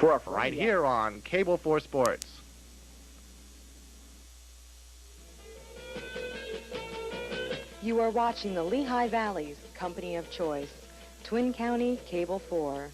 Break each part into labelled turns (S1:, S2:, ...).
S1: right here on Cable 4 Sports.
S2: You are watching the Lehigh Valley's company of choice, Twin County Cable 4.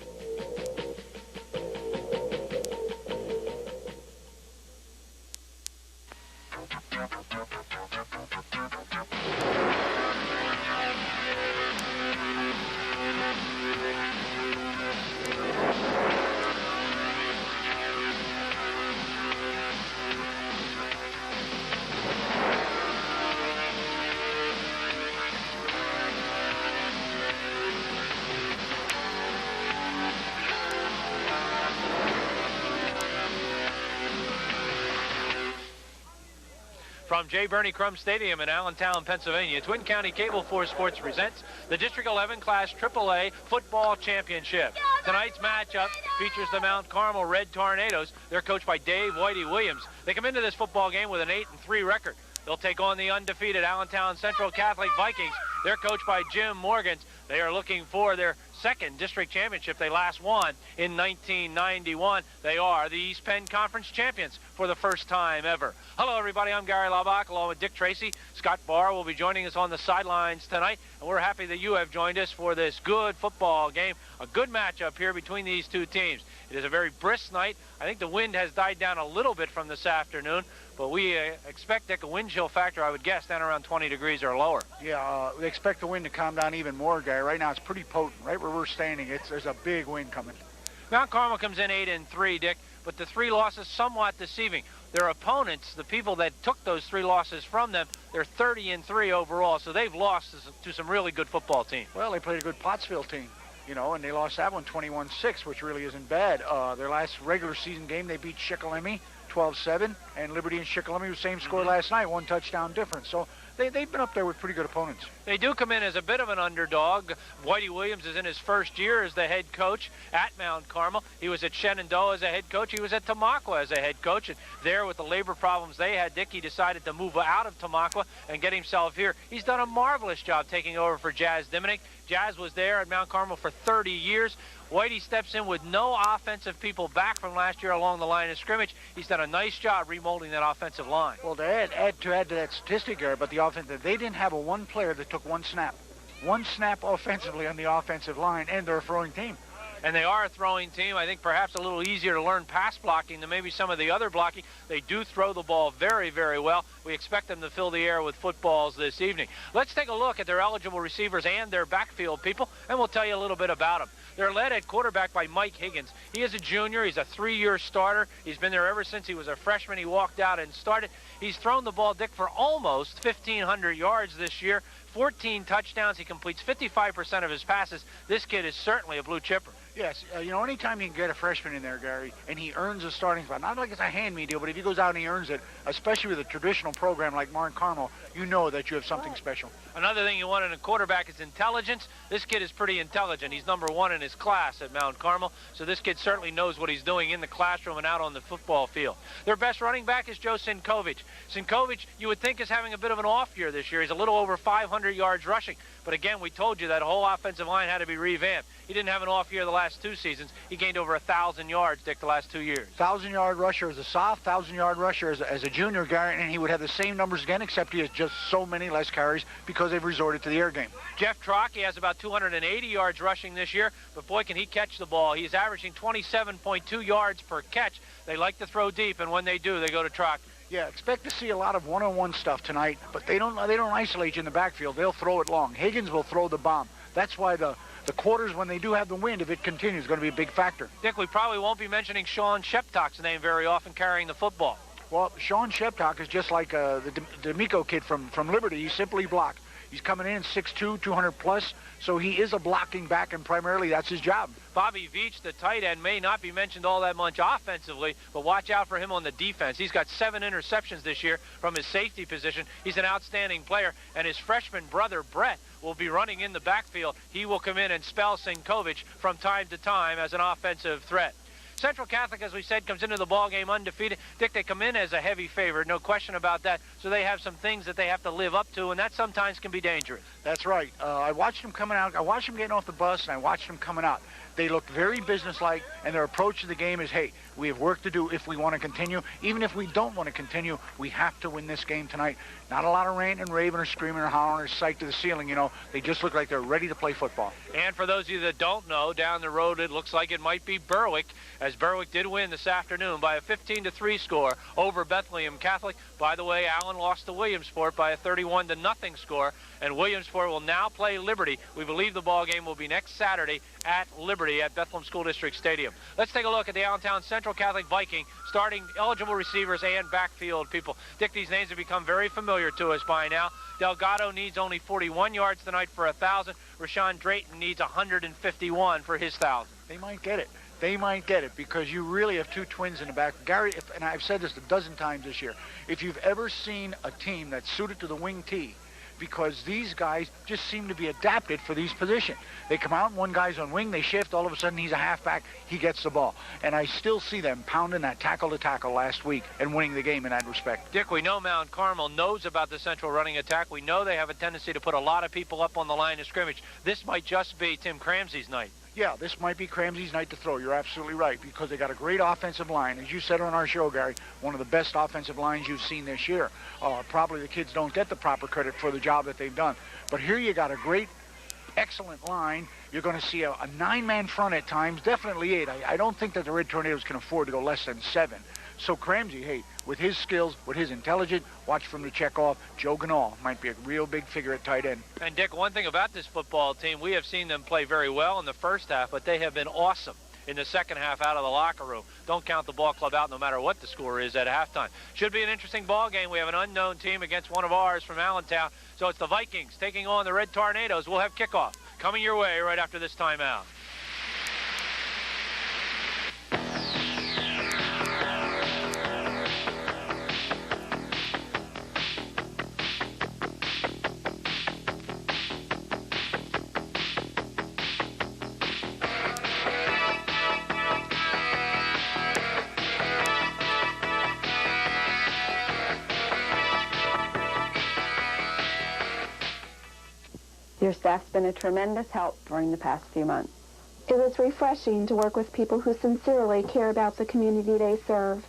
S3: From J. Bernie Crum Stadium in Allentown, Pennsylvania, Twin County Cable 4 Sports presents the District 11 Class AAA Football Championship. Tonight's matchup features the Mount Carmel Red Tornadoes. They're coached by Dave Whitey Williams. They come into this football game with an 8-3 record. They'll take on the undefeated Allentown Central Catholic Vikings. They're coached by Jim Morgans. They are looking for their second district championship. They last won in 1991. They are the East Penn Conference champions for the first time ever. Hello, everybody. I'm Gary Laubach, along with Dick Tracy. Scott Barr will be joining us on the sidelines tonight, and we're happy that you have joined us for this good football game, a good matchup here between these two teams. It is a very brisk night. I think the wind has died down a little bit from this afternoon, but we expect that a wind chill factor, I would guess, down around 20 degrees or lower.
S4: Yeah, we expect the wind to calm down even more, Gary. Right now it's pretty potent. Right where we're standing, there's a big wind coming.
S3: Mount Carmel comes in 8-3, Dick, but the 3 losses somewhat deceiving. Their opponents, the people that took those 3 losses from them, they're 30-3 overall, so they've lost to some really good football teams.
S4: Well, they played a good Pottsville team, you know, and they lost that one 21-6, which really isn't bad. Their last regular season game, they beat Shikellamy 12-7, and Liberty and Shikellamy, the same score last night, 1 touchdown difference. So they've been up there with pretty good opponents.
S3: They do come in as a bit of an underdog. Whitey Williams is in his first year as the head coach at Mount Carmel. He was at Shenandoah as a head coach. He was at Tamaqua as a head coach. And there, with the labor problems they had, Dick, he decided to move out of Tamaqua and get himself here. He's done a marvelous job taking over for Jazz Diminick. Jazz was there at Mount Carmel for 30 years. Whitey steps in with no offensive people back from last year along the line of scrimmage. He's done a nice job remolding that offensive line.
S4: Well, to add to that statistic, Gary, but the offense, they didn't have one player that took 1 snap. 1 snap offensively on the offensive line, and they're a throwing team.
S3: And they are a throwing team. I think perhaps a little easier to learn pass blocking than maybe some of the other blocking. They do throw the ball very, very well. We expect them to fill the air with footballs this evening. Let's take a look at their eligible receivers and their backfield people, and we'll tell you a little bit about them. They're led at quarterback by Mike Higgins. He is a junior. He's a 3-year starter. He's been there ever since he was a freshman. He walked out and started. He's thrown the ball, Dick, for almost 1,500 yards this year, 14 touchdowns. He completes 55% of his passes. This kid is certainly a blue chipper.
S4: Yes, you know, anytime you can get a freshman in there, Gary, and he earns a starting spot, not like it's a hand-me deal, but if he goes out and he earns it, especially with a traditional program like Mount Carmel, you know that you have something special.
S3: Another thing you want in a quarterback is intelligence. This kid is pretty intelligent. He's number 1 in his class at Mount Carmel, so this kid certainly knows what he's doing in the classroom and out on the football field. Their best running back is Joe Sinkovich. Sinkovich, you would think, is having a bit of an off year this year. He's a little over 500 yards rushing, but again, we told you that whole offensive line had to be revamped. He didn't have an off year the last 2 seasons. He gained over 1,000 yards, Dick, the last 2 years.
S4: 1,000-yard rusher as a soft, 1,000-yard rusher as a junior, Gary, and he would have the same numbers again, except he has just so many less carries because they've resorted to the air game.
S3: Jeff Trock, he has about 280 yards rushing this year, but boy, can he catch the ball. He's averaging 27.2 yards per catch. They like to throw deep, and when they do, they go to Trock.
S4: Yeah, expect to see a lot of one-on-one stuff tonight, but they don't isolate you in the backfield. They'll throw it long. Higgins will throw the bomb. That's why the quarters, when they do have the wind, if it continues, is going to be a big factor.
S3: Dick, we probably won't be mentioning Sean Sheptock's name very often carrying the football.
S4: Well, Sean Sheptock is just like the D'Amico kid from Liberty. He simply blocked. He's coming in 6'2", 200+, so he is a blocking back, and primarily that's his job.
S3: Bobby Veach, the tight end, may not be mentioned all that much offensively, but watch out for him on the defense. He's got 7 interceptions this year from his safety position. He's an outstanding player, and his freshman brother, Brett, will be running in the backfield. He will come in and spell Sinkovich from time to time as an offensive threat. Central Catholic, as we said, comes into the ballgame undefeated. Dick, they come in as a heavy favorite, no question about that. So they have some things that they have to live up to, and that sometimes can be dangerous.
S4: That's right. I watched them coming out. I watched them getting off the bus, and I watched them coming out. They look very businesslike, and their approach to the game is, hey, we have work to do if we want to continue. Even if we don't want to continue, we have to win this game tonight. Not a lot of ranting and raving or screaming or hollering or psyched to the ceiling, you know. They just look like they're ready to play football.
S3: And for those of you that don't know, down the road it looks like it might be Berwick, as Berwick did win this afternoon by a 15-3 score over Bethlehem Catholic. By the way, Allen lost to Williamsport by a 31-0 score, and Williamsport will now play Liberty. We believe the ball game will be next Saturday at Liberty at Bethlehem School District Stadium. Let's take a look at the Allentown Central Catholic Viking starting eligible receivers and backfield people. Dick, these names have become very familiar to us by now. Delgado needs only 41 yards tonight for 1,000. Rashawn Drayton needs 151 for his 1,000.
S4: They might get it. They might get it because you really have two twins in the back. Gary, and I've said this a dozen times this year, if you've ever seen a team that's suited to the wing T, because these guys just seem to be adapted for these positions. They come out, one guy's on wing, they shift, all of a sudden he's a halfback, he gets the ball. And I still see them pounding that tackle-to-tackle last week and winning the game in that respect.
S3: Dick, we know Mount Carmel knows about the central running attack. We know they have a tendency to put a lot of people up on the line of scrimmage. This might just be Tim Cramsey's night.
S4: Yeah, this might be Cramsey's night to throw. You're absolutely right, because they got a great offensive line. As you said on our show, Gary, one of the best offensive lines you've seen this year. Probably the kids don't get the proper credit for the job that they've done. But here you got a great, excellent line. You're going to see a 9-man front at times, definitely 8. I don't think that the Red Tornadoes can afford to go less than 7. So Cramsey, hey, with his skills, with his intelligence, watch for him to check off. Joe Ganal might be a real big figure at tight end.
S3: And Dick, one thing about this football team, we have seen them play very well in the first half, but they have been awesome in the second half out of the locker room. Don't count the ball club out no matter what the score is at halftime. Should be an interesting ball game. We have an unknown team against one of ours from Allentown. So it's the Vikings taking on the Red Tornadoes. We'll have kickoff coming your way right after this timeout.
S5: Your staff's been a tremendous help during the past few months.
S6: It was refreshing to work with people who sincerely care about the community they serve.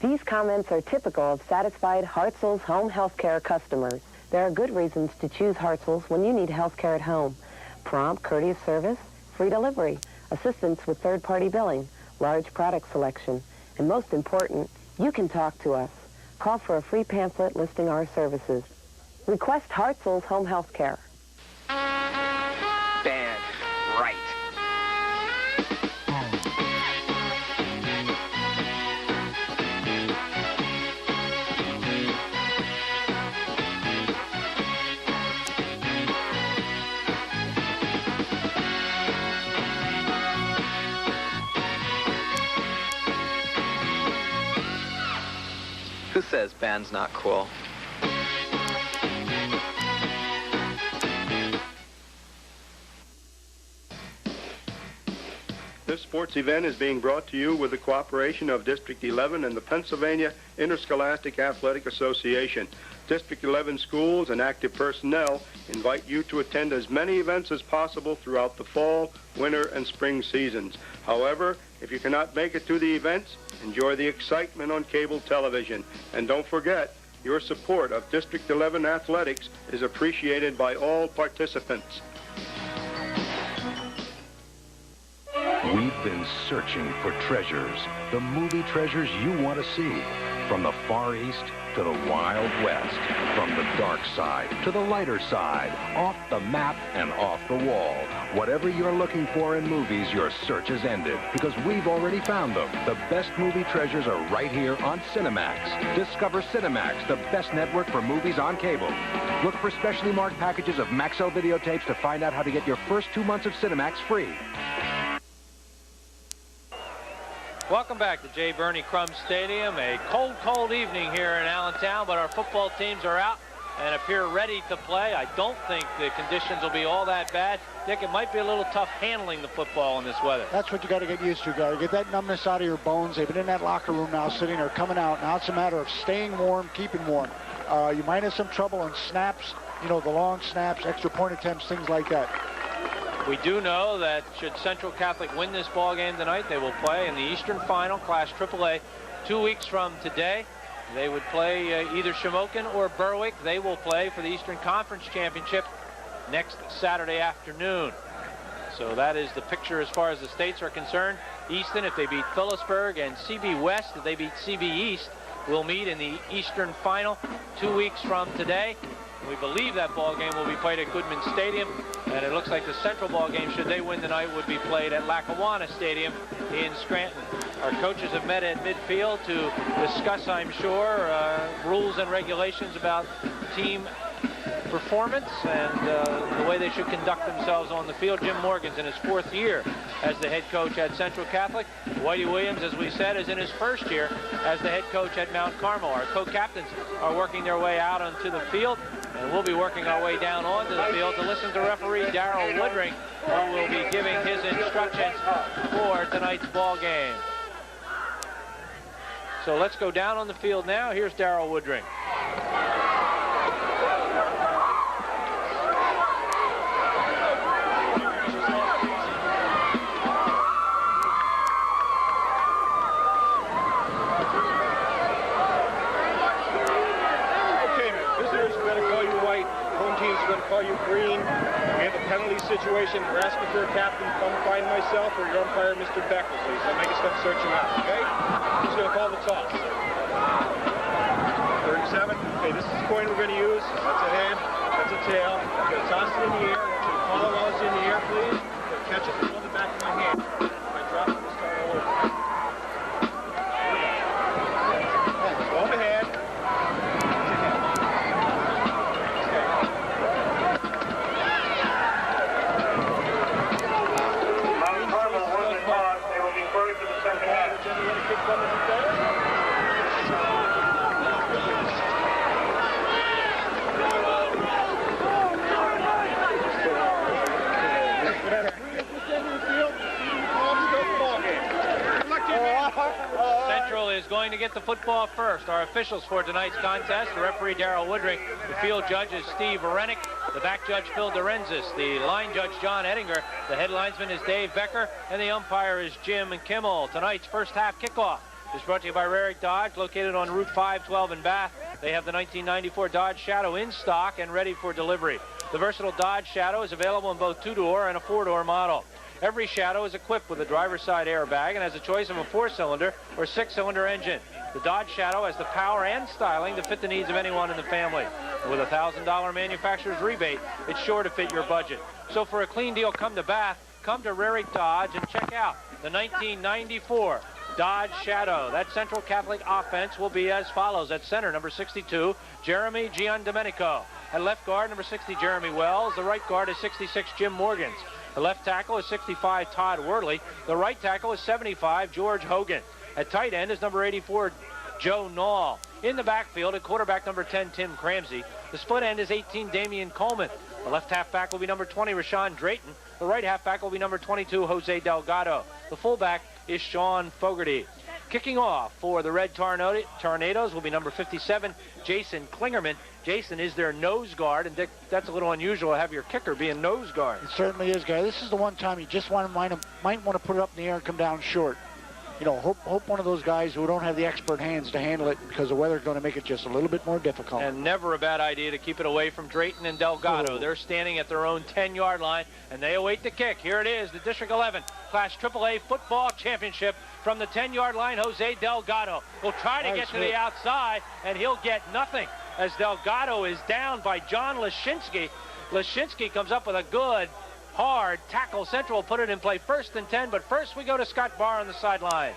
S7: These comments are typical of satisfied Hartzell's home health care customers. There are good reasons to choose Hartzell's when you need health care at home. Prompt, courteous service, free delivery, assistance with third-party billing, large product selection, and most important, you can talk to us. Call for a free pamphlet listing our services. Request Hartzell's home health care.
S1: Band. Right.
S8: Who says band's not cool?
S9: This sports event is being brought to you with the cooperation of District 11 and the Pennsylvania Interscholastic Athletic Association. District 11 schools and active personnel invite you to attend as many events as possible throughout the fall, winter, and spring seasons. However, if you cannot make it to the events, enjoy the excitement on cable television. And don't forget, your support of District 11 athletics is appreciated by all participants.
S10: We've been searching for treasures, the movie treasures you want to see. From the Far East to the Wild West, from the dark side to the lighter side, off the map and off the wall. Whatever you're looking for in movies, your search has ended because we've already found them. The best movie treasures are right here on Cinemax. Discover Cinemax, the best network for movies on cable. Look for specially marked packages of Maxell videotapes to find out how to get your first 2 months of Cinemax free.
S3: Welcome back to J. Bernie Crum Stadium. A cold, cold evening here in Allentown, but our football teams are out and appear ready to play. I don't think the conditions will be all that bad. Dick, it might be a little tough handling the football in this weather.
S4: That's what you got to get used to, Gary. Get that numbness out of your bones. They've been in that locker room now, sitting there, coming out. Now it's a matter of staying warm, keeping warm. You might have some trouble on snaps, you know, the long snaps, extra point attempts, things like that.
S3: We do know that should Central Catholic win this ball game tonight, they will play in the Eastern Final, Class AAA, 2 weeks from today. They would play either Shamokin or Berwick. They will play for the Eastern Conference Championship next Saturday afternoon. So that is the picture as far as the states are concerned. Easton, if they beat Phillipsburg, and CB West, if they beat CB East, will meet in the Eastern Final 2 weeks from today. We believe that ball game will be played at Goodman Stadium, and it looks like the Central ball game, should they win tonight, would be played at Lackawanna Stadium in Scranton. Our coaches have met at midfield to discuss, I'm sure, rules and regulations about team performance and the way they should conduct themselves on the field. Jim Morgan's in his 4th year as the head coach at Central Catholic. Whitey Williams, as we said, is in his 1st year as the head coach at Mount Carmel. Our co-captains are working their way out onto the field, and we'll be working our way down onto the field to listen to referee Darryl Woodring, who will be giving his instructions for tonight's ball game. So let's go down on the field now. Here's Darryl Woodring.
S8: Call you green. We have a penalty situation. We're asking for a captain. Come find myself or your umpire, Mr. Becker, please. I'll make us come search him out, okay? Who's going to call the toss? 37. Okay, this is the coin we're going to use. That's a head. That's a tail. I'm going to toss it in the air. I want you to follow while it's in the air, please. I'm going to catch it on the back of my hand. If I drop it, we'll start all over. Go on ahead.
S3: Central is going to get the football first. Our officials for tonight's contest, the referee Darryl Woodring, the field judge is Steve Varenik, the back judge Phil Dorenzis, the line judge John Ettinger, the head linesman is Dave Becker, and the umpire is Jim Kimmel. Tonight's first half kickoff is brought to you by Rarick Dodge, located on Route 512 in Bath. They have the 1994 Dodge Shadow in stock and ready for delivery. The versatile Dodge Shadow is available in both 2-door and a 4-door model. Every Shadow is equipped with a driver's side airbag and has a choice of a 4-cylinder or 6-cylinder engine. The Dodge Shadow has the power and styling to fit the needs of anyone in the family. With a $1,000 manufacturer's rebate, it's sure to fit your budget. So for a clean deal, come to Bath, come to Rarick Dodge, and check out the 1994 Dodge Shadow. That Central Catholic offense will be as follows. At center, number 62, Jeremy Giandomenico. At left guard, number 60, Jeremy Wells. The right guard is 66, Jim Morgans. The left tackle is 65, Todd Wordley. The right tackle is 75, George Hogan. At tight end is number 84, Joe Nall. In the backfield, at quarterback, number 10, Tim Cramsey. The split end is 18, Damian Coleman. The left halfback will be number 20, Rashawn Drayton. The right halfback will be number 22, Jose Delgado. The fullback is Sean Fogarty. Kicking off for the Red Tornadoes will be number 57, Jason Klingerman. Jason is their nose guard, and Dick, that's a little unusual to have your kicker be a nose guard.
S4: It certainly is, guy. This is the one time you just might want to put it up in the air and come down short. You know, hope one of those guys who don't have the expert hands to handle it, because the weather's going to make it just a little bit more difficult.
S3: And never a bad idea to keep it away from Drayton and Delgado. They're standing at their own 10-yard line, and they await the kick. Here it is, the District 11 Class AAA Football Championship from the 10-yard line. Jose Delgado will try to get to the outside, and he'll get nothing as Delgado is down by John Lashinsky. Lashinsky comes up with a good, hard tackle. Central will put it in play 1st and 10, but first we go to Scott Barr on the sidelines.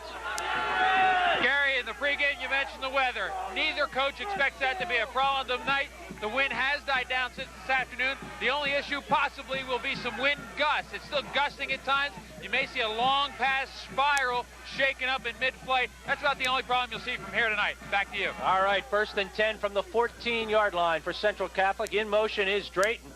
S11: Gary, in the pregame you mentioned the weather. Neither coach expects that to be a problem tonight. The wind has died down since this afternoon. The only issue possibly will be some wind gusts. It's still gusting at times. You may see a long pass spiral shaken up in mid-flight. That's about the only problem you'll see from here tonight. Back to you.
S3: All right, 1st and 10 from the 14-yard line for Central Catholic. In motion is Drayton.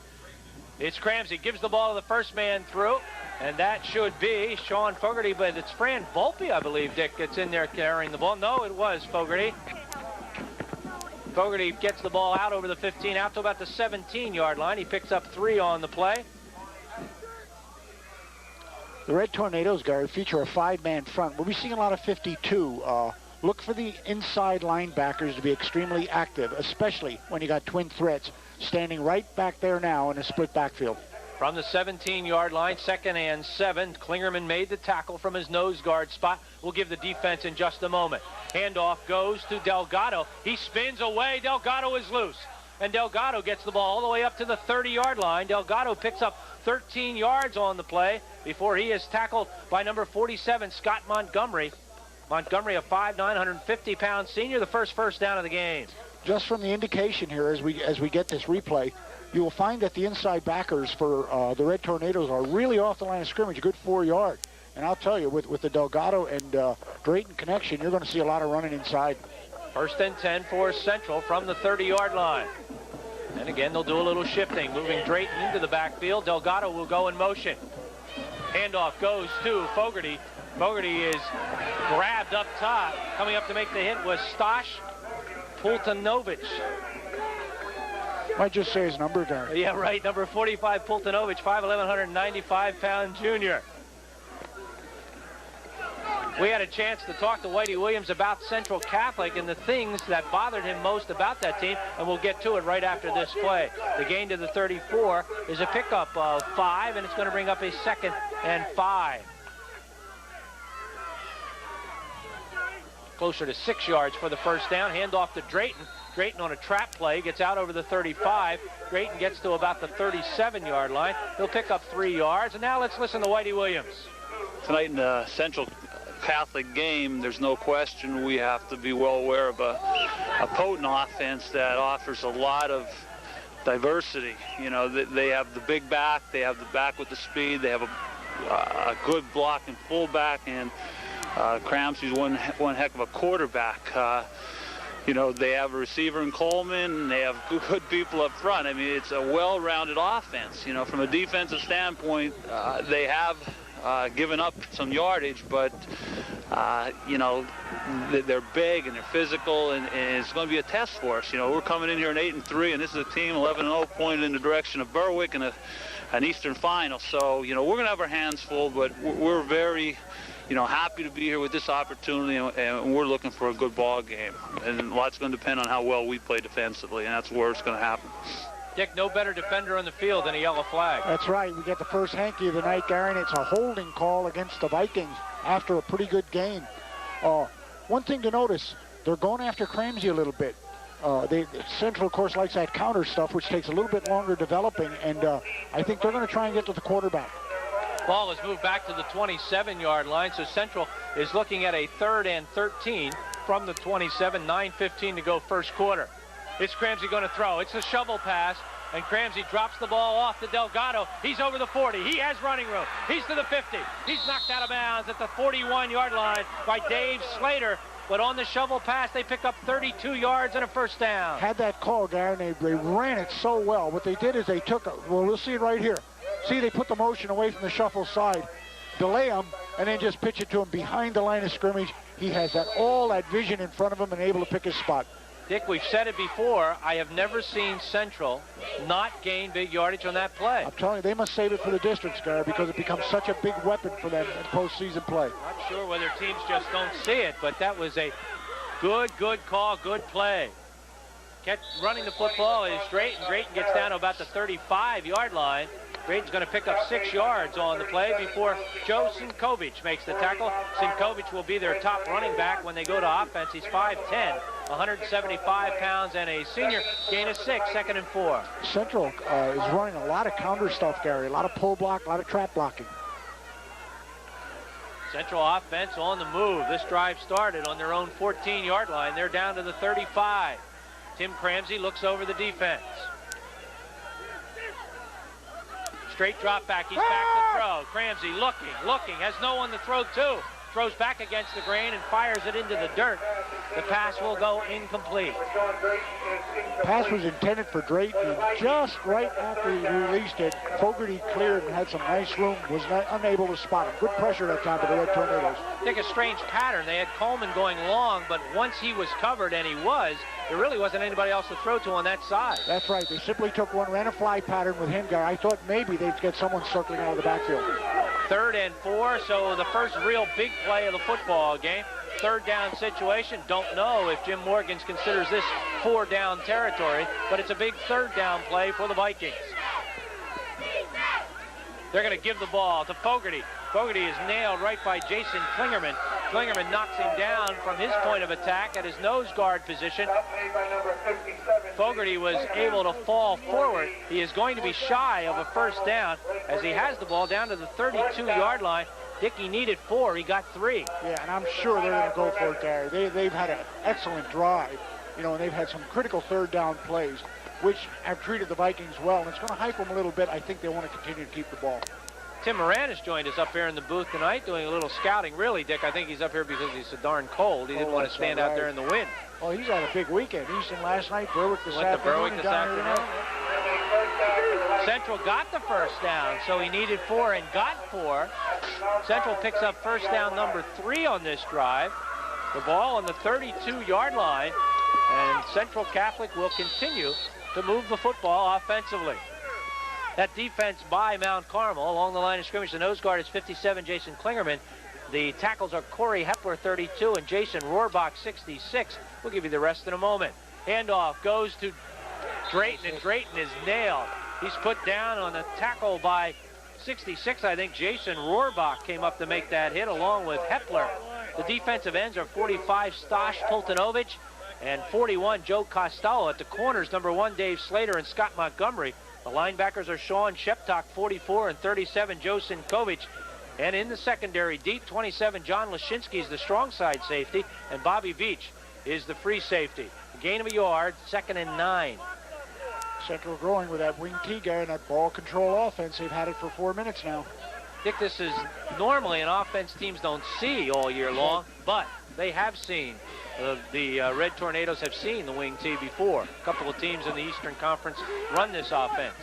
S3: It's Cramsey, gives the ball to the first man through, and that should be Sean Fogarty, but it's Fran Volpe, I believe, Dick, that's in there carrying the ball. No, it was Fogarty. Fogarty gets the ball out over the 15, out to about the 17-yard line. He picks up 3 on the play.
S4: The Red Tornadoes, Gary, feature a 5-man front. We'll be seeing a lot of 52. Look for the inside linebackers to be extremely active, especially when you got twin threats standing right back there now in a split backfield.
S3: From the 17-yard line, 2nd and 7. Klingerman made the tackle from his nose guard spot. We'll give the defense in just a moment. Handoff goes to Delgado. He spins away. Delgado is loose. And Delgado gets the ball all the way up to the 30-yard line. Delgado picks up 13 yards on the play before he is tackled by number 47, Scott Montgomery. Montgomery, a 5'9", 150-pound senior, the first down of the game.
S4: Just from the indication here as we get this replay, you will find that the inside backers for the Red Tornadoes are really off the line of scrimmage, a good 4 yard. And I'll tell you, with the Delgado and Drayton connection, you're going to see a lot of running inside.
S3: 1st and 10 for Central from the 30-yard line. And again, they'll do a little shifting, moving Drayton into the backfield. Delgado will go in motion. Handoff goes to Fogarty. Fogarty is grabbed up top. Coming up to make the hit was Stosh Pultanovich.
S4: Might just say his number there.
S3: Yeah, right. Number 45, Pultanovich, 5'11", 195-pound junior. We had a chance to talk to Whitey Williams about Central Catholic and the things that bothered him most about that team, and we'll get to it right after this play. The gain to the 34 is a pickup of 5, and it's going to bring up a 2nd and 5. Closer to 6 yards for the first down. Handoff to Drayton. Drayton on a trap play, gets out over the 35. Drayton gets to about the 37-yard line. He'll pick up 3 yards. And now let's listen to Whitey Williams.
S12: Tonight in the Central Catholic game, there's no question we have to be well aware of a potent offense that offers a lot of diversity. You know, they have the big back, they have the back with the speed, they have a good blocking fullback, and Cramsey's one heck of a quarterback. You know, they have a receiver in Coleman, and they have good people up front. I mean, it's a well-rounded offense. You know, from a defensive standpoint, they have given up some yardage, but you know, they're big and they're physical, and it's going to be a test for us. You know, we're coming in here an 8-3, and this is a team 11-0 pointed in the direction of Berwick and an Eastern final. So, you know, we're going to have our hands full, but we're very, you know, happy to be here with this opportunity, and we're looking for a good ball game. And a lot's going to depend on how well we play defensively, and that's where it's going to happen.
S3: Dick, no better defender on the field than a yellow flag.
S4: That's right. We get the first hanky of the night, Gary, and it's a holding call against the Vikings after a pretty good game. One thing to notice, they're going after Cramsey a little bit. Central, of course, likes that counter stuff, which takes a little bit longer developing, and I think they're going to try and get to the quarterback.
S3: Ball is moved back to the 27-yard line, so Central is looking at a 3rd and 13 from the 27, 9:15 to go first quarter. Is Cramsey going to throw? It's a shovel pass, and Cramsey drops the ball off to Delgado. He's over the 40. He has running room. He's to the 50. He's knocked out of bounds at the 41-yard line by Dave Slater. But on the shovel pass, they pick up 32 yards and a first down.
S4: Had that call, Gary, and they ran it so well. What they did is they took, well, we'll see it right here. See, they put the motion away from the shuffle side, delay him, and then just pitch it to him behind the line of scrimmage. He has all that vision in front of him and able to pick his spot.
S3: Dick, we've said it before. I have never seen Central not gain big yardage on that play.
S4: I'm telling you, they must save it for the districts, Gary, because it becomes such a big weapon for them in postseason play.
S3: Not sure whether teams just don't see it, but that was a good call, good play. Running the football is Drayton. Drayton gets down to about the 35-yard line. Drayton's going to pick up 6 yards on the play before Joe Sinkovich makes the tackle. Sinkovich will be their top running back when they go to offense. He's 5'10", 175 pounds, and a senior. Gain of 6, 2nd and 4.
S4: Central is running a lot of counter stuff, Gary. A lot of pull block, a lot of trap blocking.
S3: Central offense on the move. This drive started on their own 14-yard line. They're down to the 35. Tim Cramsey looks over the defense. Straight drop back. He's back to throw. Cramsey looking, has no one to throw to. Throws back against the grain and fires it into the dirt. The pass will go incomplete.
S4: Pass was intended for Drayton, and just right after he released it, Fogarty cleared and had some nice room, was unable to spot him. Good pressure that time by the Red Tornadoes.
S3: Take a strange pattern. They had Coleman going long, but once he was covered, and he was, there really wasn't anybody else to throw to on that side.
S4: That's right. They simply took one, ran a fly pattern with him, Gary. I thought maybe they'd get someone circling out of the backfield.
S3: 3rd and 4, so the first real big play of the football game. 3rd down situation. Don't know if Jim Morgans considers this 4-down territory, but it's a big 3rd down play for the Vikings. They're going to give the ball to Fogarty. Fogarty is nailed right by Jason Klingerman. Klingerman knocks him down from his point of attack at his nose guard position. Fogarty was able to fall forward. He is going to be shy of a 1st down as he has the ball down to the 32-yard line. Dickey needed 4. He got 3.
S4: Yeah, and I'm sure they're going to go for it, Gary. They've had an excellent drive, you know, and they've had some critical 3rd down plays, which have treated the Vikings well, and it's going to hype them a little bit. I think they want to continue to keep the ball.
S3: Tim Moran has joined us up here in the booth tonight doing a little scouting. Really, Dick, I think he's up here because he's so darn cold. He didn't want to stand out there in the wind.
S4: Well, he's had a big weekend. Easton last night, Berwick this afternoon.
S3: Went to Berwick this afternoon. Central got the 1st down, so he needed 4 and got 4. Central picks up 1st down number 3 on this drive. The ball on the 32-yard line, and Central Catholic will continue to move the football offensively. That defense by Mount Carmel along the line of scrimmage. The nose guard is 57, Jason Klingerman. The tackles are Corey Hepler, 32, and Jason Rohrbach, 66. We'll give you the rest in a moment. Handoff goes to Drayton, and Drayton is nailed. He's put down on a tackle by 66, I think. Jason Rohrbach came up to make that hit along with Hepler. The defensive ends are 45, Stosh Poltanovich, and 41, Joe Costello. At the corners, number 1, Dave Slater and Scott Montgomery. The linebackers are Sean Sheptock, 44, and 37, Joe Sinkovich. And in the secondary, deep, 27, John Lashinsky is the strong side safety, and Bobby Beach is the free safety. A gain of a yard, 2nd and 9.
S4: Central growing with that wing T, Gary, and that ball control offense. They've had it for 4 minutes now.
S3: Dick, this is normally an offense teams don't see all year long, but they have seen. The Red Tornadoes have seen the wing T before. A couple of teams in the Eastern Conference run this offense.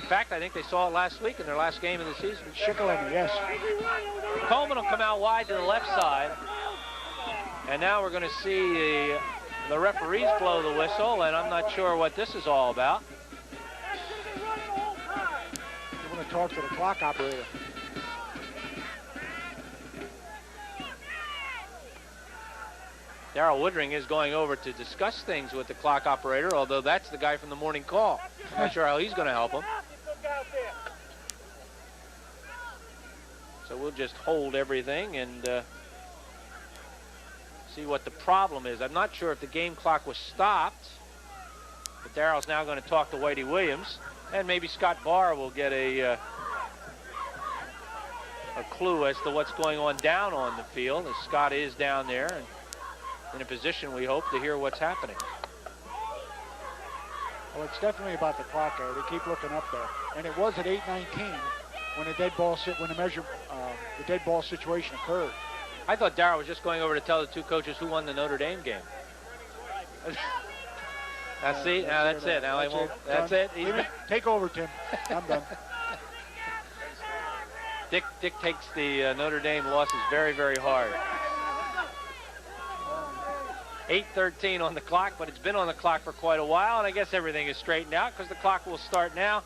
S3: In fact, I think they saw it last week in their last game of the season.
S4: Shikellamy, yes.
S3: Coleman will come out wide to the left side. And now we're going to see the referees blow the whistle, and I'm not sure what this is all about.
S4: You want to talk to the clock operator.
S3: Darrell Woodring is going over to discuss things with the clock operator, although that's the guy from the morning call. Not sure how he's going to help him. So we'll just hold everything and see what the problem is. I'm not sure if the game clock was stopped, but Darrell's now going to talk to Whitey Williams, and maybe Scott Barr will get a clue as to what's going on down on the field, as Scott is down there and in a position, we hope, to hear what's happening.
S4: Well, it's definitely about the clock there. They keep looking up there, and it was at 8:19 when the dead ball the dead ball situation occurred.
S3: I thought Darrell was just going over to tell the two coaches who won the Notre Dame game. That's it. Now that's it. Now he won't. That's it.
S4: Take over, Tim. I'm done.
S3: Dick takes the Notre Dame losses very, very hard. 8:13 on the clock, but it's been on the clock for quite a while, and I guess everything is straightened out because the clock will start now.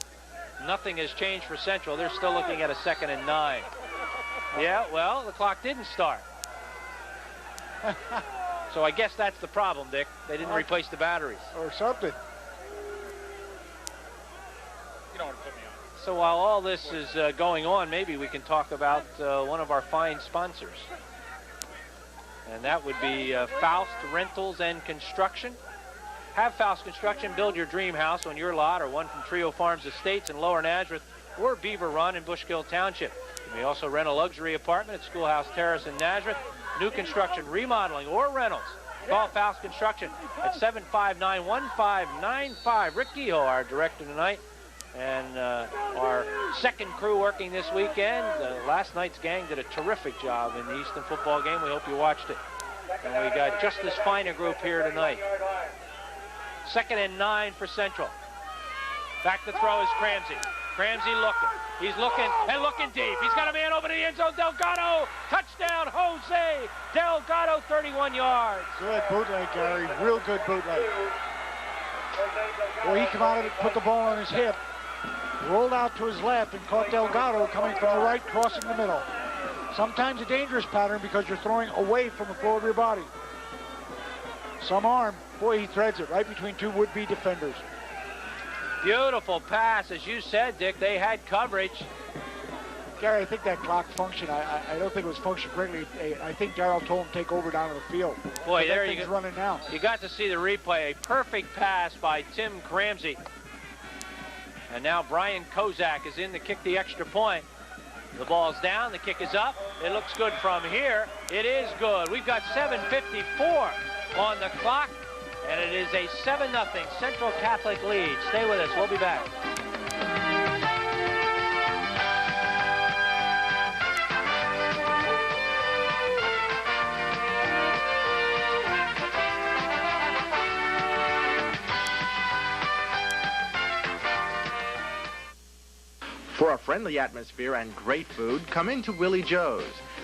S3: Nothing has changed for Central. They're still looking at a 2nd and 9. Yeah, well, the clock didn't start. So I guess that's the problem, Dick. They didn't replace the batteries.
S4: Or something.
S8: You don't want to put me on.
S3: So while all this is going on, maybe we can talk about one of our fine sponsors. And that would be Faust Rentals and Construction. Have Faust Construction build your dream house on your lot or one from Trio Farms Estates in Lower Nazareth or Beaver Run in Bushkill Township. You may also rent a luxury apartment at Schoolhouse Terrace in Nazareth. New construction, remodeling, or rentals. Call Faust Construction at 759-1595. Rick Kehoe, our director tonight, and our second crew working this weekend. Last night's gang did a terrific job in the Easton football game. We hope you watched it. And we got just this fine a group here tonight. 2nd and 9 for Central. Back to throw is Cramsey. Cramsey looking. He's looking and looking deep. He's got a man over the end zone. Delgado. Touchdown, Jose Delgado, 31 yards.
S4: Good bootleg, Gary. Real good bootleg. Well, he come out of it, put the ball on his hip. rolled out to his left and caught Delgado coming from the right, crossing the middle. Sometimes a dangerous pattern because you're throwing away from the floor of your body. Some arm. Boy, he threads it right between two would-be defenders.
S3: Beautiful pass, as you said, Dick. They had coverage.
S4: Gary, I think that clock functioned. I don't think it was functioned correctly. I think Darrell told him to take over down to the field.
S3: Boy, there
S4: you go. Running now.
S3: You got to see the replay. A perfect pass by Tim Cramsey. And now Brian Kozak is in to kick the extra point. The ball's down. The kick is up. It looks good from here. It is good. We've got 7:54 on the clock, and it is a 7-0 Central Catholic lead. Stay with us. We'll be back.
S1: For a friendly atmosphere and great food, come into Willie Joe's.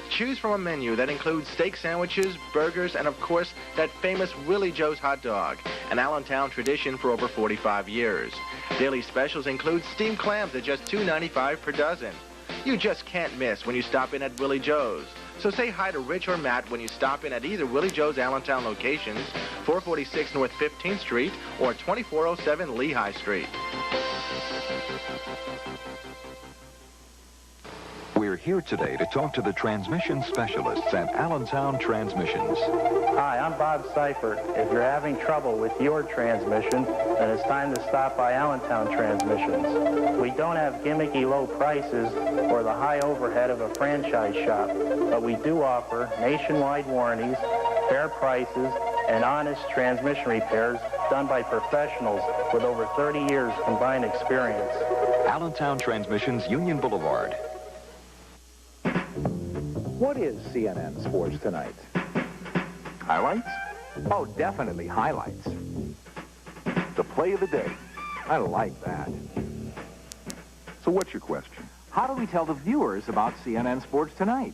S1: Choose from a menu that includes steak sandwiches, burgers, and of course, that famous Willie Joe's hot dog, an Allentown tradition for over 45 years. Daily specials include steamed clams at just $2.95 per dozen. You just can't miss when you stop in at Willie Joe's. So say hi to Rich or Matt when you stop in at either Willie Joe's Allentown locations, 446 North 15th Street or 2407 Lehigh Street.
S10: We're here today to talk to the transmission specialists at Allentown Transmissions.
S13: Hi, I'm Bob Seifert. If you're having trouble with your transmission, then it's time to stop by Allentown Transmissions. We don't have gimmicky low prices or the high overhead of a franchise shop, but we do offer nationwide warranties, fair prices, and honest transmission repairs done by professionals with over 30 years combined experience.
S10: Allentown Transmissions, Union Boulevard.
S14: What is CNN Sports Tonight? Highlights? Oh, definitely highlights. The play of the day. I like that.
S15: So what's your question?
S14: How do we tell the viewers about CNN Sports Tonight?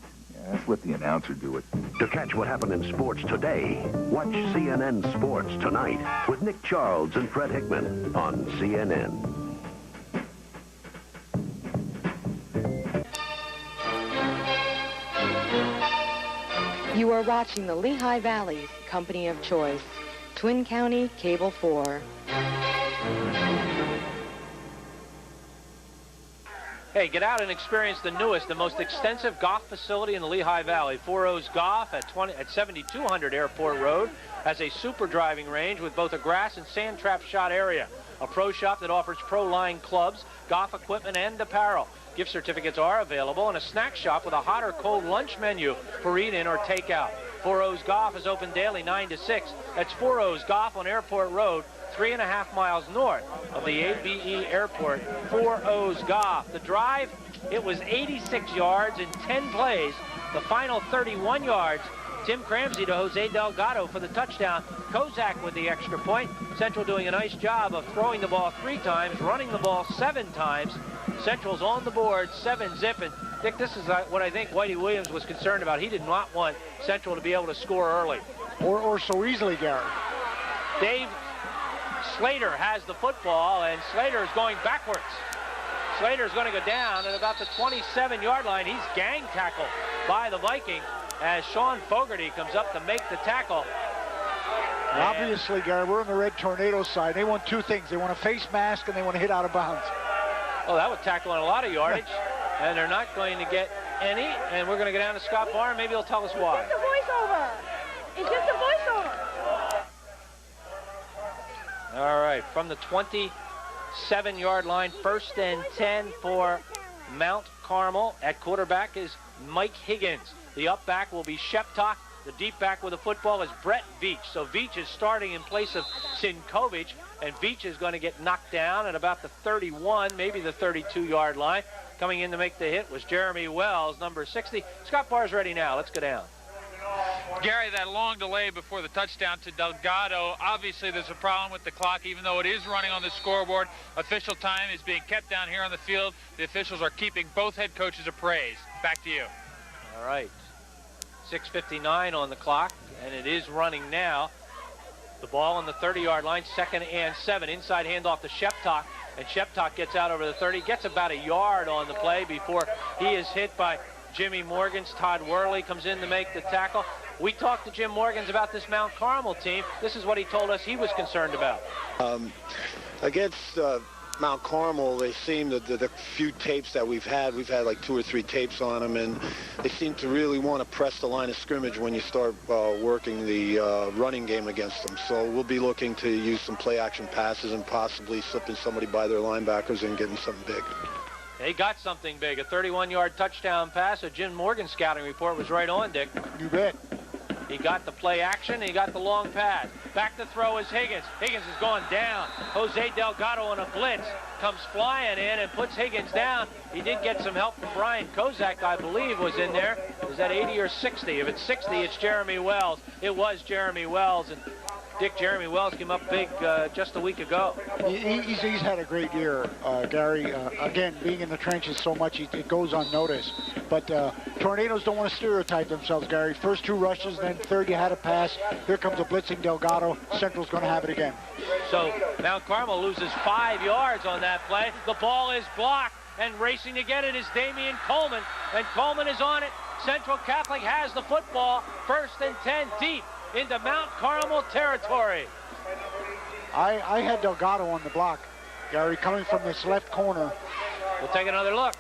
S15: Let's let the announcer do it.
S16: To catch what happened in sports today, watch CNN Sports Tonight with Nick Charles and Fred Hickman on CNN.
S2: You are watching the Lehigh Valley's company of choice, Twin County Cable 4.
S3: Hey, get out and experience the newest, the most extensive golf facility in the Lehigh Valley. Four O's Golf at 7200 Airport Road has a super driving range with both a grass and sand trap shot area. A pro shop that offers pro-line clubs, golf equipment, and apparel. Gift certificates are available, and a snack shop with a hot or cold lunch menu for eat-in or takeout. Four O's Golf is open daily 9 to 6. That's Four O's Golf on Airport Road, 3.5 miles north of the ABE Airport. Four O's Golf. The drive, it was 86 yards in 10 plays. The final 31 yards. Tim Cramsey to Jose Delgado for the touchdown. Kozak with the extra point. Central doing a nice job of throwing the ball 3 times, running the ball 7 times. Central's on the board, 7-zip. And Dick, this is what I think Whitey Williams was concerned about. He did not want Central to be able to score early.
S4: Or so easily, Gary.
S3: Dave Slater has the football, and Slater is going backwards. Slater is going to go down at about the 27-yard line. He's gang tackled by the Viking as Sean Fogarty comes up to make the tackle.
S4: And obviously, Gary, we're on the Red Tornado side. They want 2 things. They want a face mask, and they want to hit out of bounds.
S3: Well, that would tackle on a lot of yardage, and they're not going to get any. And we're going to go down to Scott Barr, and maybe he'll tell us why.
S17: It's just a voiceover. It's just a voiceover.
S3: All right, from the 27-yard line, 1st and 10 for Mount Carmel. At quarterback is Mike Higgins. The up back will be Sheptock. The deep back with the football is Brett Veach. So Veach is starting in place of Sinkovich, and Veach is going to get knocked down at about the 31, maybe the 32-yard line. Coming in to make the hit was Jeremy Wells, number 60. Scott Barr's ready now. Let's go down.
S11: Gary, that long delay before the touchdown to Delgado, obviously there's a problem with the clock, even though it is running on the scoreboard. Official time is being kept down here on the field. The officials are keeping both head coaches appraised. Back to you.
S3: All right. 6:59 on the clock, and it is running now. The ball on the 30-yard line, 2nd and 7. Inside handoff to Sheptock. And Sheptock gets out over the 30, gets about a yard on the play before he is hit by Jimmy Morgans. Todd Worley comes in to make the tackle. We talked to Jim Morgans about this Mount Carmel team. This is what he told us he was concerned about.
S18: Against Mount Carmel, they seem that the few tapes that we've had like 2 or 3 tapes on them, and they seem to really want to press the line of scrimmage when you start working the running game against them. So we'll be looking to use some play action passes and possibly slipping somebody by their linebackers and getting something big.
S3: They got something big, a 31-yard touchdown pass. So Jim Morgan's scouting report was right on, Dick.
S4: You bet.
S3: He got the play action, he got the long pass. Back to throw is Higgins. Higgins has gone down. Jose Delgado on a blitz comes flying in and puts Higgins down. He did get some help from Brian Kozak, I believe, was in there. Is that 80 or 60? If it's 60, it's Jeremy Wells. It was Jeremy Wells, and Dick, Jeremy Wells came up big just a week ago.
S4: He's had a great year, Gary. Again, being in the trenches so much, it goes unnoticed. But Tornadoes don't want to stereotype themselves, Gary. First 2 rushes, then third you had a pass. Here comes a blitzing Delgado. Central's going to have it again.
S3: So Mount Carmel loses 5 yards on that play. The ball is blocked, and racing to get it is Damian Coleman, and Coleman is on it. Central Catholic has the football, 1st and 10 deep into Mount Carmel territory.
S4: I had Delgado on the block, Gary, coming from this left corner.
S3: We'll take another look.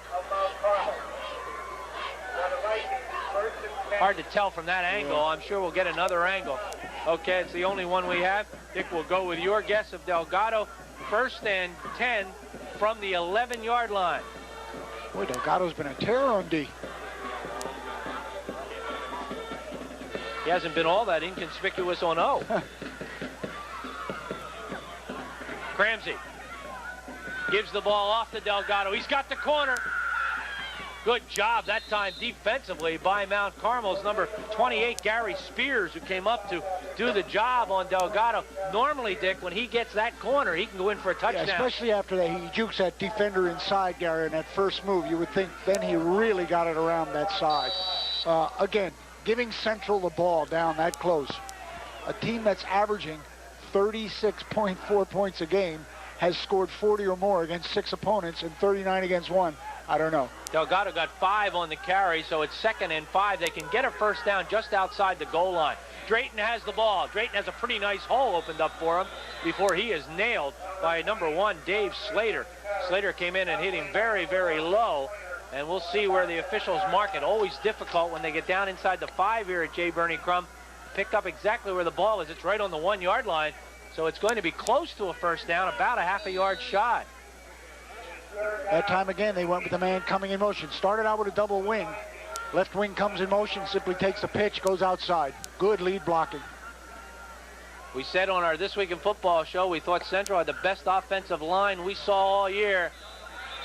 S3: Hard to tell from that angle. I'm sure we'll get another angle. Okay, it's the only one we have. Dick, will go with your guess of Delgado. 1st and 10 from the 11-yard line.
S4: Boy, Delgado's been a terror on D.
S3: He hasn't been all that inconspicuous on O. Cramsey gives the ball off to Delgado. He's got the corner. Good job that time defensively by Mount Carmel's number 28, Gary Spears, who came up to do the job on Delgado. Normally, Dick, when he gets that corner, he can go in for a touchdown.
S4: Yeah, especially after that, he jukes that defender inside, Gary, in that first move. You would think then he really got it around that side. Again, giving Central the ball down that close. A team that's averaging 36.4 points a game has scored 40 or more against 6 opponents and 39 against 1. I don't know.
S3: Delgado got 5 on the carry, so it's 2nd and 5. They can get a first down just outside the goal line. Drayton has the ball. Drayton has a pretty nice hole opened up for him before he is nailed by number 1, Dave Slater. Slater came in and hit him very, very low. And we'll see where the officials mark it. Always difficult when they get down inside the 5 here at J. Bernie Crum. Pick up exactly where the ball is. It's right on the 1-yard line. So it's going to be close to a first down, about a half a yard shy.
S4: That time again, they went with the man coming in motion. Started out with a double wing. Left wing comes in motion, simply takes the pitch, goes outside. Good lead blocking.
S3: We said on our This Week in Football show, we thought Central had the best offensive line we saw all year.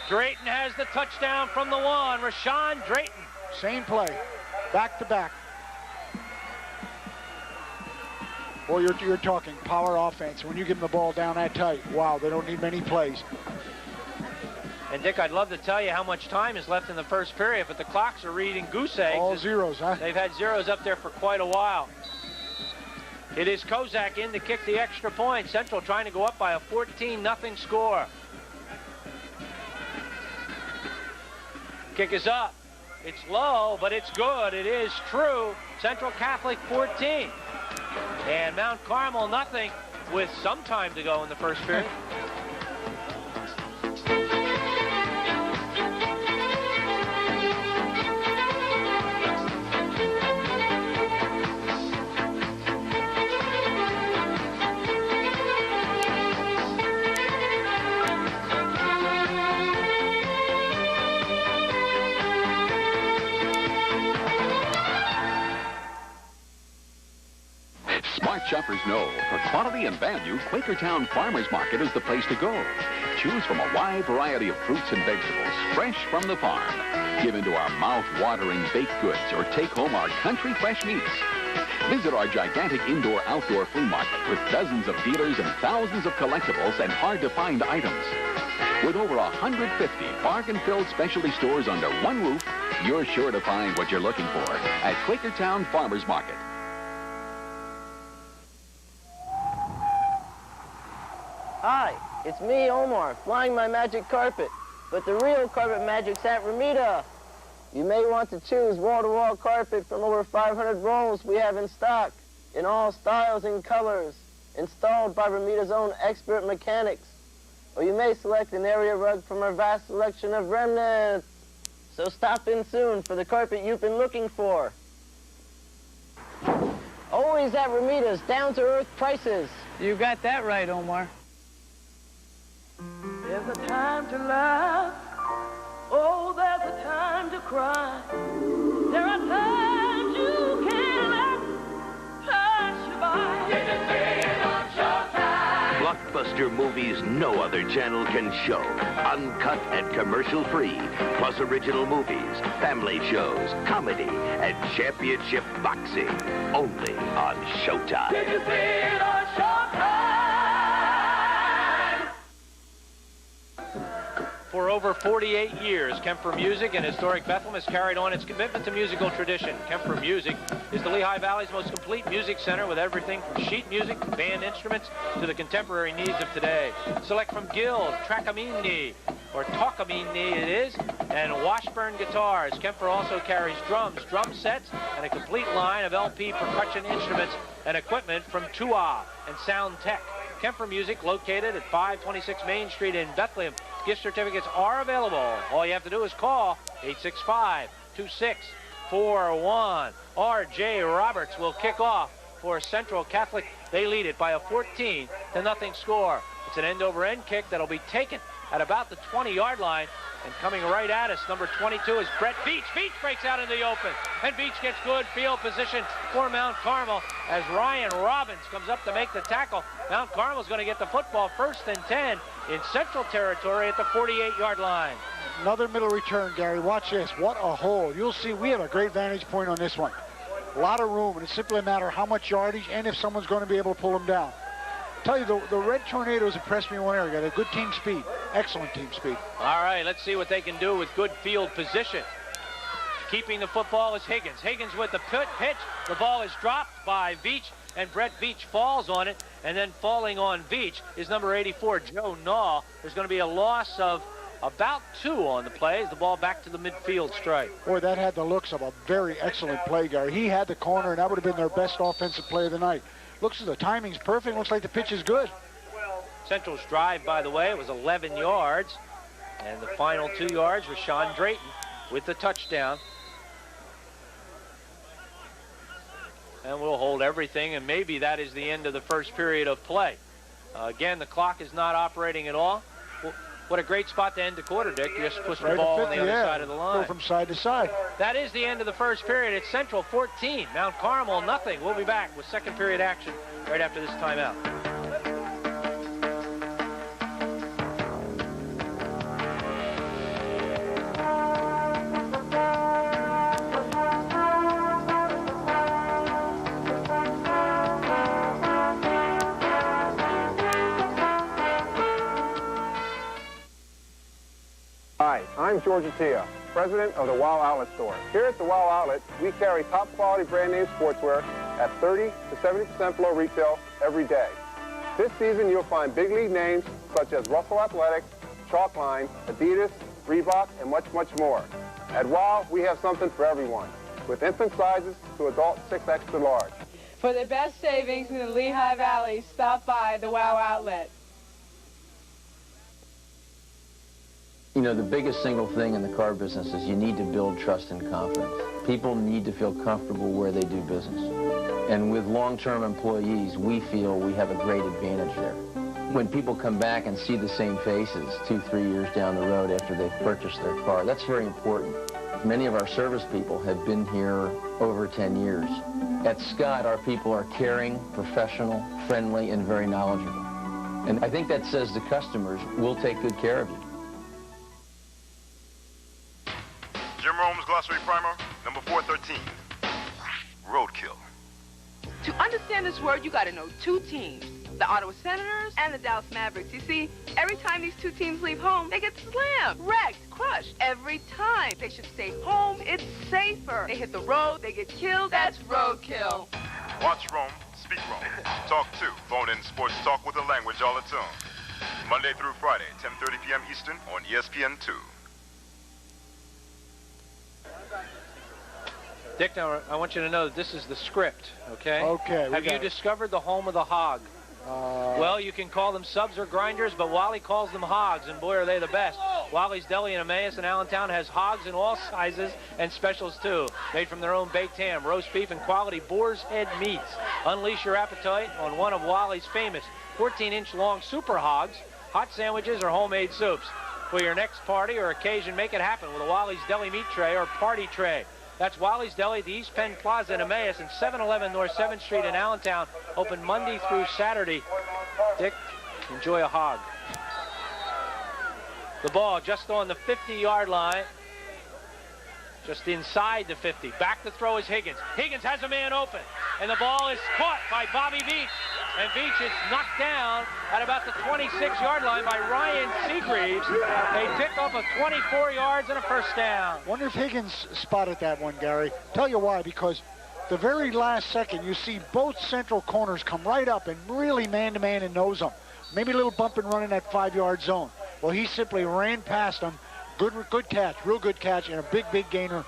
S3: Drayton has the touchdown from the 1. Rashawn Drayton.
S4: Same play. Back to back. Boy, you're talking power offense. When you give them the ball down that tight, wow, they don't need many plays.
S3: And Dick, I'd love to tell you how much time is left in the first period, but the clocks are reading goose eggs.
S4: All zeros, huh?
S3: They've had zeros up there for quite a while. It is Kozak in to kick the extra point. Central trying to go up by a 14-0 score. Kick is up. It's low, but it's good. It is true. Central Catholic 14. And Mount Carmel nothing with some time to go in the first period.
S19: Smart shoppers know for quality and value, Quakertown Farmers Market is the place to go. Choose from a wide variety of fruits and vegetables, fresh from the farm. Give into our mouth-watering baked goods or take home our country fresh meats. Visit our gigantic indoor-outdoor flea market with dozens of dealers and thousands of collectibles and hard-to-find items. With over 150 bargain-filled specialty stores under one roof, you're sure to find what you're looking for at Quakertown Farmers Market.
S20: Hi, it's me, Omar, flying my magic carpet. But the real carpet magic's at Ramita. You may want to choose wall-to-wall carpet from over 500 rolls we have in stock, in all styles and colors, installed by Ramita's own expert mechanics. Or you may select an area rug from our vast selection of remnants. So stop in soon for the carpet you've been looking for. Always at Ramita's down-to-earth prices.
S21: You got that right, Omar.
S22: There's a time to laugh. Oh, there's a time to cry. There are times you can't let pass you by. You can see it on Showtime.
S16: Blockbuster movies no other channel can show. Uncut and commercial-free. Plus original movies, family shows, comedy, and championship boxing. Only on Showtime.
S22: You can see it on Showtime.
S3: For over 48 years, Kemper Music in historic Bethlehem has carried on its commitment to musical tradition. Kemper Music is the Lehigh Valley's most complete music center with everything from sheet music, band instruments, to the contemporary needs of today. Select from Guild, Tracamini, or Talkamini it is, and Washburn guitars. Kemper also carries drums, drum sets, and a complete line of LP percussion instruments and equipment from Tua and Sound Tech. Kemper Music, located at 526 Main Street in Bethlehem. Gift certificates are available. All you have to do is call 865-2641. R.J. Roberts will kick off for Central Catholic. They lead it by a 14-0 score. It's an end-over-end kick that'll be taken at about the 20-yard line. And coming right at us, number 22 is Brett Beach. Beach breaks out in the open. And Beach gets good field position for Mount Carmel as Ryan Robbins comes up to make the tackle. Mount Carmel's going to get the football 1st and 10 in Central territory at the 48-yard line.
S4: Another middle return, Gary. Watch this. What a hole. You'll see we have a great vantage point on this one. A lot of room, and it's simply a matter of how much yardage and if someone's going to be able to pull them down. Tell you, the Red Tornadoes impressed me in one area. Got a good team speed. Excellent team speed.
S3: All right, let's see what they can do with good field position. Keeping the football is Higgins. Higgins with the pitch. The ball is dropped by Veach, and Brett Veach falls on it. And then falling on Veach is number 84, Joe Naw. There's going to be a loss of about 2 on the play. The ball back to the midfield stripe.
S4: Boy, that had the looks of a very excellent play, Gary. He had the corner, and that would have been their best offensive play of the night. Looks as the timing's perfect. Looks like the pitch is good.
S3: Central's drive, by the way, was 11 yards. And the final 2 yards was Sean Drayton with the touchdown. And we'll hold everything, and maybe that is the end of the first period of play. Again, the clock is not operating at all. Well, what a great spot to end the quarter, Dick. You just push the ball on the other side of the line.
S4: Go from side to side.
S3: That is the end of the first period. It's Central 14, Mount Carmel nothing. We'll be back with second period action right after this timeout.
S23: Hi, I'm George Attia, president of the WOW Outlet Store. Here at the WOW Outlet, we carry top quality brand name sportswear at 30 to 70% below retail every day. This season, you'll find big league names such as Russell Athletic, Chalkline, Adidas, Reebok, and much, much more. At WOW, we have something for everyone, with infant sizes to adult 6 extra large.
S24: For the best savings in the Lehigh Valley, stop by the WOW Outlet.
S25: You know, the biggest single thing in the car business is you need to build trust and confidence. People need to feel comfortable where they do business. And with long-term employees, we feel we have a great advantage there. When people come back and see the same faces 2-3 years down the road after they've purchased their car, that's very important. Many of our service people have been here over 10 years. At Scott, our people are caring, professional, friendly, and very knowledgeable. And I think that says to customers, we'll take good care of you.
S26: Jim Rome's Glossary Primer, number 413. Roadkill.
S17: To understand this word, you got to know 2 teams. The Ottawa Senators and the Dallas Mavericks. You see, every time these 2 teams leave home, they get slammed, wrecked, crushed. Every time. They should stay home. It's safer. They hit the road. They get killed. That's roadkill.
S26: Watch Rome, speak Rome. Talk 2. Phone in sports talk with a language all its own. Monday through Friday, 10:30 p.m. Eastern on ESPN2.
S3: Dick, now I want you to know that this is the script, okay?
S4: Okay.
S3: Have you discovered the home of the hog? Well, you can call them subs or grinders, but Wally calls them hogs, and boy, are they the best. Wally's Deli in Emmaus in Allentown has hogs in all sizes and specials, too. Made from their own baked ham, roast beef, and quality boar's head meats. Unleash your appetite on one of Wally's famous 14-inch long super hogs, hot sandwiches, or homemade soups. For your next party or occasion, make it happen with a Wally's Deli meat tray or party tray. That's Wally's Deli at the East Penn Plaza in Emmaus and 711 North 7th Street in Allentown. Open Monday through Saturday. Dick, enjoy a hog. The ball just on the 50-yard line. Just inside the 50. Back to throw is Higgins. Higgins has a man open. And the ball is caught by Bobby Veach. And Veach is knocked down at about the 26-yard line by Ryan Seagreaves. A pickup of 24 yards and a first down.
S4: Wonder if Higgins spotted that one, Gary. Tell you why, because the very last second you see both central corners come right up and really man-to-man and nose them. Maybe a little bump and run in that 5-yard zone. Well, he simply ran past them. Good catch, real good catch, and a big gainer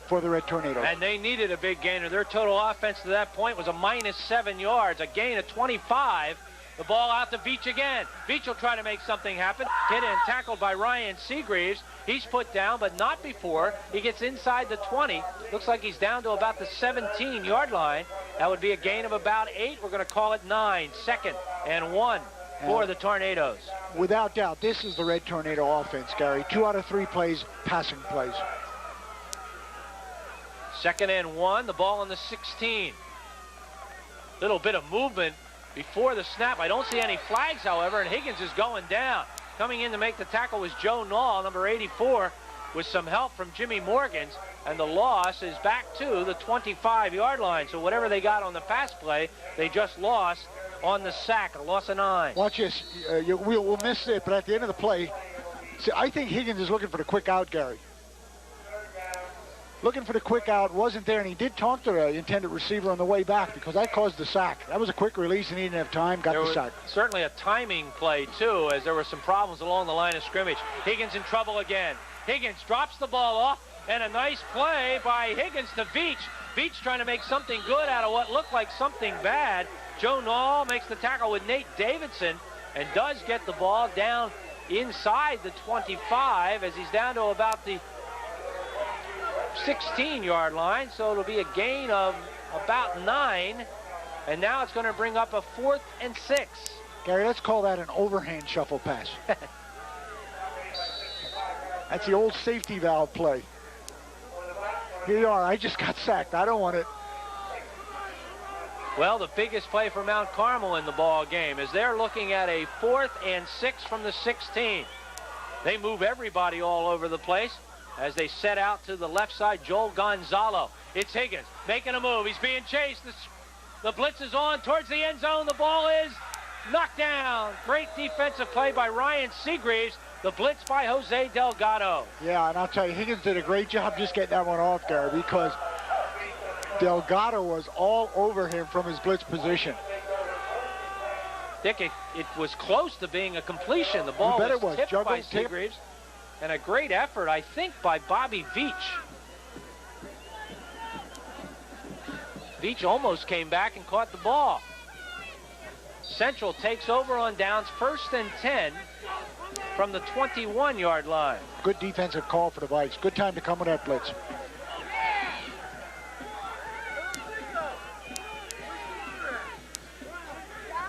S4: for the Red Tornadoes.
S3: And they needed a big gainer. Their total offense to that point was a -7 yards, a gain of 25. The ball out to Veach again. Veach will try to make something happen. Hit and tackled by Ryan Seagreaves. He's put down, but not before he gets inside the 20. Looks like he's down to about the 17-yard line. That would be a gain of about 8. We're going to call it 9. 2nd and 1 for the Tornadoes.
S4: Without doubt, this is the Red Tornado offense, Gary. 2 out of 3 plays, passing plays.
S3: 2nd and 1, the ball on the 16. Little bit of movement before the snap. I don't see any flags, however, and Higgins is going down. Coming in to make the tackle was Joe Nall, number 84, with some help from Jimmy Morgans, and the loss is back to the 25-yard line. So whatever they got on the pass play, they just lost on the sack, a loss of 9.
S4: Watch this. We'll miss it, but at the end of the play, see, I think Higgins is looking for the quick out, Gary. Looking for the quick out, wasn't there, and he did talk to the intended receiver on the way back because that caused the sack. That was a quick release, and he didn't have time, got the sack.
S3: Certainly a timing play, too, as there were some problems along the line of scrimmage. Higgins in trouble again. Higgins drops the ball off, and a nice play by Higgins to Veach. Veach trying to make something good out of what looked like something bad. Joe Nall makes the tackle with Nate Davidson and does get the ball down inside the 25 as he's down to about the 16-yard line, so it'll be a gain of about 9, and now it's going to bring up a 4th and 6.
S4: Gary, let's call that an overhand shuffle pass. That's the old safety valve play. Here you are, I just got sacked, I don't want it.
S3: Well, the biggest play for Mount Carmel in the ball game is they're looking at a 4th and 6 from the 16. They move everybody all over the place as they set out to the left side. Joel Gonzalo. It's Higgins making a move. He's being chased. The blitz is on towards the end zone. The ball is knocked down. Great defensive play by Ryan Seagreaves. The blitz by Jose Delgado.
S4: Yeah, and I'll tell you, Higgins did a great job just getting that one off, Gary, because Delgado was all over him from his blitz position.
S3: Dick, it was close to being a completion. The ball was tipped by Seagreaves. And a great effort, I think, by Bobby Veach. Veach almost came back and caught the ball. Central takes over on downs, 1st and 10 from the 21-yard line.
S4: Good defensive call for the Vikes. Good time to come with that blitz.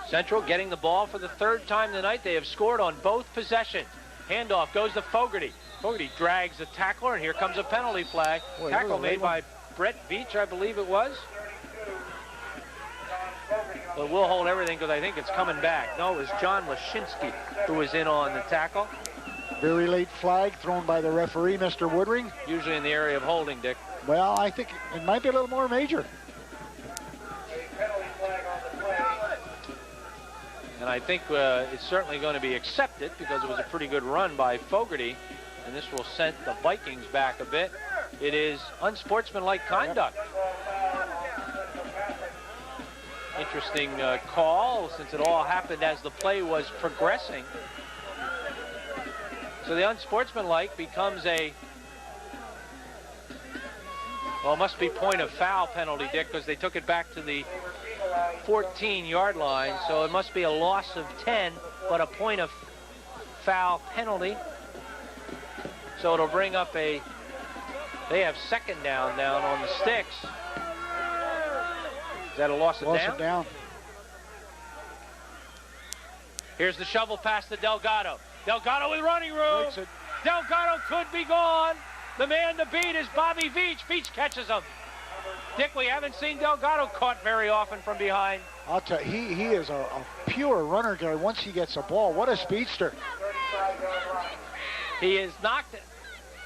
S3: Central getting the ball for the 3rd time tonight. They have scored on both possessions. Handoff goes to Fogarty. Fogarty drags the tackler, and here comes a penalty flag.
S4: Boy,
S3: tackle made by Brett Veach, I believe it was. But we'll hold everything because I think it's coming back. No, it was John Lashinsky who was in on the tackle.
S4: Very late flag thrown by the referee, Mr. Woodring.
S3: Usually in the area of holding, Dick.
S4: Well, I think it might be a little more major.
S3: And I think it's certainly going to be accepted because it was a pretty good run by Fogarty. And this will send the Vikings back a bit. It is unsportsmanlike conduct. Interesting call, since it all happened as the play was progressing. So the unsportsmanlike becomes a, well, it must be point of foul penalty, Dick, because they took it back to the 14-yard line. So it must be a loss of 10, but a point of foul penalty. So it'll bring up a, they have second down on the sticks. Is that a loss of down?
S4: Loss of down.
S3: Here's the shovel pass to Delgado. Delgado with running room. Delgado could be gone. The man to beat is Bobby Veach. Veach catches him. Dick, we haven't seen Delgado caught very often from behind.
S4: I'll tell you, he is a pure runner, Gary, once he gets a ball. What a speedster.
S3: He is knocked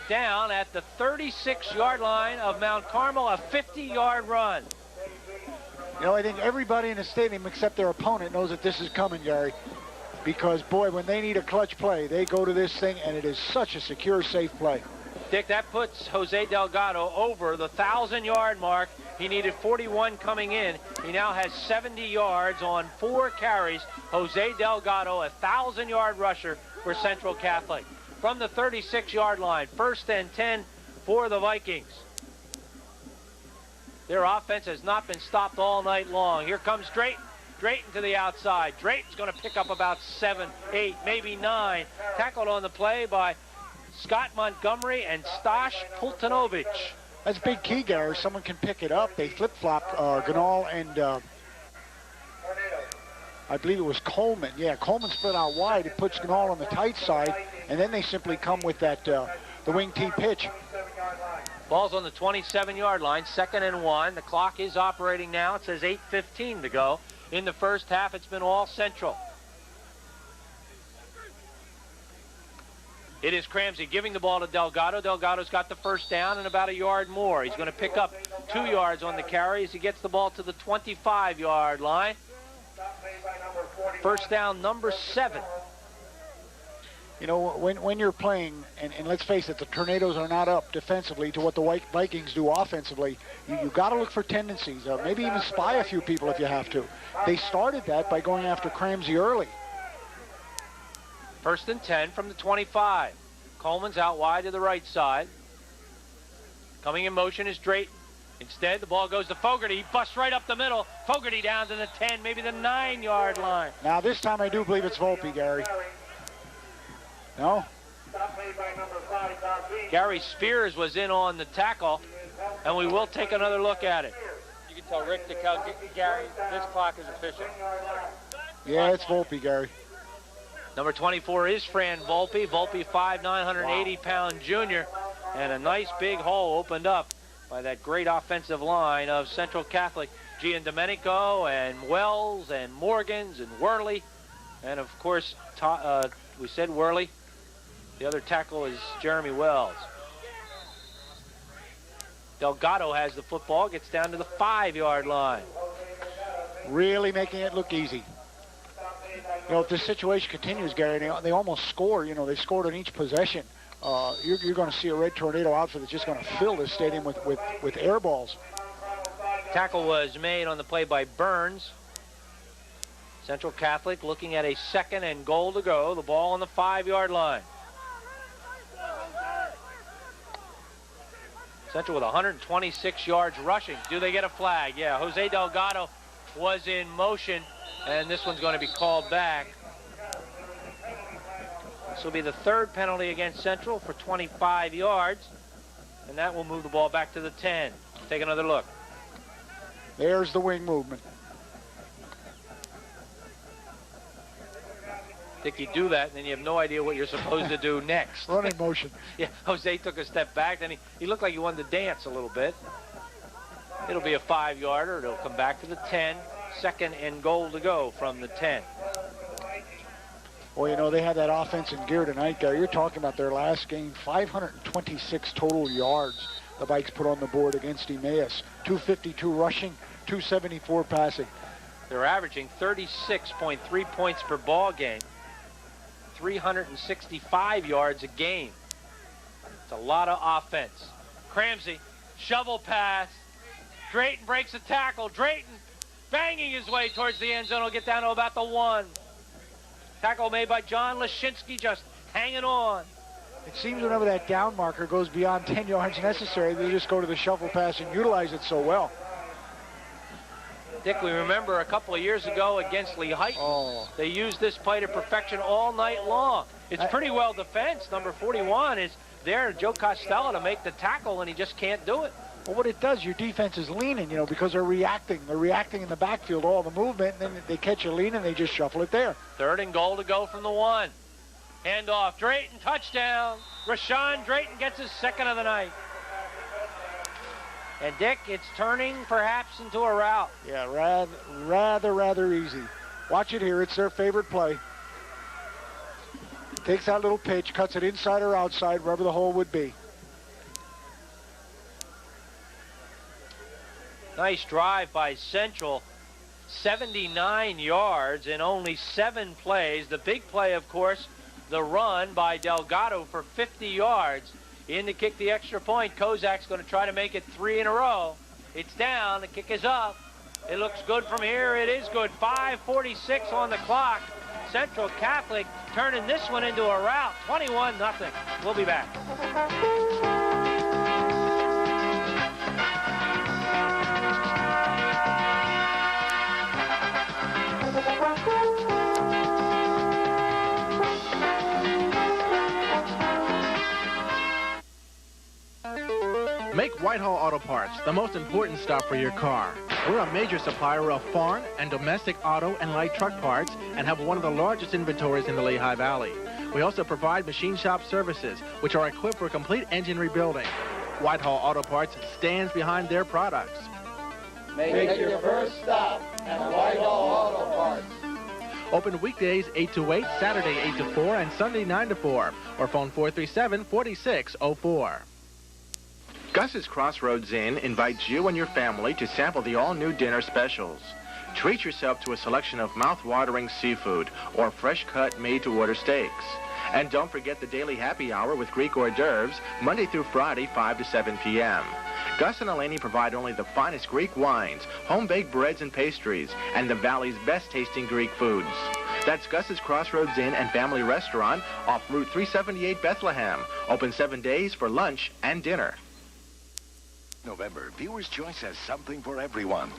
S3: down at the 36-yard line of Mount Carmel, a 50-yard run.
S4: You know, I think everybody in the stadium except their opponent knows that this is coming, Gary. Because, boy, when they need a clutch play, they go to this thing, and it is such a secure, safe play.
S3: Dick, that puts Jose Delgado over the 1,000-yard mark. He needed 41 coming in. He now has 70 yards on 4 carries. Jose Delgado, a 1,000-yard rusher for Central Catholic. From the 36-yard line, 1st and 10 for the Vikings. Their offense has not been stopped all night long. Here comes Drayton. Drayton to the outside. Drayton's going to pick up about 7, 8, maybe 9. Tackled on the play by Scott Montgomery and Stash Pultanovich.
S4: That's big key, Gary. Someone can pick it up. They flip-flop Ganal and I believe it was Coleman. Yeah, Coleman split out wide. It puts Ganal on the tight side, and then they simply come with that the wing T pitch.
S3: Ball's on the 27-yard line, 2nd and 1. The clock is operating now. It says 8:15 to go. In the first half, it's been all Central. It is Cramsey giving the ball to Delgado. Delgado's got the first down and about a yard more. He's going to pick up 2 yards on the carry as he gets the ball to the 25-yard line. First down, number 7.
S4: You know, when you're playing, and let's face it, the Tornadoes are not up defensively to what the Vikings do offensively. You got to look for tendencies, maybe even spy a few people if you have to. They started that by going after Cramsey early.
S3: 1st and 10 from the 25. Coleman's out wide to the right side. Coming in motion is Drayton. Instead, the ball goes to Fogarty. He busts right up the middle. Fogarty down to the 10, maybe the 9-yard line.
S4: Now, this time I do believe it's Volpe, Gary. No?
S3: Gary Spears was in on the tackle, and we will take another look at it. You can tell Rick to tell Gary this clock is efficient.
S4: Yeah, it's Volpe, Gary.
S3: Number 24 is Fran Volpe. Volpe, 5'9", 180-pound junior, and a nice big hole opened up by that great offensive line of Central Catholic. Giandomenico and Wells and Morgans and Worley, and of course, we said Worley. The other tackle is Jeremy Wells. Delgado has the football, gets down to the 5-yard line.
S4: Really making it look easy. You know, if this situation continues, Gary, they almost score. You know, they scored on each possession. You're going to see a Red Tornado outfit that's just going to fill this stadium with air balls.
S3: Tackle was made on the play by Burns. Central Catholic looking at a 2nd and goal to go. The ball on the 5-yard line. Central with 126 yards rushing. Do they get a flag? Yeah, Jose Delgado was in motion, and this one's going to be called back. This will be the 3rd penalty against Central for 25 yards, and that will move the ball back to the 10. Take another look.
S4: There's the wing movement.
S3: I think you do that, and then you have no idea what you're supposed to do next.
S4: Running motion.
S3: Yeah, Jose took a step back, then he looked like he wanted to dance a little bit. It'll be a 5-yarder. It'll come back to the 10. 2nd and goal to go from the 10.
S4: Well, you know, they had that offense in gear tonight, Gary. You're talking about their last game, 526 total yards the Vikes put on the board against Emmaus. 252 rushing, 274 passing.
S3: They're averaging 36.3 points per ball game, 365 yards a game. It's a lot of offense. Cramsey, shovel pass. Drayton breaks a tackle. Drayton banging his way towards the end zone. Will get down to about the 1. Tackle made by John Lashinsky, just hanging on.
S4: It seems whenever that down marker goes beyond 10 yards necessary, they just go to the shuffle pass and utilize it so well.
S3: Dick, we remember a couple of years ago against Lee Higgins, they used this play to perfection all night long. It's pretty well defensed. Number 41 is there, Joe Costello, to make the tackle, and he just can't do it.
S4: Well, what it does, your defense is leaning, you know, because they're reacting. They're reacting in the backfield, all the movement, and then they catch you leaning, they just shuffle it there.
S3: 3rd and goal to go from the 1. Hand off, Drayton, touchdown. Rashawn Drayton gets his 2nd of the night. And Dick, it's turning perhaps into a rout.
S4: Yeah, rather easy. Watch it here, it's their favorite play. Takes that little pitch, cuts it inside or outside, wherever the hole would be.
S3: Nice drive by Central. 79 yards in only 7 plays. The big play, of course, the run by Delgado for 50 yards. In to kick the extra point. Kozak's going to try to make it 3 in a row. It's down. The kick is up. It looks good from here. It is good. 5:46 on the clock. Central Catholic turning this one into a rout. 21-0. We'll be back.
S1: Make Whitehall Auto Parts the most important stop for your car. We're a major supplier of foreign and domestic auto and light truck parts and have one of the largest inventories in the Lehigh Valley. We also provide machine shop services, which are equipped for complete engine rebuilding. Whitehall Auto Parts stands behind their products.
S5: Make your first stop at Whitehall Auto Parts.
S1: Open weekdays 8 to 8, Saturday 8 to 4, and Sunday 9 to 4, or phone 437-4604. Gus's Crossroads Inn invites you and your family to sample the all-new dinner specials. Treat yourself to a selection of mouth-watering seafood or fresh-cut, made-to-order steaks. And don't forget the daily happy hour with Greek hors d'oeuvres, Monday through Friday, 5 to 7 p.m. Gus and Eleni provide only the finest Greek wines, home-baked breads and pastries, and the Valley's best-tasting Greek foods. That's Gus's Crossroads Inn and Family Restaurant off Route 378 Bethlehem. Open 7 days for lunch and dinner.
S6: November, Viewer's Choice has something for everyone.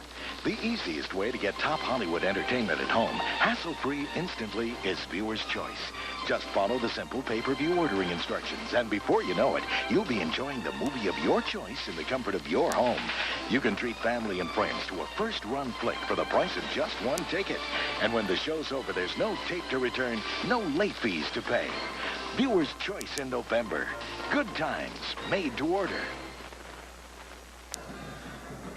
S6: The easiest way to get top Hollywood entertainment at home, hassle-free instantly, is Viewer's Choice. Just follow the simple pay-per-view ordering instructions, and before you know it, you'll be enjoying the movie of your choice in the comfort of your home. You can treat family and friends to a first-run flick for the price of just one ticket. And when the show's over, there's no tape to return, no late fees to pay. Viewer's Choice in November. Good times, made to order.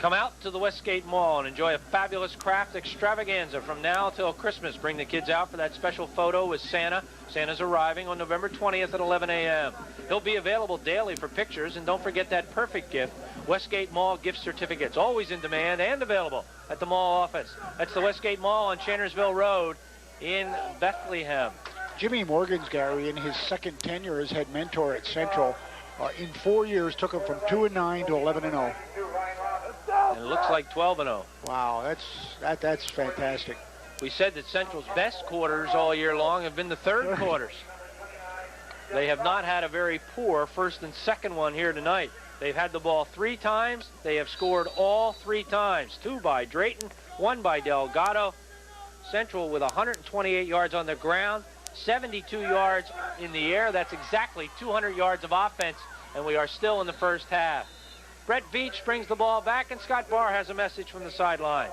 S3: Come out to the Westgate Mall and enjoy a fabulous craft extravaganza from now till Christmas. Bring the kids out for that special photo with Santa. Santa's arriving on November 20th at 11 a.m. He'll be available daily for pictures, and don't forget that perfect gift, Westgate Mall gift certificates, always in demand and available at the mall office. That's the Westgate Mall on Channersville Road in Bethlehem.
S4: Jimmy Morgan's, Gary, in his second tenure as head mentor at Central, in 4 years took him from 2-9 to 11-0.
S3: And it looks like 12-0.
S4: Wow, that's fantastic.
S3: We said that Central's best quarters all year long have been the third quarters. They have not had a very poor first and second one here tonight. They've had the ball 3 times. They have scored all 3 times. 2 by Drayton, 1 by Delgado. Central with 128 yards on the ground, 72 yards in the air. That's exactly 200 yards of offense, and we are still in the first half. Brett Veach brings the ball back, and Scott Barr has a message from the sidelines.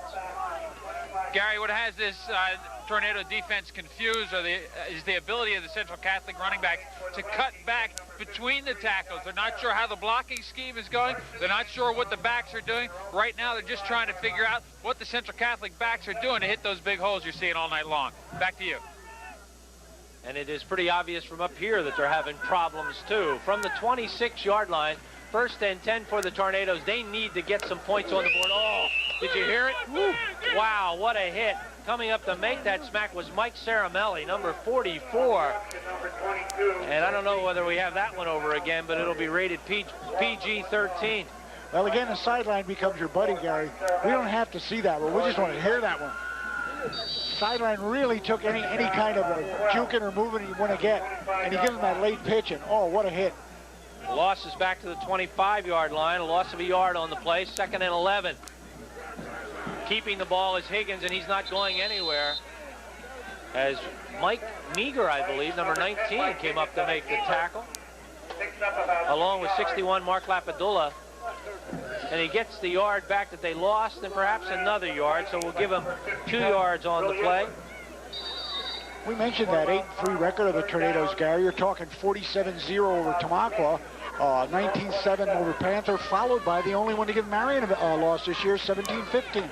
S11: Gary, what has this Tornado defense confused is the ability of the Central Catholic running backs to cut back between the tackles. They're not sure how the blocking scheme is going. They're not sure what the backs are doing. Right now, they're just trying to figure out what the Central Catholic backs are doing to hit those big holes you're seeing all night long. Back to you.
S3: And it is pretty obvious from up here that they're having problems, too. From the 26-yard line, 1st and 10 for the Tornadoes. They need to get some points on the board. Oh, did you hear it? Woo. Wow, what a hit. Coming up to make that smack was Mike Saramelli, number 44. And I don't know whether we have that one over again, but it'll be rated PG-13.
S4: Well, again, the sideline becomes your buddy, Gary. We don't have to see that one. We just want to hear that one. Sideline really took any kind of a juking or moving you want to get, and he gives him that late pitch, and oh, what a hit.
S3: Loss is back to the 25-yard line. A loss of a yard on the play. 2nd and 11. Keeping the ball is Higgins, and he's not going anywhere. As Mike Meager, I believe, number 19, came up to make the tackle, along with 61, Mark Lapadula. And he gets the yard back that they lost and perhaps another yard, so we'll give him 2 yards on the play.
S4: We mentioned that 8-3 record of the Tornadoes, Gary. You're talking 47-0 over Tamaqua, 19-7 over Panther, followed by the only one to give Marion a loss this year, 17-15.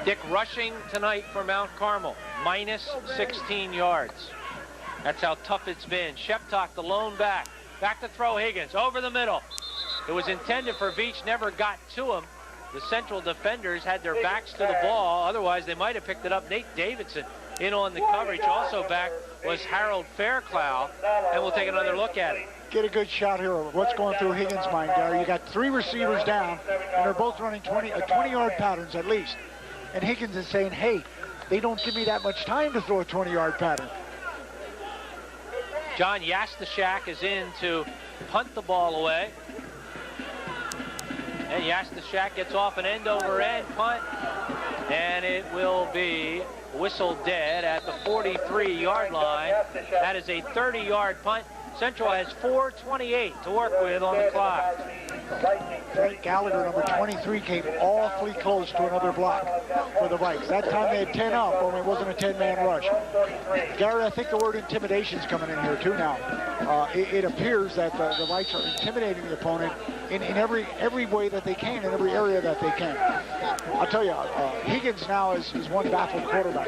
S3: Dick rushing tonight for Mount Carmel, minus 16 yards. That's how tough it's been. Sheptock, the lone back. Back to throw Higgins, over the middle. It was intended for Beach, never got to him. The Central defenders had their backs to the ball. Otherwise, they might have picked it up. Nate Davidson in on the coverage. Also back was Harold Fairclough, and we'll take another look at it.
S4: Get a good shot here of what's going through Higgins' mind, Gary. You got 3 receivers down, and they're both running 20-yard patterns at least. And Higgins is saying, hey, they don't give me that much time to throw a 20-yard pattern.
S3: John Yastashak is in to punt the ball away. And Yastashak gets off an end-over-end punt, and it will be whistled dead at the 43-yard line. That is a 30-yard punt. Central has 4:28 to work with on the clock.
S4: Frank Gallagher, number 23, came awfully close to another block for the Vikes. That time they had 10 up, only it wasn't a 10-man rush. Gary, I think the word intimidation is coming in here too now. It appears that the Vikes are intimidating the opponent in every way that they can, in every area that they can. I'll tell you, Higgins now is one baffled quarterback.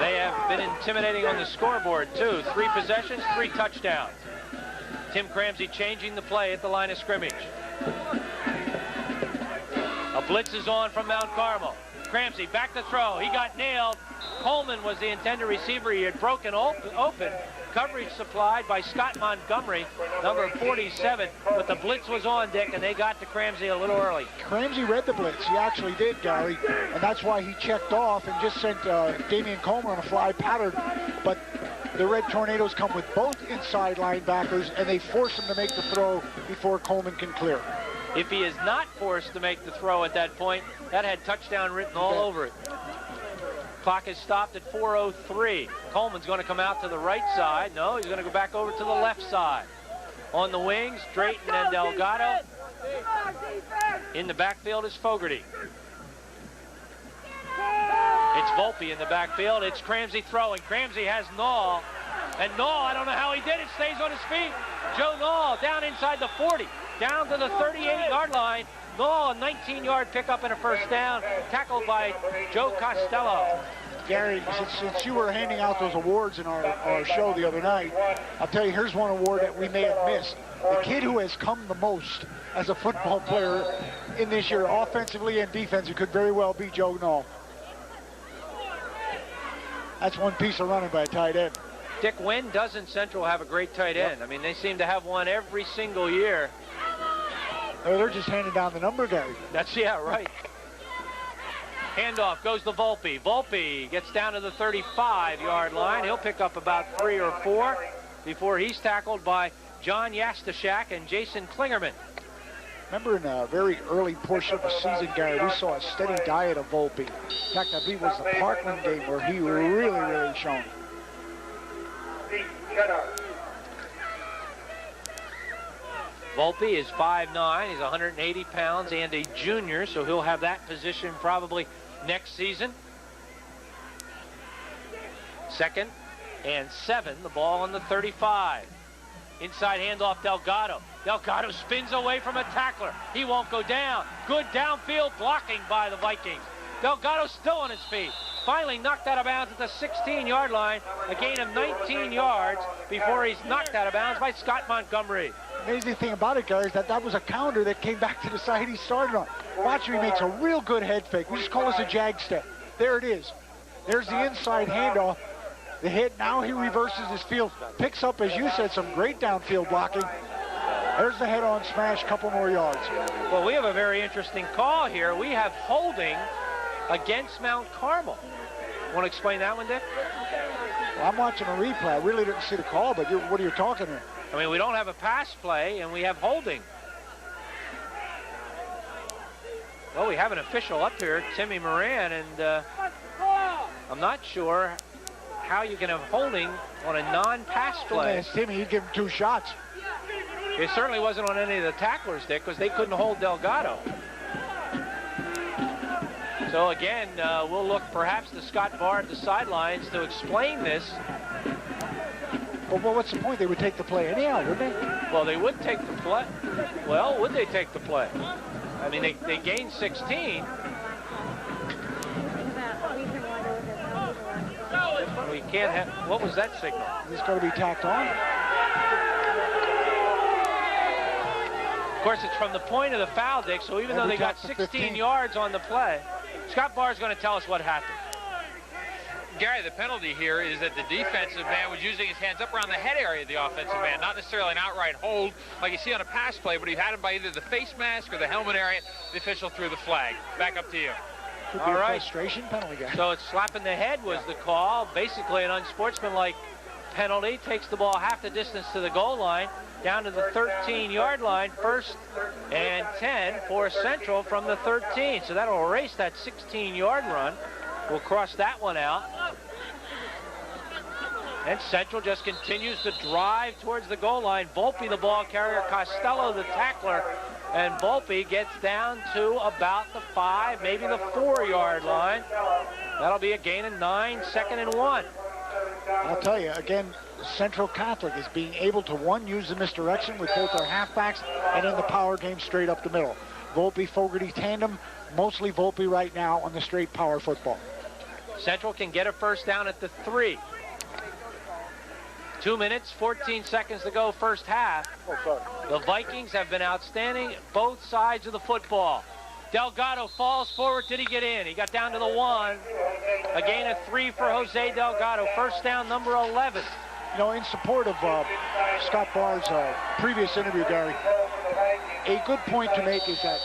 S3: They have been intimidating on the scoreboard too. 3 possessions, 3 touchdowns. Tim Cramsey changing the play at the line of scrimmage. A blitz is on from Mount Carmel. Cramsey back to throw. He got nailed. Coleman was the intended receiver. He had broken open. Coverage supplied by Scott Montgomery, number 47. But the blitz was on, Dick, and they got to Cramsey a little early.
S4: Cramsey read the blitz. He actually did, Gary. And that's why he checked off and just sent Damian Coleman on a fly pattern. But the Red Tornadoes come with both inside linebackers, and they force him to make the throw before Coleman can clear.
S3: If he is not forced to make the throw at that point, that had touchdown written all over it. Clock is stopped at 4:03. Coleman's going to come out to the right side. No, he's going to go back over to the left side. On the wings, Drayton and Delgado. In the backfield is Fogarty. It's Volpe in the backfield. It's Cramsey throwing. Cramsey has Nall. And Nall, I don't know how he did it, stays on his feet. Joe Nall down inside the 40, down to the 38-yard line. Nall, a 19-yard pickup and a first down, tackled by Joe Costello.
S4: Gary, since you were handing out those awards in our show the other night, I'll tell you, here's one award that we may have missed. The kid who has come the most as a football player in this year, offensively and defensively, could very well be Joe Nall. That's one piece of running by a tight end.
S3: Dick, when doesn't Central have a great tight end? I mean, they seem to have one every single year.
S4: Oh, they're just handing down the number, Gary.
S3: That's, yeah, right. Handoff goes to Volpe. Volpe gets down to the 35-yard line. He'll pick up about 3 or 4 before he's tackled by John Yastashak and Jason Klingerman.
S4: Remember in a very early portion of the season, Gary, we saw a steady diet of Volpe. In fact, I believe it was the Parkland game where he really shone.
S3: Volpe is 5'9", he's 180 pounds and a junior, so he'll have that position probably next season. 2nd and 7, the ball on the 35. Inside handoff, Delgado. Delgado spins away from a tackler. He won't go down. Good downfield blocking by the Vikings. Delgado still on his feet. Finally knocked out of bounds at the 16-yard line. A gain of 19 yards before he's knocked out of bounds by Scott Montgomery.
S4: Amazing thing about it, Gary, is that was a counter that came back to the side he started on. Watch him, he makes a real good head fake. We just call this a jag step. There it is. There's the inside handoff. The hit, now he reverses his field. Picks up, as you said, some great downfield blocking. There's the head-on smash, couple more yards.
S3: Well, we have a very interesting call here. We have holding against Mount Carmel. Want to explain that one, Dick?
S4: Well, I'm watching a replay. I really didn't see the call, but what are you talking here?
S3: I mean, we don't have a pass play, and we have holding. Well, we have an official up here, Timmy Moran, and I'm not sure how you can have holding on a non-pass play.
S4: Ask Timmy, he'd give him 2 shots.
S3: It certainly wasn't on any of the tacklers, Dick, because they couldn't hold Delgado. So again, we'll look perhaps to Scott Barr at the sidelines to explain this.
S4: Well, what's the point? They would take the play anyhow, wouldn't they?
S3: Well, they would take the play. Well, would they take the play? I mean, they gained 16. We can't have, what was that signal?
S4: It's going to be tacked on.
S3: Of course, it's from the point of the foul, Dick, so even though they got 16 yards on the play, Scott Barr is going to tell us what happened.
S11: Gary, the penalty here is that the defensive man was using his hands up around the head area of the offensive man, not necessarily an outright hold like you see on a pass play, but he had him by either the face mask or the helmet area. The official threw the flag. Back up to you.
S4: Could be a frustration penalty, guy.
S3: So it's slapping the head was the call. Basically an unsportsmanlike penalty. Takes the ball half the distance to the goal line, down to the 13-yard line. 1st and 10 for Central from the 13. So that'll erase that 16-yard run. We'll cross that one out. And Central just continues to drive towards the goal line. Volpe, the ball carrier, Costello, the tackler. And Volpe gets down to about the 5, maybe the 4-yard line. That'll be a gain of 9, 2nd and 1.
S4: I'll tell you, again, Central Catholic is being able to, one, use the misdirection with both their halfbacks and in the power game straight up the middle. Volpe-Fogarty tandem, mostly Volpe right now on the straight power football.
S3: Central can get a first down at the 3. 2 minutes, 14 seconds to go, first half. The Vikings have been outstanding both sides of the football. Delgado falls forward. Did he get in? He got down to the 1. A gain of 3 for Jose Delgado. First down, number 11.
S4: You know, in support of Scott Barr's previous interview, Gary, a good point to make is that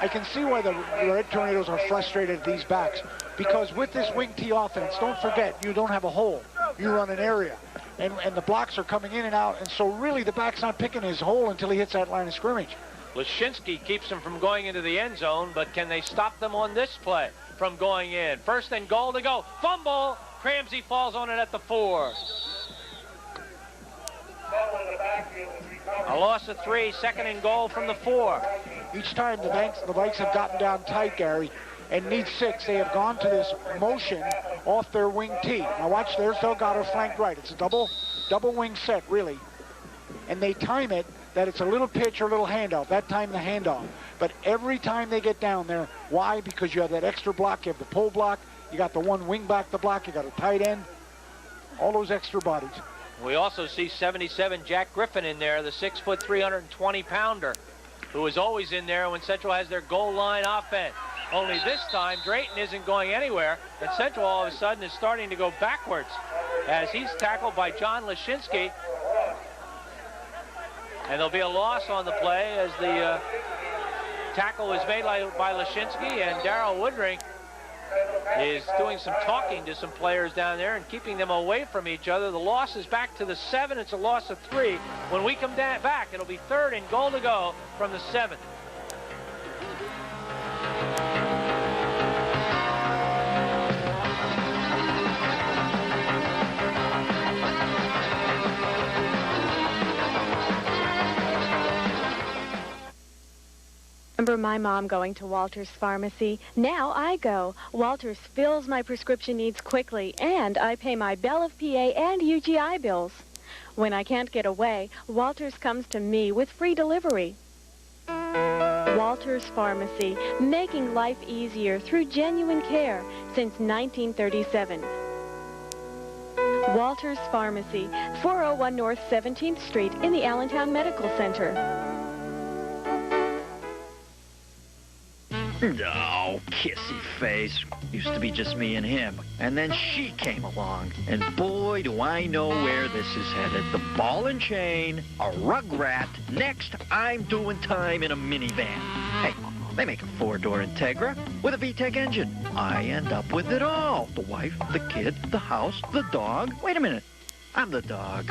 S4: I can see why the Red Tornadoes are frustrated at these backs, because with this wing T offense, don't forget, you don't have a hole. You run an area. And the blocks are coming in and out, and so really the back's not picking his hole until he hits that line of scrimmage.
S3: Lashinsky keeps them from going into the end zone, but can they stop them on this play from going in? 1st and goal to go. Fumble. Cramsey falls on it at the 4. A loss of 3, 2nd and goal from the 4.
S4: Each time the Vikes have gotten down tight, Gary, and need 6, they have gone to this motion off their wing T. Now watch, there's Delgado flanked right. It's a double wing set, really. And they time it that it's a little pitch or a little handoff. That time the handoff. But every time they get down there, why? Because you have that extra block, you have the pull block, you got the one wing back the block, you got a tight end, all those extra bodies.
S3: We also see 77 Jack Griffin in there, the 6-foot, 320-pounder, who is always in there when Central has their goal line offense. Only this time, Drayton isn't going anywhere, and Central all of a sudden is starting to go backwards as he's tackled by John Lashinsky. And there'll be a loss on the play as the tackle was made by Lashinsky, and Darrell Woodring is doing some talking to some players down there and keeping them away from each other. The loss is back to the 7. It's a loss of 3. When we come back, it'll be 3rd and goal to go from the 7.
S7: Remember my mom going to Walter's Pharmacy? Now I go. Walter's fills my prescription needs quickly, and I pay my Bell of PA and UGI bills. When I can't get away, Walter's comes to me with free delivery. Walter's Pharmacy, making life easier through genuine care since 1937. Walter's Pharmacy, 401 North 17th Street in the Allentown Medical Center.
S8: Oh, kissy face. Used to be just me and him. And then she came along. And boy, do I know where this is headed. The ball and chain, a rugrat. Next, I'm doing time in a minivan. Hey, They make a 4-door Integra with a VTEC engine. I end up with it all. The wife, the kid, the house, the dog. Wait a minute. I'm the dog.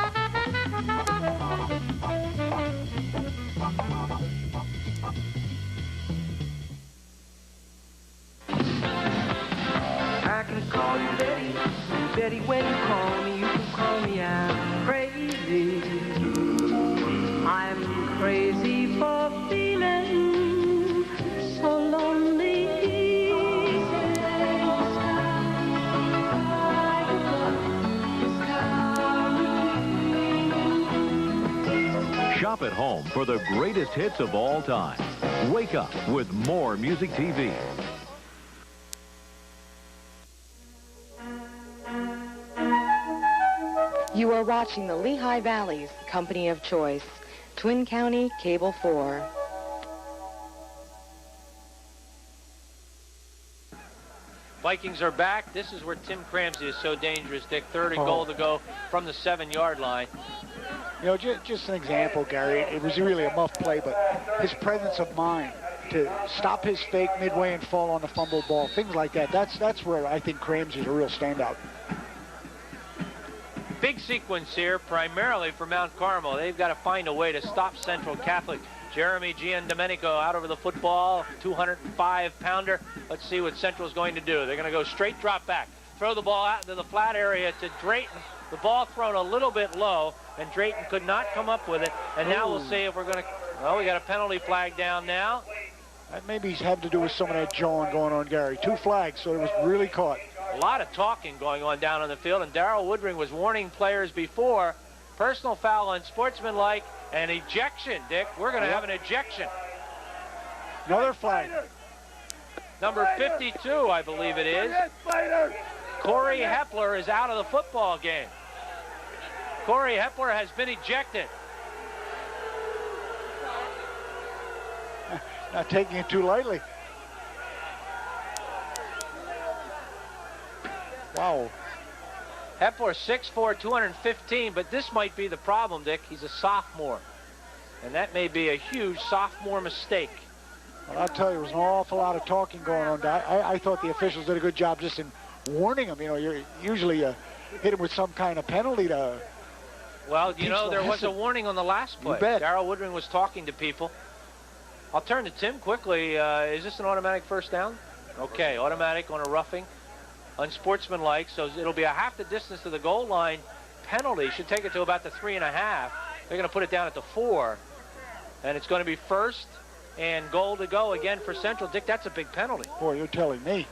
S22: I can call you Betty. Betty, when you call me, you can call me out crazy. I'm crazy for feeling so lonely.
S9: Shop at home for the greatest hits of all time. Wake up with more Music TV.
S2: You are watching the Lehigh Valley's company of choice, Twin County Cable 4.
S3: Vikings are back. This is where Tim Cramsey is so dangerous, Dick. Third and goal to go from the 7-yard line.
S4: You know, just an example, Gary. It was really a muff play, but his presence of mind to stop his fake midway and fall on the fumble ball, things like that. That's where I think Cramsey's a real standout.
S3: Big sequence here, primarily for Mount Carmel. They've got to find a way to stop Central Catholic. Jeremy Giandomenico out over the football, 205-pounder. Let's see what Central's going to do. They're going to go straight drop back, throw the ball out into the flat area to Drayton. The ball thrown a little bit low, and Drayton could not come up with it. And now we'll see if we're going to... Well, we got a penalty flag down now.
S4: That maybe he's having to do with some of that jawing going on, Gary. 2 flags, so it was really caught.
S3: A lot of talking going on down on the field, and Darrell Woodring was warning players before. Personal foul, unsportsmanlike, and ejection, Dick. We're going to have an ejection.
S4: Another flag.
S3: Number 52, I believe it is. Corey Hepler is out of the football game. Corey Hepler has been ejected.
S4: Not taking it too lightly. Wow.
S3: Hepler, 6'4", 215, but this might be the problem, Dick. He's a sophomore, and that may be a huge sophomore mistake.
S4: Well, I'll tell you, there was an awful lot of talking going on. I thought the officials did a good job just in warning him. You know, you're usually hit him with some kind of penalty to...
S3: Well, you know, there was a warning on the last play.
S4: You bet.
S3: Darrell Woodring was talking to people. I'll turn to Tim quickly. Is this an automatic first down? Okay, automatic on a roughing. Unsportsmanlike, so it'll be a half the distance to the goal line penalty. Should take it to about the 3.5. They're going to put it down at the 4. And it's going to be first and goal to go again for Central. Dick, that's a big penalty.
S4: Boy, you're telling me.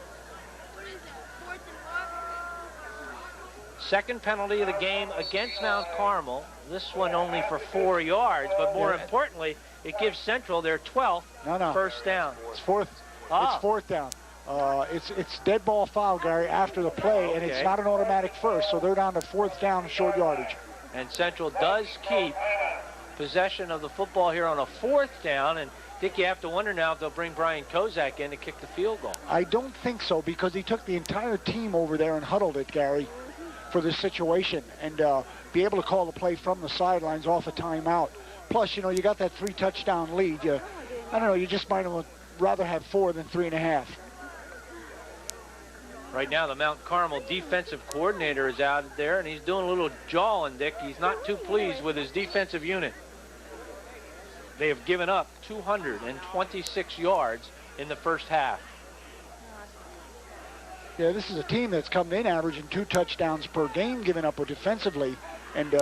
S3: Second penalty of the game against Mount Carmel. This one only for 4 yards, but more importantly, it gives Central their 12th first down.
S4: It's fourth. It's 4th down. It's dead ball foul, Gary, after the play, and it's not an automatic first, so they're down to 4th down, short yardage.
S3: And Central does keep possession of the football here on a 4th down, and Dick, you have to wonder now if they'll bring Brian Kozak in to kick the field goal.
S4: I don't think so, because he took the entire team over there and huddled it, Gary, for this situation, and be able to call the play from the sidelines off a timeout. Plus, you know, you got that 3-touchdown lead. I don't know, you just might rather have 4 than 3.5.
S3: Right now, the Mount Carmel defensive coordinator is out there, and he's doing a little jawing, Dick. He's not too pleased with his defensive unit. They have given up 226 yards in the first half.
S4: Yeah, this is a team that's come in averaging 2 touchdowns per game given up defensively, and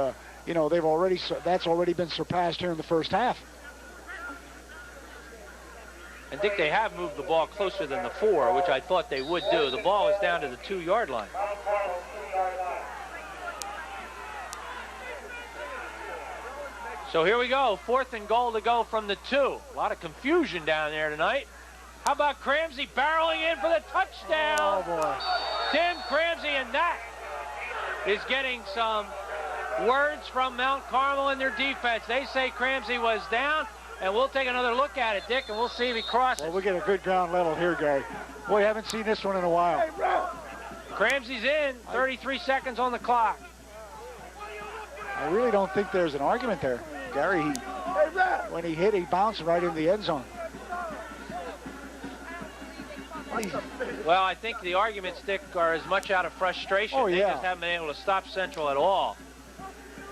S4: you know, that's already been surpassed here in the first half.
S3: And Dick, they have moved the ball closer than the 4, which I thought they would do. The ball is down to the 2-yard line. So here we go, 4th and goal to go from the 2. A lot of confusion down there tonight. How about Cramsey barreling in for the touchdown?
S4: Oh, boy.
S3: Tim Cramsey, and that is getting some words from Mount Carmel in their defense. They say Cramsey was down, and we'll take another look at it, Dick, and we'll see if he crosses.
S4: Well, we get a good ground level here, Gary. Boy, haven't seen this one in a while.
S3: Cramsey's in, 33 seconds on the clock.
S4: I really don't think there's an argument there. Gary, when he hit, he bounced right in the end zone.
S3: Well, I think the arguments, Dick, are as much out of frustration.
S4: Oh,
S3: They
S4: yeah.
S3: just haven't been able to stop Central at all.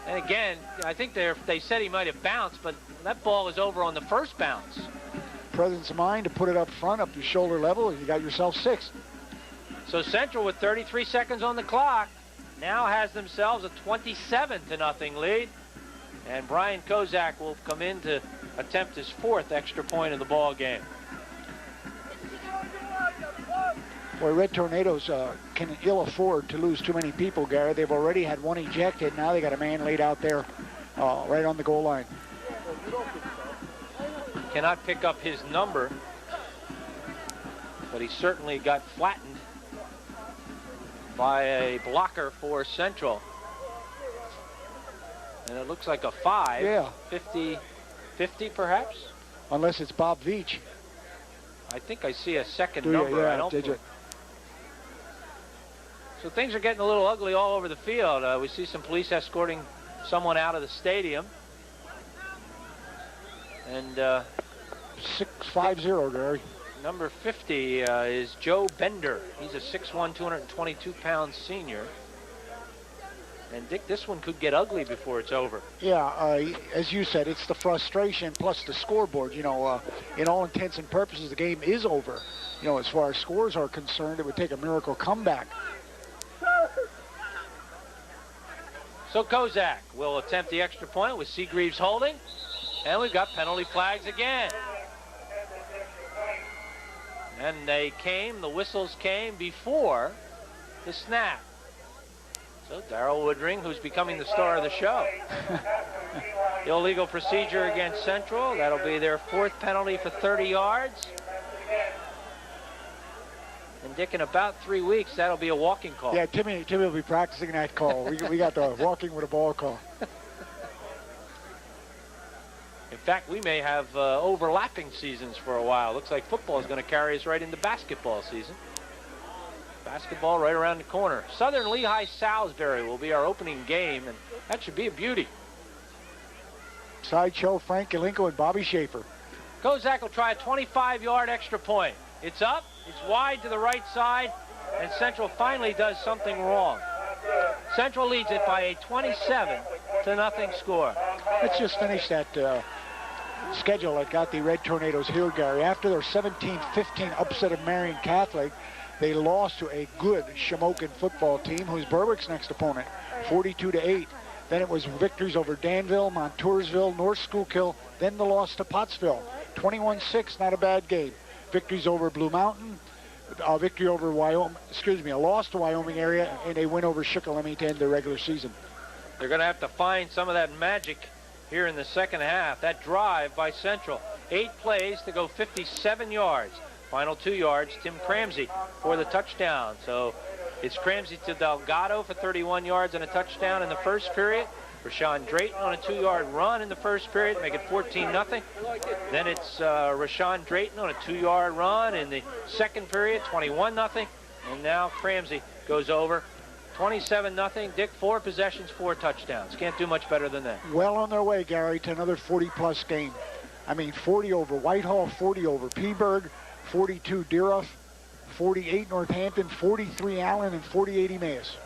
S3: And again, I think they said he might have bounced, but that ball was over on the first bounce.
S4: Presence of mind to put it up front, up to shoulder level, and you got yourself 6.
S3: So Central, with 33 seconds on the clock, now has themselves a 27-0 lead. And Brian Kozak will come in to attempt his 4th extra point of the ball game.
S4: Boy, Red Tornadoes can ill afford to lose too many people, Gary. They've already had 1 ejected. Now they got a man laid out there right on the goal line.
S3: Cannot pick up his number, but he certainly got flattened by a blocker for Central. And it looks like a 5.
S4: Yeah.
S3: 50 perhaps?
S4: Unless it's Bob Veach.
S3: I think I see a second
S4: Do you?
S3: number.
S4: Yeah,
S3: I don't
S4: did you?
S3: So things are getting a little ugly all over the field. We see some police escorting someone out of the stadium. And
S4: 650, Gary.
S3: number 50 is Joe Bender. He's a 6'1", 222-pound senior. And Dick, this one could get ugly before it's over.
S4: Yeah, as you said, it's the frustration plus the scoreboard. You know, in all intents and purposes, the game is over. You know, as far as scores are concerned, it would take a miracle comeback.
S3: So Kozak will attempt the extra point with Seagreaves holding. And we've got penalty flags again. And the whistles came before the snap. So Darrell Woodring, who's becoming the star of the show. Illegal procedure against Central. That'll be their 4th penalty for 30 yards. And Dick, in about 3 weeks, that'll be a walking call.
S4: Yeah, Timmy will be practicing that call. We got the walking with a ball call.
S3: In fact, we may have overlapping seasons for a while. Looks like football is going to carry us right into basketball season. Basketball right around the corner. Southern Lehigh Salisbury will be our opening game, and that should be a beauty.
S4: Sideshow, Frank Galinko, and Bobby Schaefer.
S3: Kozak will try a 25-yard extra point. It's up, it's wide to the right side, and Central finally does something wrong. Central leads it by a 27-0 score.
S4: Let's just finish that schedule that got the Red Tornadoes here, Gary. After their 17-15 upset of Marion Catholic, they lost to a good Shamokin football team, who's Berwick's next opponent, 42-8. Then it was victories over Danville, Montoursville, North Schuylkill, then the loss to Pottsville, 21-6, not a bad game. Victories over Blue Mountain, victory over Wyoming, a loss to Wyoming area, and a win over Shikellamy to end their regular season.
S3: They're going to have to find some of that magic here in the second half. That drive by Central, 8 plays to go 57 yards. Final 2 yards, Tim Cramsey for the touchdown. So it's Cramsey to Delgado for 31 yards and a touchdown in the first period. Rashawn Drayton on a 2-yard run in the first period, make it 14-0. Then it's Rashawn Drayton on a 2-yard run in the second period, 21-0. And now Cramsey goes over, 27-0. Dick, 4 possessions, 4 touchdowns. Can't do much better than that.
S4: Well on their way, Gary, to another 40-plus game. I mean, 40 over Whitehall, 40 over Peaburg, 42 Deeruff, 48 Northampton, 43 Allen, and 48 Emmaus.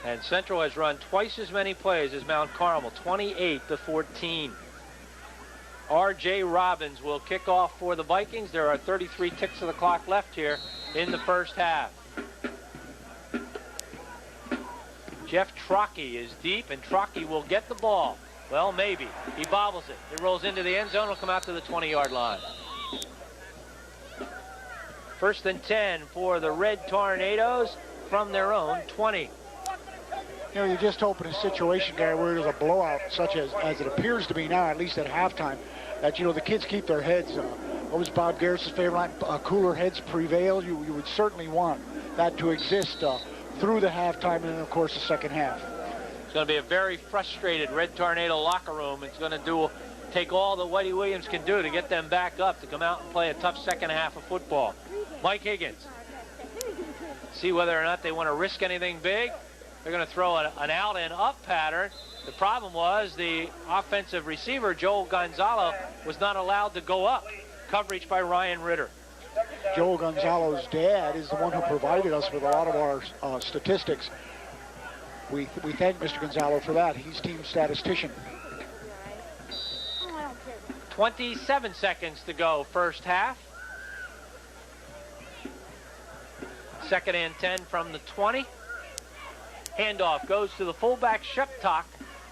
S3: And Central has run twice as many plays as Mount Carmel, 28-14. R.J. Robbins will kick off for the Vikings. There are 33 ticks of the clock left here in the first half. Jeff Trockey is deep, and Trockey will get the ball. Well, maybe. He bobbles it. It rolls into the end zone. It'll come out to the 20-yard line. 1st and 10 for the Red Tornadoes from their own 20.
S4: You know, you just hope in a situation, Gary, where there's a blowout, such as it appears to be now, at least at halftime, that, you know, the kids keep their heads. What was Bob Garris' favorite line? Cooler heads prevail. You would certainly want that to exist through the halftime and then, of course, the second half.
S3: It's going to be a very frustrated Red Tornado locker room. It's going to take all that Whitey Williams can do to get them back up to come out and play a tough second half of football. Mike Higgins. See whether or not they want to risk anything big. They're going to throw an out and up pattern. The problem was the offensive receiver, Joel Gonzalo, was not allowed to go up. Coverage by Ryan Ritter.
S4: Joe Gonzalo's dad is the one who provided us with a lot of our statistics. We thank Mr. Gonzalo for that. He's team statistician.
S3: 27 seconds to go, first half. Second and 10 from the 20. Handoff goes to the fullback, Sheptok.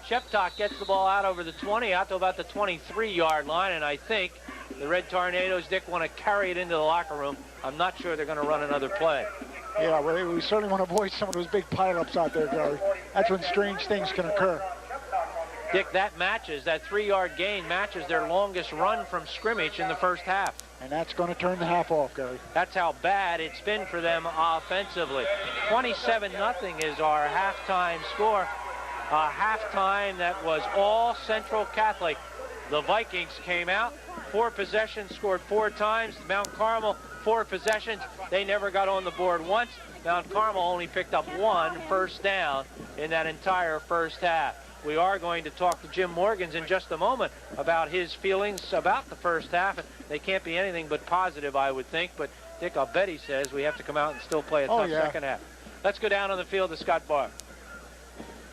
S3: Sheptok gets the ball out over the 20, out to about the 23-yard line, and I think the Red Tornadoes, Dick, want to carry it into the locker room. I'm not sure they're going to run another play.
S4: Yeah, well, we certainly want to avoid some of those big pileups out there, Gary. That's when strange things can occur.
S3: Dick, that 3-yard gain matches their longest run from scrimmage in the first half.
S4: And that's going to turn the half off, Gary.
S3: That's how bad it's been for them offensively. 27-0 is our halftime score. A halftime that was all Central Catholic. The Vikings came out, 4 possessions, scored 4 times. Mount Carmel, 4 possessions. They never got on the board once. Mount Carmel only picked up 1 first down in that entire first half. We are going to talk to Jim Morgans in just a moment about his feelings about the first half. They can't be anything but positive, I would think. But, Dick, I'll bet he says we have to come out and still play a tough second half. Let's go down on the field to Scott Barr.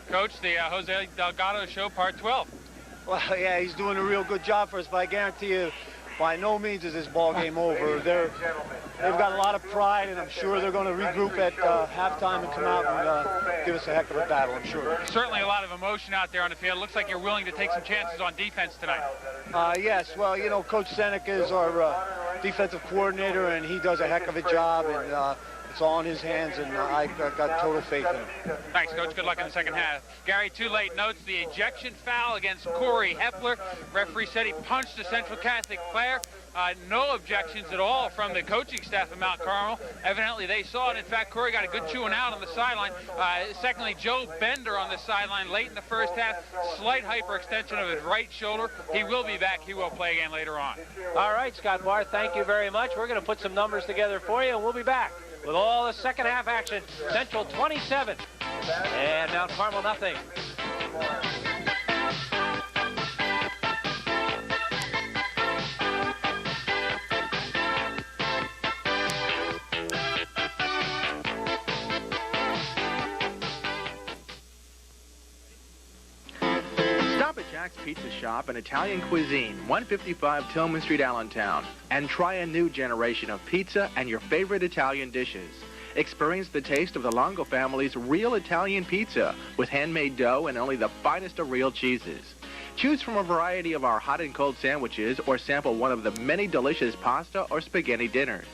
S11: Coach, the Jose Delgado Show, Part 12.
S10: Well, yeah, he's doing a real good job for us, but I guarantee you, by no means is this ball game over. They've got a lot of pride, and I'm sure they're going to regroup at halftime and come out and give us a heck of a battle, I'm sure.
S11: Certainly a lot of emotion out there on the field. Looks like you're willing to take some chances on defense tonight.
S10: Yes, well, you know, Coach Seneca is our defensive coordinator, and he does a heck of a job, and it's all in his hands, and I got total faith in him.
S11: Thanks, Coach. Good luck in the second half. Gary, 2 late notes. The ejection foul against Corey Hepler. Referee said he punched a Central Catholic player. No objections at all from the coaching staff of Mount Carmel. Evidently, they saw it. In fact, Corey got a good chewing out on the sideline. Secondly, Joe Bender on the sideline late in the first half. Slight hyperextension of his right shoulder. He will be back. He will play again later on.
S3: All right, Scott Barr, thank you very much. We're going to put some numbers together for you, and we'll be back with all the second half action. Central 27 and Mount Carmel nothing.
S1: Stop at Jack's Pizza Shop and Italian Cuisine, 155 Tillman Street, Allentown, and try a new generation of pizza and your favorite Italian dishes. Experience the taste of the Longo family's real Italian pizza with handmade dough and only the finest of real cheeses. Choose from a variety of our hot and cold sandwiches or sample one of the many delicious pasta or spaghetti dinners.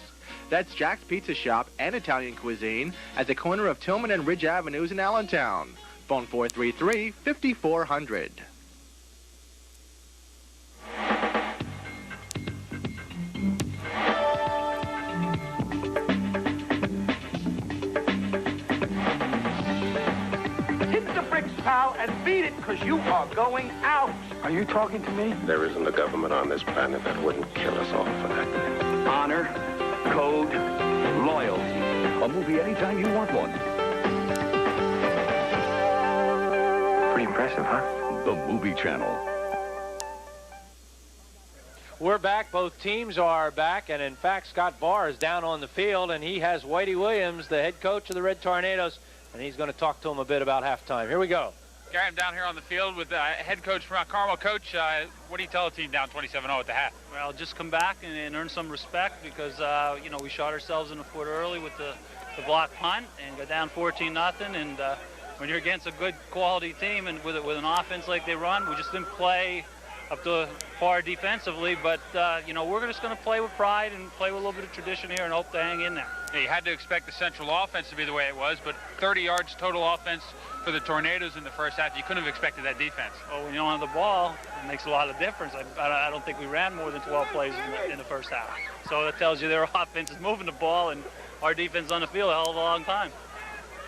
S1: That's Jack's Pizza Shop and Italian Cuisine at the corner of Tillman and Ridge Avenues in Allentown. Phone 433-5400.
S5: Pal, and beat it, because you are going out.
S10: Are you talking to me?
S12: There isn't a government on this planet that wouldn't kill us all for that.
S19: Honor, code, loyalty. A movie anytime you want one.
S12: Pretty impressive, huh?
S19: The Movie Channel.
S3: We're back. Both teams are back, and in fact, Scott Barr is down on the field, and he has Whitey Williams, the head coach of the Red Tornadoes, and he's going to talk to him a bit about halftime. Here we go.
S11: Gary, I'm down here on the field with head coach from Mount Carmel. Coach, what do you tell the team down 27-0 at the half?
S21: Well, just come back and earn some respect because, you know, we shot ourselves in the foot early with the block punt and got down 14-0. And when you're against a good quality team and with an offense like they run, we just didn't play up to par defensively. But, you know, we're just going to play with pride and play with a little bit of tradition here and hope to hang in there.
S11: Yeah, you had to expect the Central offense to be the way it was, but 30 yards total offense for the Tornadoes in the first half. You couldn't have expected that defense.
S21: Well, when you don't have the ball, it makes a lot of difference. I don't think we ran more than 12 plays in the first half. So that tells you their offense is moving the ball and our defense on the field a hell of a long time.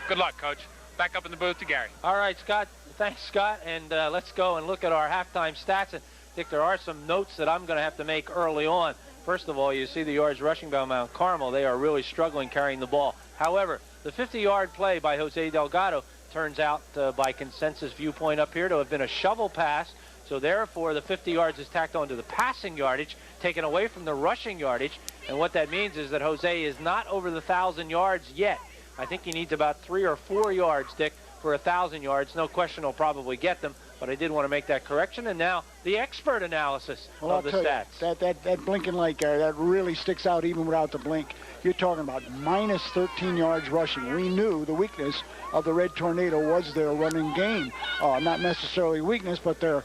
S11: Good luck, Coach. Back up in the booth to Gary.
S3: All right, Scott. Thanks, Scott. And let's go and look at our halftime stats. And Dick, there are some notes that I'm going to have to make early on. First of all, you see the yards rushing by Mount Carmel. They are really struggling carrying the ball. However, the 50-yard play by Jose Delgado turns out, by consensus viewpoint up here, to have been a shovel pass So therefore, the 50 yards is tacked onto the passing yardage, taken away from the rushing yardage. And what that means is that Jose is not over the 1,000 yards yet. I think he needs about 3 or 4 yards, Dick, for 1,000 yards. No question he'll probably get them, but I did want to make that correction. And now the expert analysis of the stats.
S4: That blinking light, Gary, that really sticks out even without the blink. You're talking about minus 13 yards rushing. We knew the weakness of the Red Tornado was their running game. Not necessarily weakness, but their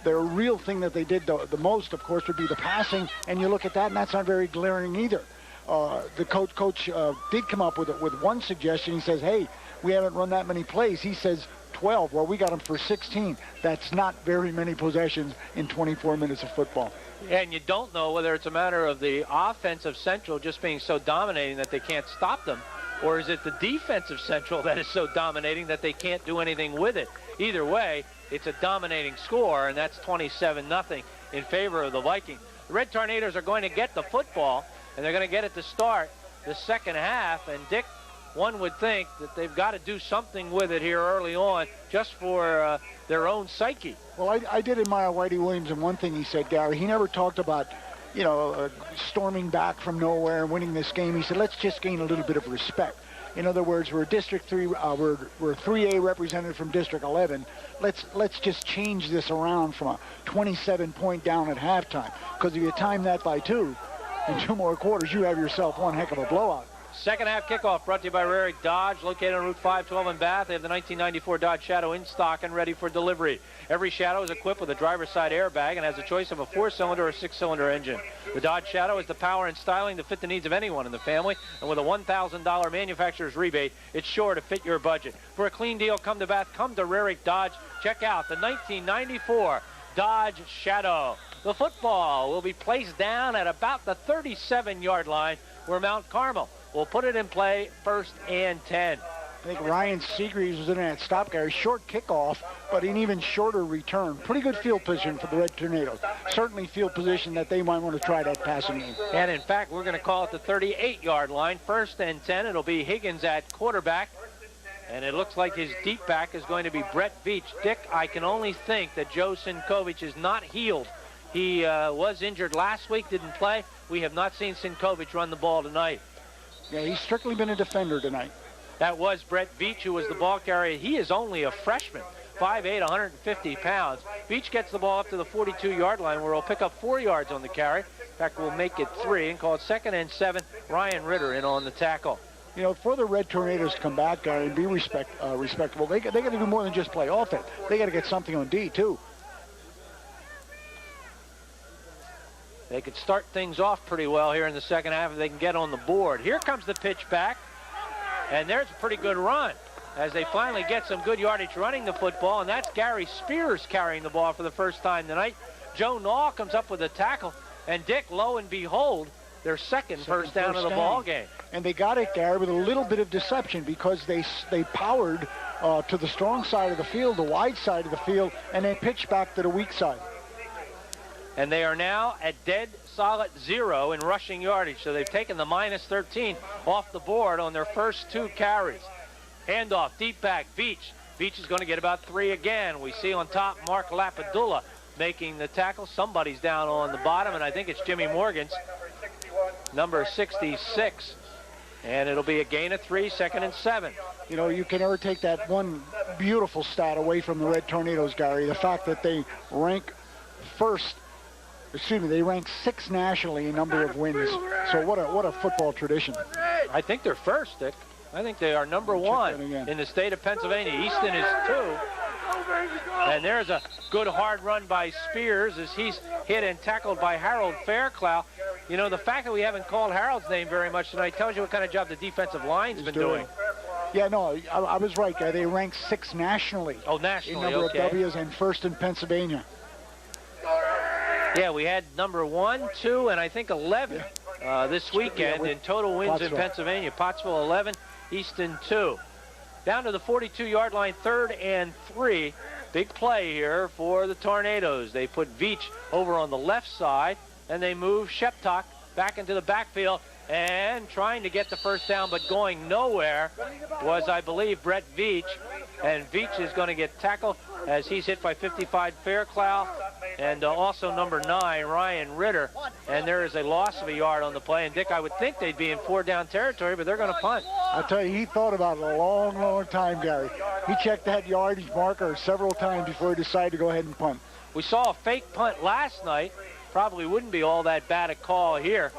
S4: real thing that they did the most, of course, would be the passing. And you look at that, and that's not very glaring either. The coach did come up with one suggestion. He says, hey, we haven't run that many plays. He says 12. Well, we got them for 16. That's not very many possessions in 24 minutes of football.
S3: And you don't know whether it's a matter of the offensive Central just being so dominating that they can't stop them, or is it the defensive Central that is so dominating that they can't do anything with it. Either way, it's a dominating score, and that's 27-0 in favor of the Vikings. The Red Tornadoes are going to get the football, and they're going to get it to start the second half. And, Dick, one would think that they've got to do something with it here early on just for their own psyche.
S4: Well, I did admire Whitey Williams, and one thing he said, Gary, he never talked about, storming back from nowhere and winning this game. He said, let's just gain a little bit of respect. In other words, we're District 3, we're 3A represented from District 11. Let's just change this around from a 27-point down at halftime. Because if you time that by 2, in 2 more quarters, you have yourself one heck of a blowout.
S3: Second half kickoff brought to you by Rarick Dodge, located on Route 512 in Bath. They have the 1994 Dodge Shadow in stock and ready for delivery. Every Shadow is equipped with a driver's side airbag and has a choice of a 4-cylinder or 6-cylinder engine. The Dodge Shadow has the power and styling to fit the needs of anyone in the family, and with a $1,000 manufacturer's rebate, it's sure to fit your budget. For a clean deal, come to Bath, come to Rarick Dodge. Check out the 1994 Dodge Shadow. The football will be placed down at about the 37-yard line where Mount Carmel will put it in play, 1st and 10.
S4: I think Ryan Seagreaves was in that stop, Gary. Short kickoff, but an even shorter return. Pretty good field position for the Red Tornadoes. Certainly field position that they might want to try that passing game.
S3: And in fact, we're going to call it the 38-yard line, 1st and 10. It'll be Higgins at quarterback. And it looks like his deep back is going to be Brett Veach. Dick, I can only think that Joe Sinkovich is not healed. He was injured last week, didn't play. We have not seen Sinkovich run the ball tonight.
S4: Yeah, he's strictly been a defender tonight.
S3: That was Brett Veach, who was the ball carrier. He is only a freshman, 5'8", 150 pounds. Veach gets the ball up to the 42-yard line, where he'll pick up 4 yards on the carry. In fact, we'll make it 3 and call it 2nd and 7. Ryan Ritter in on the tackle.
S4: You know, for the Red Tornadoes to come back, Gary, and be respectable, they got to do more than just play offense. They got to get something on D, too.
S3: They could start things off pretty well here in the second half if they can get on the board. Here comes the pitch back, and there's a pretty good run as they finally get some good yardage running the football, and that's Gary Spears carrying the ball for the first time tonight. Joe Naw comes up with a tackle, and Dick, lo and behold, their second first down of the ball game.
S4: And they got it, Gary, with a little bit of deception because they powered to the strong side of the field, the wide side of the field, and they pitched back to the weak side.
S3: And they are now at dead solid 0 in rushing yardage. So they've taken the minus 13 off the board on their first 2 carries. Handoff, deep back, Veach. Veach is going to get about 3 again. We see on top Mark Lapadula making the tackle. Somebody's down on the bottom, and I think it's Jimmy Morgan's, number 66. And it'll be a gain of 3, 2nd and 7.
S4: You know, you can never take that one beautiful stat away from the Red Tornadoes, Gary. The fact that they rank they rank 6th nationally in number of wins. So what a football tradition.
S3: I think they're first, Dick. I think they are number 1 in the state of Pennsylvania. Easton is 2. And there's a good hard run by Spears as he's hit and tackled by Harold Fairclough. You know, the fact that we haven't called Harold's name very much tonight tells you what kind of job the defensive line's been doing.
S4: Yeah, no, I was right, guy. They rank 6th nationally.
S3: Oh, nationally,
S4: in number of W's and 1st in Pennsylvania.
S3: Yeah, we had number 1, 2, and I think 11 this weekend in total wins in Pennsylvania. Pottsville 11, Easton 2. Down to the 42-yard line, 3rd and 3. Big play here for the Tornadoes. They put Veach over on the left side, and they move Sheptock back into the backfield and trying to get the first down, but going nowhere was, I believe, Brett Veach. And Veach is going to get tackled as he's hit by 55 Fairclough and also number 9, Ryan Ritter. And there is a loss of a yard on the play. And, Dick, I would think they'd be in 4-down territory, but they're going to punt.
S4: I tell you, he thought about it a long, long time, Gary. He checked that yardage marker several times before he decided to go ahead and punt.
S3: We saw a fake punt last night. Probably wouldn't be all that bad a call here.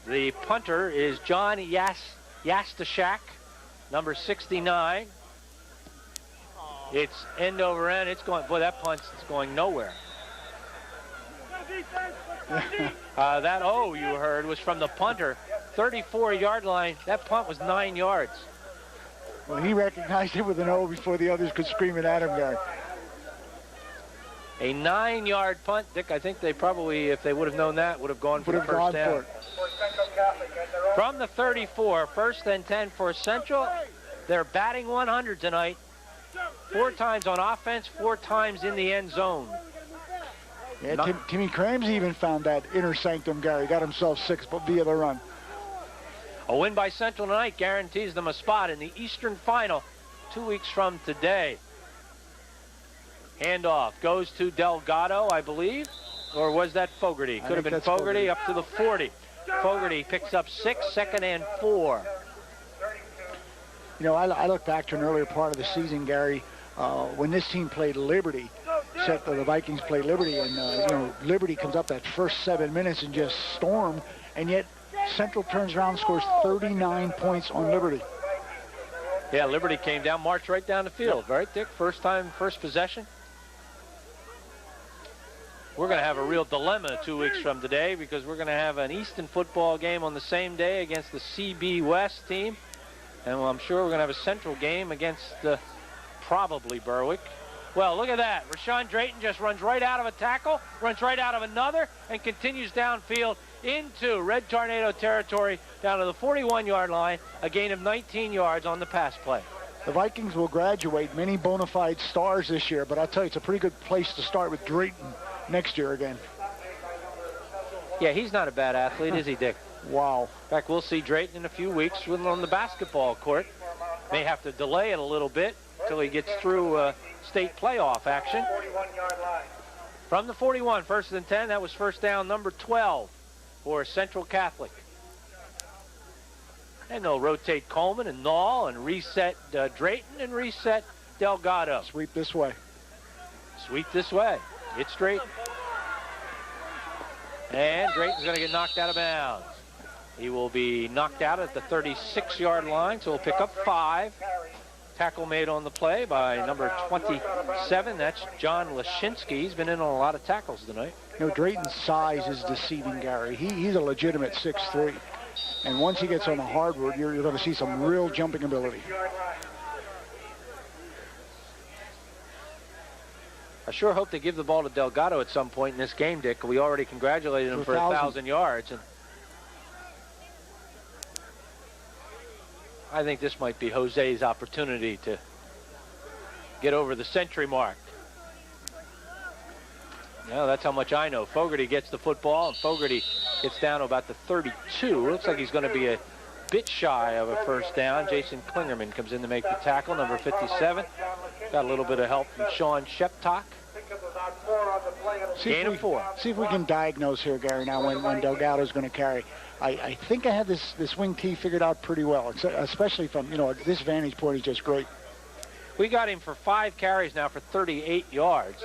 S3: The punter is John Yastashak, number 69. It's end over end. It's going, boy, that punt's going nowhere. That O you heard was from the punter. 34-yard line. That punt was 9 yards.
S4: Well, he recognized it with an O before the others could scream it at him, Gary.
S3: A 9-yard punt. Dick, I think they probably, if they would have known that, would have gone for the first down. From the 34, 1st and 10 for Central. They're batting 100 tonight. 4 times on offense, 4 times in the end zone.
S4: Yeah, Timmy Crams even found that inner sanctum, Gary. Got himself 6 via the run.
S3: A win by Central tonight guarantees them a spot in the Eastern Final 2 weeks from today. Handoff goes to Delgado, I believe. Or was that Fogarty? Could have been Fogarty up to the 40. Fogarty picks up 6, 2nd and 4.
S4: You know, I look back to an earlier part of the season, Gary, when this team played Liberty, except the Vikings played Liberty, and, you know, Liberty comes up that first 7 minutes and just stormed, and yet Central turns around and scores 39 points on Liberty.
S3: Yeah, Liberty came down, marched right down the field, right, Dick? First time, first possession. We're going to have a real dilemma 2 weeks from today because we're going to have an Easton football game on the same day against the CB West team. And I'm sure we're going to have a Central game against probably Berwick. Well, look at that. Rashawn Drayton just runs right out of a tackle, runs right out of another, and continues downfield into Red Tornado territory down to the 41-yard line, a gain of 19 yards on the pass play.
S4: The Vikings will graduate many bona fide stars this year, but I'll tell you, it's a pretty good place to start with Drayton next year again.
S3: Yeah, he's not a bad athlete, is he, Dick?
S4: Wow.
S3: In fact, we'll see Drayton in a few weeks on the basketball court. May have to delay it a little bit until he gets through state playoff action. From the 41, 1st and 10, that was first down number 12 for Central Catholic. And they'll rotate Coleman and Nall and reset Drayton and reset Delgado.
S4: Sweep this way.
S3: Sweep this way. It's Drayton. And Drayton's going to get knocked out of bounds. He will be knocked out at the 36-yard line, so he'll pick up 5. Tackle made on the play by number 27. That's John Lashinsky. He's been in on a lot of tackles tonight.
S4: You know, Drayton's size is deceiving, Gary. He's a legitimate 6'3". And once he gets on the hardwood, you're going to see some real jumping ability.
S3: I sure hope they give the ball to Delgado at some point in this game, Dick. We already congratulated him for 1,000 yards. And I think this might be Jose's opportunity to get over the century mark. Now, that's how much I know. Fogarty gets the football, and Fogarty gets down to about the 32. Looks like he's going to be a bit shy of a first down. Jason Klingerman comes in to make the tackle, number 57. Got a little bit of help from Sean Sheptock. Gain of 4.
S4: See if we can diagnose here, Gary, now when Delgado's going to carry. I think I have this wing T figured out pretty well, especially from, you know, this vantage point is just great.
S3: We got him for 5 carries now for 38 yards.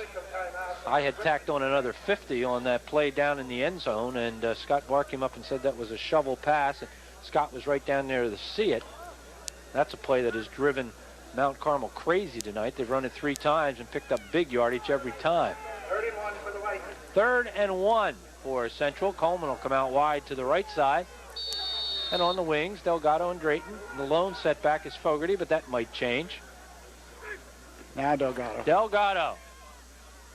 S3: I had tacked on another 50 on that play down in the end zone, and Scott Barr came up and said that was a shovel pass, and Scott was right down there to see it. That's a play that has driven Mount Carmel crazy tonight. They've run it 3 times and picked up big yardage every time. 3rd and 1 for Central. Coleman will come out wide to the right side. And on the wings, Delgado and Drayton. The lone setback is Fogarty, but that might change.
S4: Now Delgado.
S3: Delgado.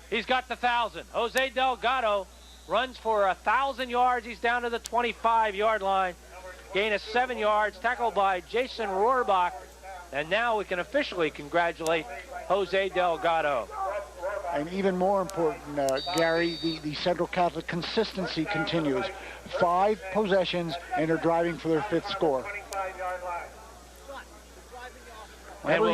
S3: He's got the 1,000. Jose Delgado runs for 1,000 yards. He's down to the 25-yard line. Gain of 7 yards. Tackled by Jason Rohrbach. And now we can officially congratulate Jose Delgado.
S4: And even more important, Gary, the Central Catholic consistency continues. 5 possessions, and they're driving for their 5th score.
S3: And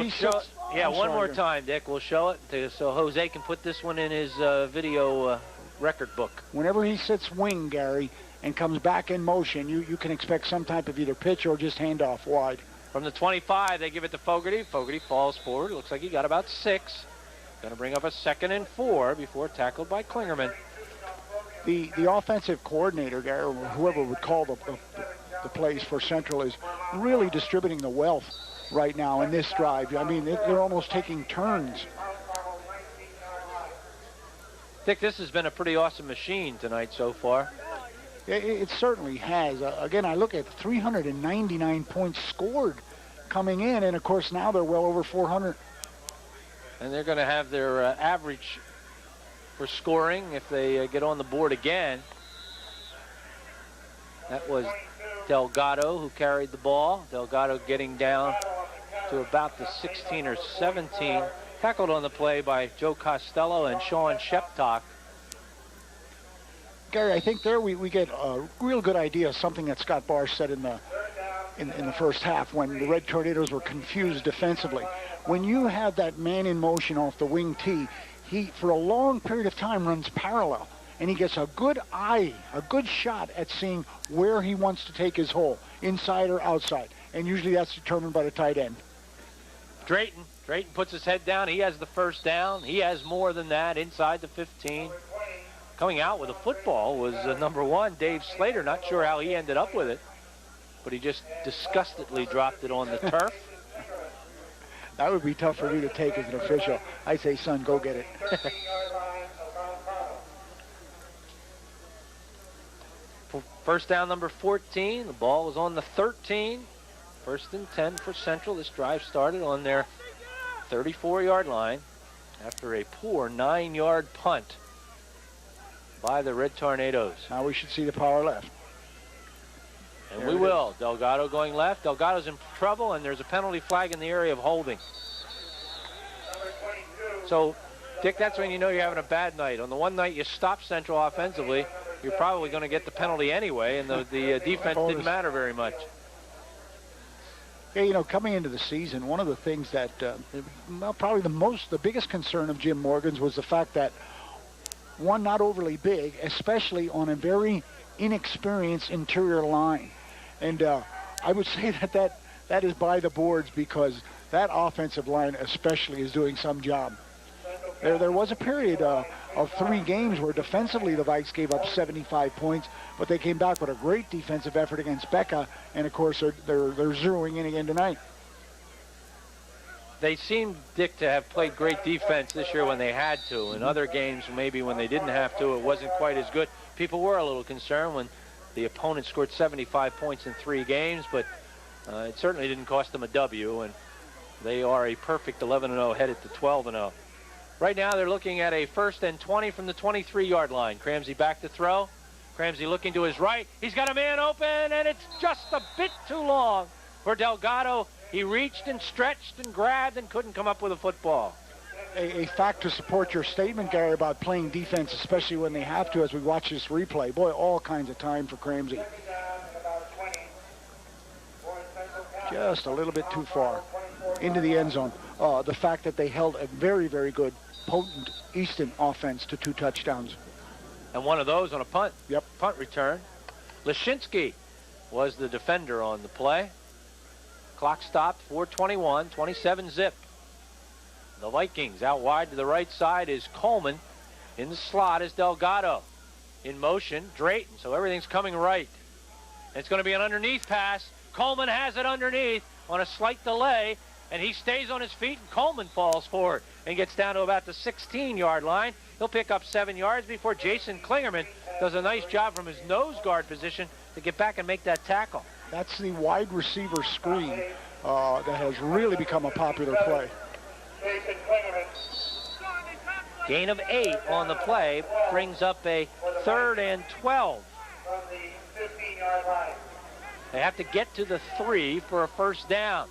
S3: Yeah,
S4: I'm
S3: one
S4: sorry,
S3: more
S4: Gary.
S3: time, Dick. We'll show it so Jose can put this one in his video record book.
S4: Whenever he sits wing, Gary, and comes back in motion, you can expect some type of either pitch or just handoff wide.
S3: From the 25, they give it to Fogarty. Fogarty falls forward. Looks like he got about 6. Going to bring up a 2nd and 4 before tackled by Klingerman.
S4: The offensive coordinator, Gary, or whoever would call the plays for Central, is really distributing the wealth right now in this drive. I mean, they're almost taking turns.
S3: Dick, this has been a pretty awesome machine tonight so far.
S4: It certainly has. Again, I look at 399 points scored coming in, and of course now they're well over 400.
S3: And they're going to have their average for scoring if they get on the board again. That was Delgado who carried the ball. Delgado getting down to about the 16 or 17. Tackled on the play by Joe Costello and Sean Sheptock.
S4: Gary, I think there we get a real good idea of something that Scott Barr said in the first half when the Red Tornadoes were confused defensively. When you have that man in motion off the wing tee, he, for a long period of time, runs parallel. And he gets a good eye, a good shot at seeing where he wants to take his hole, inside or outside. And usually that's determined by the tight end.
S3: Drayton puts his head down. He has the first down. He has more than that inside the 15. Coming out with a football was number 1, Dave Slater. Not sure how he ended up with it, but he just disgustedly dropped it on the turf.
S4: That would be tough for me to take as an official. I say, son, go get it.
S3: First down, number 14. The ball was on the 13. 1st and 10 for Central. This drive started on their 34-yard line after a poor 9-yard punt by the Red Tornadoes.
S4: Now we should see the power left.
S3: And
S4: there
S3: we will. Delgado going left. Delgado's in trouble, and there's a penalty flag in the area of holding. So, Dick, that's when you know you're having a bad night. On the one night you stop Central offensively, you're probably going to get the penalty anyway, and the defense didn't matter very much.
S4: Yeah, you know, coming into the season, one of the things that, probably the biggest concern of Jim Morgan's was the fact that, one, not overly big, especially on a very inexperienced interior line. And I would say that is by the boards, because that offensive line especially is doing some job. There was a period of 3 games where defensively the Vikes gave up 75 points, but they came back with a great defensive effort against Becca, and of course they're zeroing in again tonight.
S3: They seem, Dick, to have played great defense this year when they had to. In other games, maybe when they didn't have to, it wasn't quite as good. People were a little concerned when the opponent scored 75 points in 3 games, but it certainly didn't cost them a W, and they are a perfect 11-0 headed to 12-0. Right now they're looking at a 1st and 20 from the 23-yard line. Cramsey back to throw. Cramsey looking to his right. He's got a man open, and it's just a bit too long for Delgado. He reached and stretched and grabbed and couldn't come up with a football.
S4: A fact to support your statement, Gary, about playing defense, especially when they have to, as we watch this replay. Boy, all kinds of time for Cramsey. Just a little bit too far into the end zone. The fact that they held a very, very good, potent Easton offense to 2 touchdowns.
S3: And one of those on a punt.
S4: Yep.
S3: Punt return. Leshinsky was the defender on the play. Clock stopped, 4:21, 27 zip. The Vikings out wide to the right side is Coleman. In the slot is Delgado. In motion, Drayton, so everything's coming right. And it's going to be an underneath pass. Coleman has it underneath on a slight delay, and he stays on his feet, and Coleman falls forward and gets down to about the 16-yard line. He'll pick up 7 yards before Jason Klingerman does a nice job from his nose guard position to get back and make that tackle.
S4: That's the wide receiver screen that has really become a popular play.
S3: Gain of 8 on the play brings up a 3rd and 12. They have to get to the 3 for a 1st down.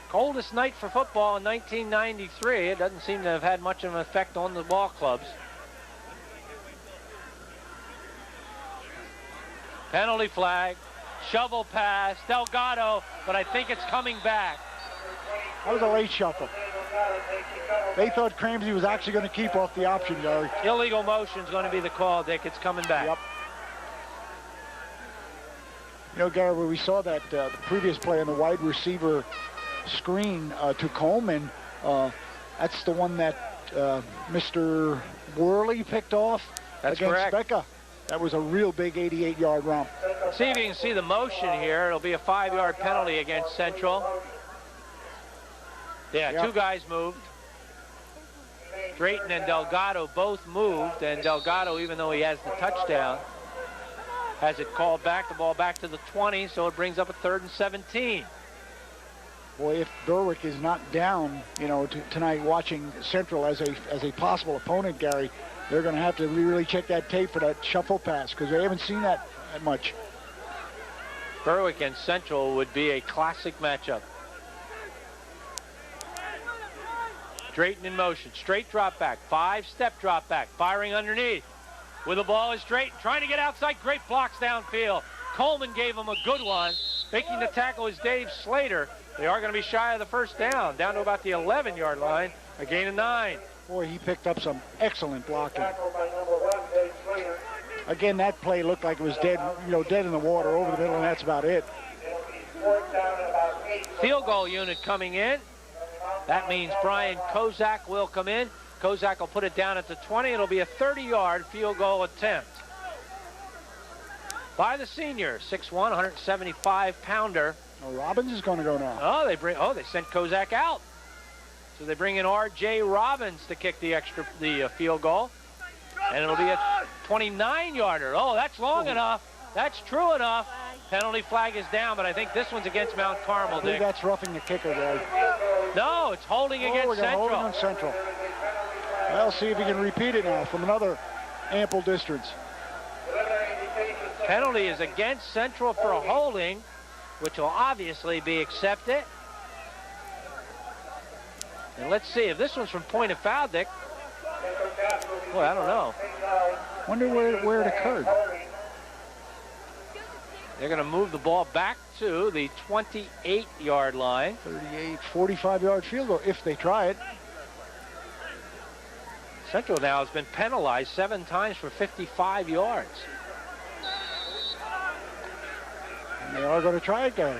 S3: Coldest night for football in 1993. It doesn't seem to have had much of an effect on the ball clubs. Penalty flag. Shovel pass, Delgado, but I think it's coming back.
S4: That was a late shuffle. They thought Cramsey was actually going to keep off the option, Gary.
S3: Illegal motion is going to be the call, Dick. It's coming back.
S4: Yep. You know, Gary, where we saw that the previous play on the wide receiver screen to Coleman, that's the one that Mr. Worley picked off against
S3: correct.
S4: Becca. That was a real big 88-yard romp.
S3: See if you can see the motion here. It'll be a 5-yard penalty against Central. Yeah,
S4: Yep.
S3: two guys moved. Drayton and Delgado both moved, and Delgado, even though he has the touchdown, has it called back, the ball back to the 20, so it brings up a 3rd and 17.
S4: Boy, if Berwick is not down, you know, tonight watching Central as a possible opponent, Gary, they're going to have to really check that tape for that shuffle pass because they haven't seen that much.
S3: Berwick and Central would be a classic matchup. Drayton in motion, straight drop back, 5-step drop back, firing underneath. With the ball is Drayton, trying to get outside, great blocks downfield. Coleman gave him a good one. Making the tackle is Dave Slater. They are going to be shy of the first down to about the 11-yard line, a gain of 9.
S4: Boy, he picked up some excellent blocking. Again, that play looked like it was dead, you know, dead in the water over the middle, and that's about it.
S3: Field goal unit coming in. That means Brian Kozak will come in. Kozak will put it down at the 20. It'll be a 30-yard field goal attempt by the senior, 6'1", 175-pounder.
S4: Oh, Robbins is going to go now.
S3: Oh, they sent Kozak out. So they bring in R.J. Robbins to kick the field goal. And it'll be a 29-yarder. Oh, that's long enough. That's true enough. Penalty flag is down, but I think this one's against Mount Carmel,
S4: I think
S3: Dick.
S4: that's roughing the kicker, Gary.
S3: No, it's holding against Central.
S4: Holding on Central. Well, see if he can repeat it now from another ample distance.
S3: Penalty is against Central for a holding, which will obviously be accepted. And let's see if this one's from point of foul, Dick. Boy, I don't know.
S4: Wonder where it occurred.
S3: They're going to move the ball back to the 28-yard line.
S4: 38, 45-yard field goal if they try it.
S3: Central now has been penalized 7 times for 55 yards.
S4: And they are going to try it, Gary.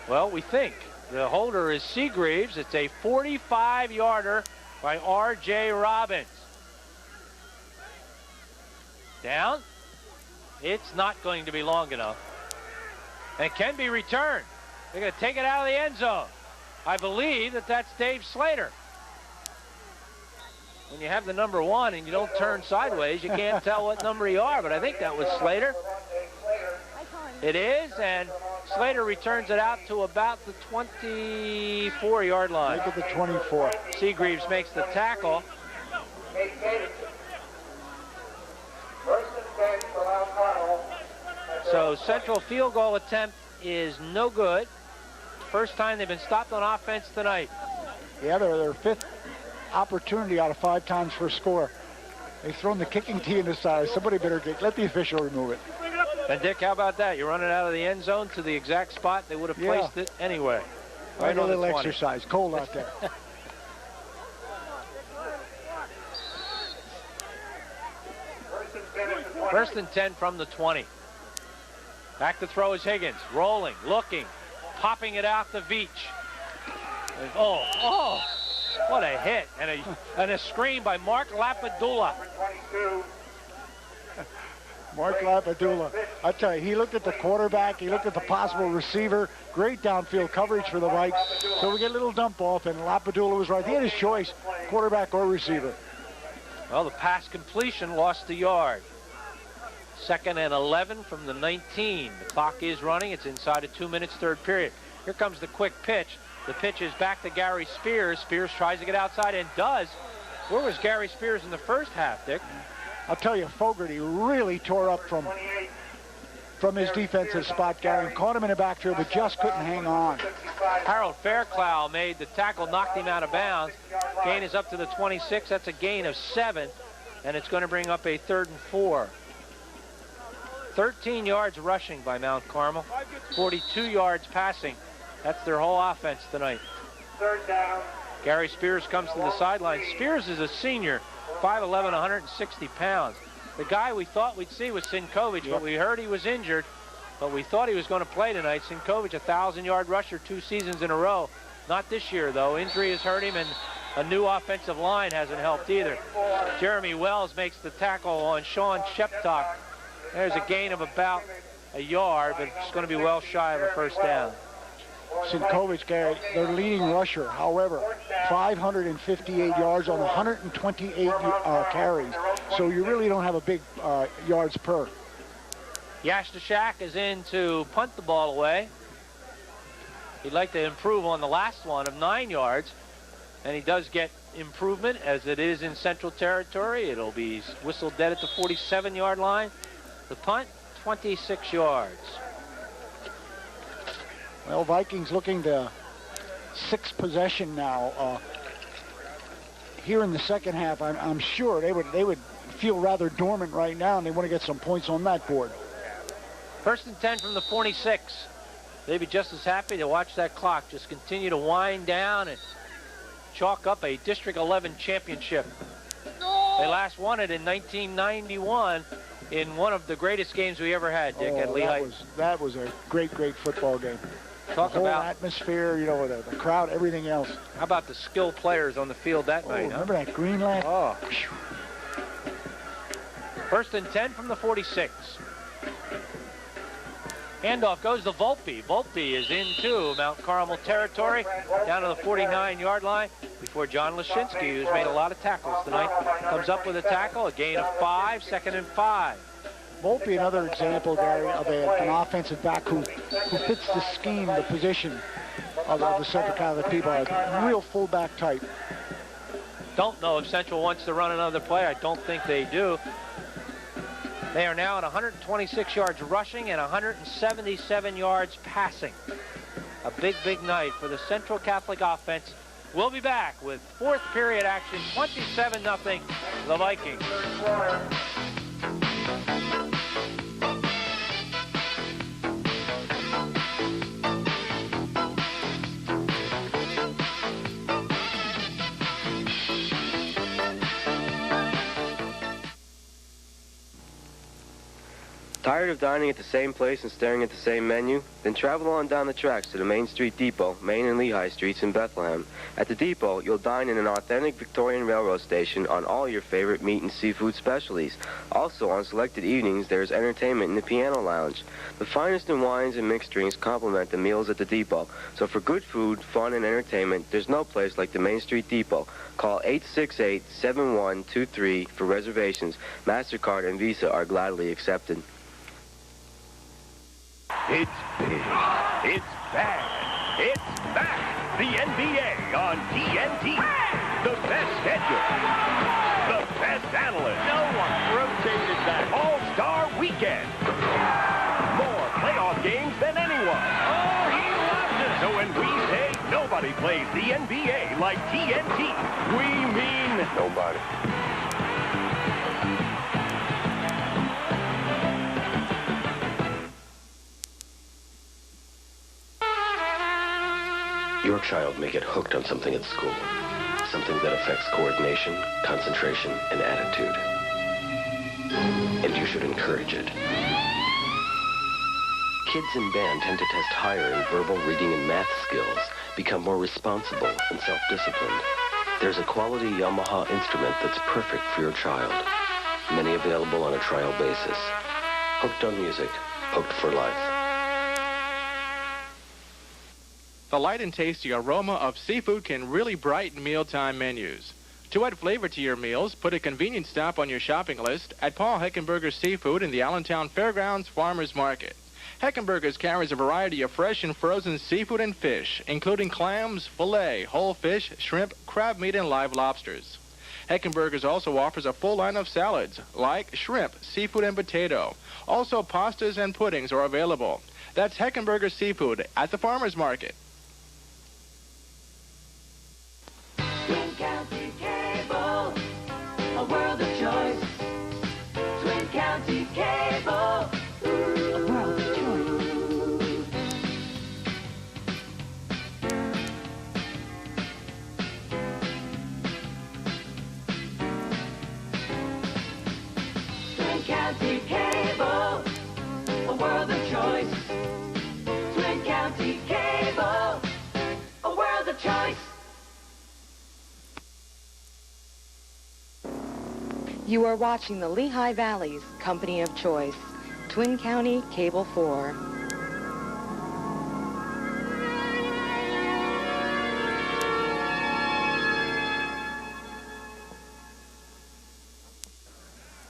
S3: Well, we think. The holder is Seagreaves. It's a 45-yarder by R.J. Robbins. Down. It's not going to be long enough. And it can be returned. They're going to take it out of the end zone. I believe that's Dave Slater. When you have the number 1 and you don't turn sideways, you can't tell what number you are, but I think that was Slater. It is, and Slater returns it out to about the 24-yard line.
S4: Make it the 24.
S3: Seagreaves makes the tackle. So Central field goal attempt is no good. First time they've been stopped on offense tonight.
S4: Yeah, their 5th opportunity out of 5 times for a score. They've thrown the kicking tee in the side. Somebody better let the official remove it.
S3: And Dick, how about that? You run it out of the end zone to the exact spot they would have placed it anyway.
S4: Right on a little exercise. Cold out there.
S3: First and 10 from the 20. Back to throw is Higgins. Rolling, looking, popping it out to Veach. Oh, what a hit. And a screen by Mark Lapadula.
S4: Mark Lapadula. I tell you, he looked at the quarterback. He looked at the possible receiver. Great downfield coverage for the right. So we get a little dump off, and Lapadula was right. He had his choice, quarterback or receiver.
S3: Well, the pass completion lost a yard. 2nd and 11 from the 19. The clock is running. It's inside of 2 minutes, 3rd period. Here comes the quick pitch. The pitch is back to Gary Spears. Spears tries to get outside and does. Where was Gary Spears in the first half, Dick?
S4: I'll tell you, Fogarty really tore up from his defensive spot, Gary, and caught him in the backfield, but just couldn't hang on.
S3: Harold Fairclough made the tackle, knocked him out of bounds. Gain is up to the 26. That's a gain of 7, and it's going to bring up a 3rd and 4. 13 yards rushing by Mount Carmel, 42 yards passing. That's their whole offense tonight.
S5: Third down.
S3: Gary Spears comes to the sideline. Spears is a senior, 5'11", 160 pounds. The guy we thought we'd see was Sinkovich, but we heard he was injured, but we thought he was going to play tonight. Sinkovich, a 1,000-yard rusher 2 seasons in a row. Not this year, though. Injury has hurt him, and a new offensive line hasn't helped either. Jeremy Wells makes the tackle on Sean Sheptock. There's a gain of about a yard, but it's going to be well shy of a first down.
S4: Sinkovich, Gary, their leading rusher. However, 558 yards on 128 carries. So you really don't have a big yards per.
S3: Yashtashak is in to punt the ball away. He'd like to improve on the last one of 9 yards. And he does get improvement as it is in Central Territory. It'll be whistled dead at the 47-yard line. The punt, 26 yards.
S4: Well, Vikings looking to 6th possession now. Here in the second half, I'm sure they would feel rather dormant right now, and they want to get some points on that board.
S3: 1st and 10 from the 46. They'd be just as happy to watch that clock just continue to wind down and chalk up a District 11 championship. They last won it in 1991 in one of the greatest games we ever had, Dick, at Lehigh.
S4: That was a great football game.
S3: Talk
S4: the whole
S3: about
S4: atmosphere, you know, the crowd, everything else.
S3: How about the skilled players on the field that night?
S4: Remember that green line?
S3: Oh. 1st and 10 from the 46. Handoff goes to Volpe. Volpe is into Mount Carmel territory, down to the 49-yard line, before John Lashinsky, who's made a lot of tackles tonight, comes up with a tackle, a gain of 5, 2nd and 5.
S4: Volpe, another example, Gary, of an offensive back who fits the scheme, the position of the Central Catholic people, a real fullback type.
S3: Don't know if Central wants to run another play. I don't think they do. They are now at 126 yards rushing and 177 yards passing. A big night for the Central Catholic offense. We'll be back with 4th period action, 27-0, the Vikings.
S13: Tired of dining at the same place and staring at the same menu? Then travel on down the tracks to the Main Street Depot, Main and Lehigh Streets in Bethlehem. At the depot, you'll dine in an authentic Victorian railroad station on all your favorite meat and seafood specialties. Also, on selected evenings, there's entertainment in the piano lounge. The finest in wines and mixed drinks complement the meals at the depot. So for good food, fun, and entertainment, there's no place like the Main Street Depot. Call 868-7123 for reservations. MasterCard and Visa are gladly accepted.
S14: It's big. It's bad. It's back. The NBA on TNT. The best schedule. The best analyst. No one rotated back. All-Star Weekend. More playoff games than anyone. Oh, he loves it. So when we say nobody plays the NBA like TNT, we mean nobody.
S12: Your child may get hooked on something at school, something that affects coordination, concentration, and attitude. And you should encourage it. Kids in band tend to test higher in verbal, reading, and math skills, become more responsible and self-disciplined. There's a quality Yamaha instrument that's perfect for your child. Many available on a trial basis. Hooked on music, hooked for life.
S1: The light and tasty aroma of seafood can really brighten mealtime menus. To add flavor to your meals, put a convenient stop on your shopping list at Paul Heckenberger's Seafood in the Allentown Fairgrounds Farmers Market. Heckenberger's carries a variety of fresh and frozen seafood and fish, including clams, filet, whole fish, shrimp, crab meat, and live lobsters. Heckenberger's also offers a full line of salads, like shrimp, seafood, and potato. Also, pastas and puddings are available. That's Heckenberger's Seafood at the Farmers Market.
S22: Twin County Cable, a world of choice. Twin County Cable,
S2: You are watching the Lehigh Valley's company of choice, Twin County Cable 4.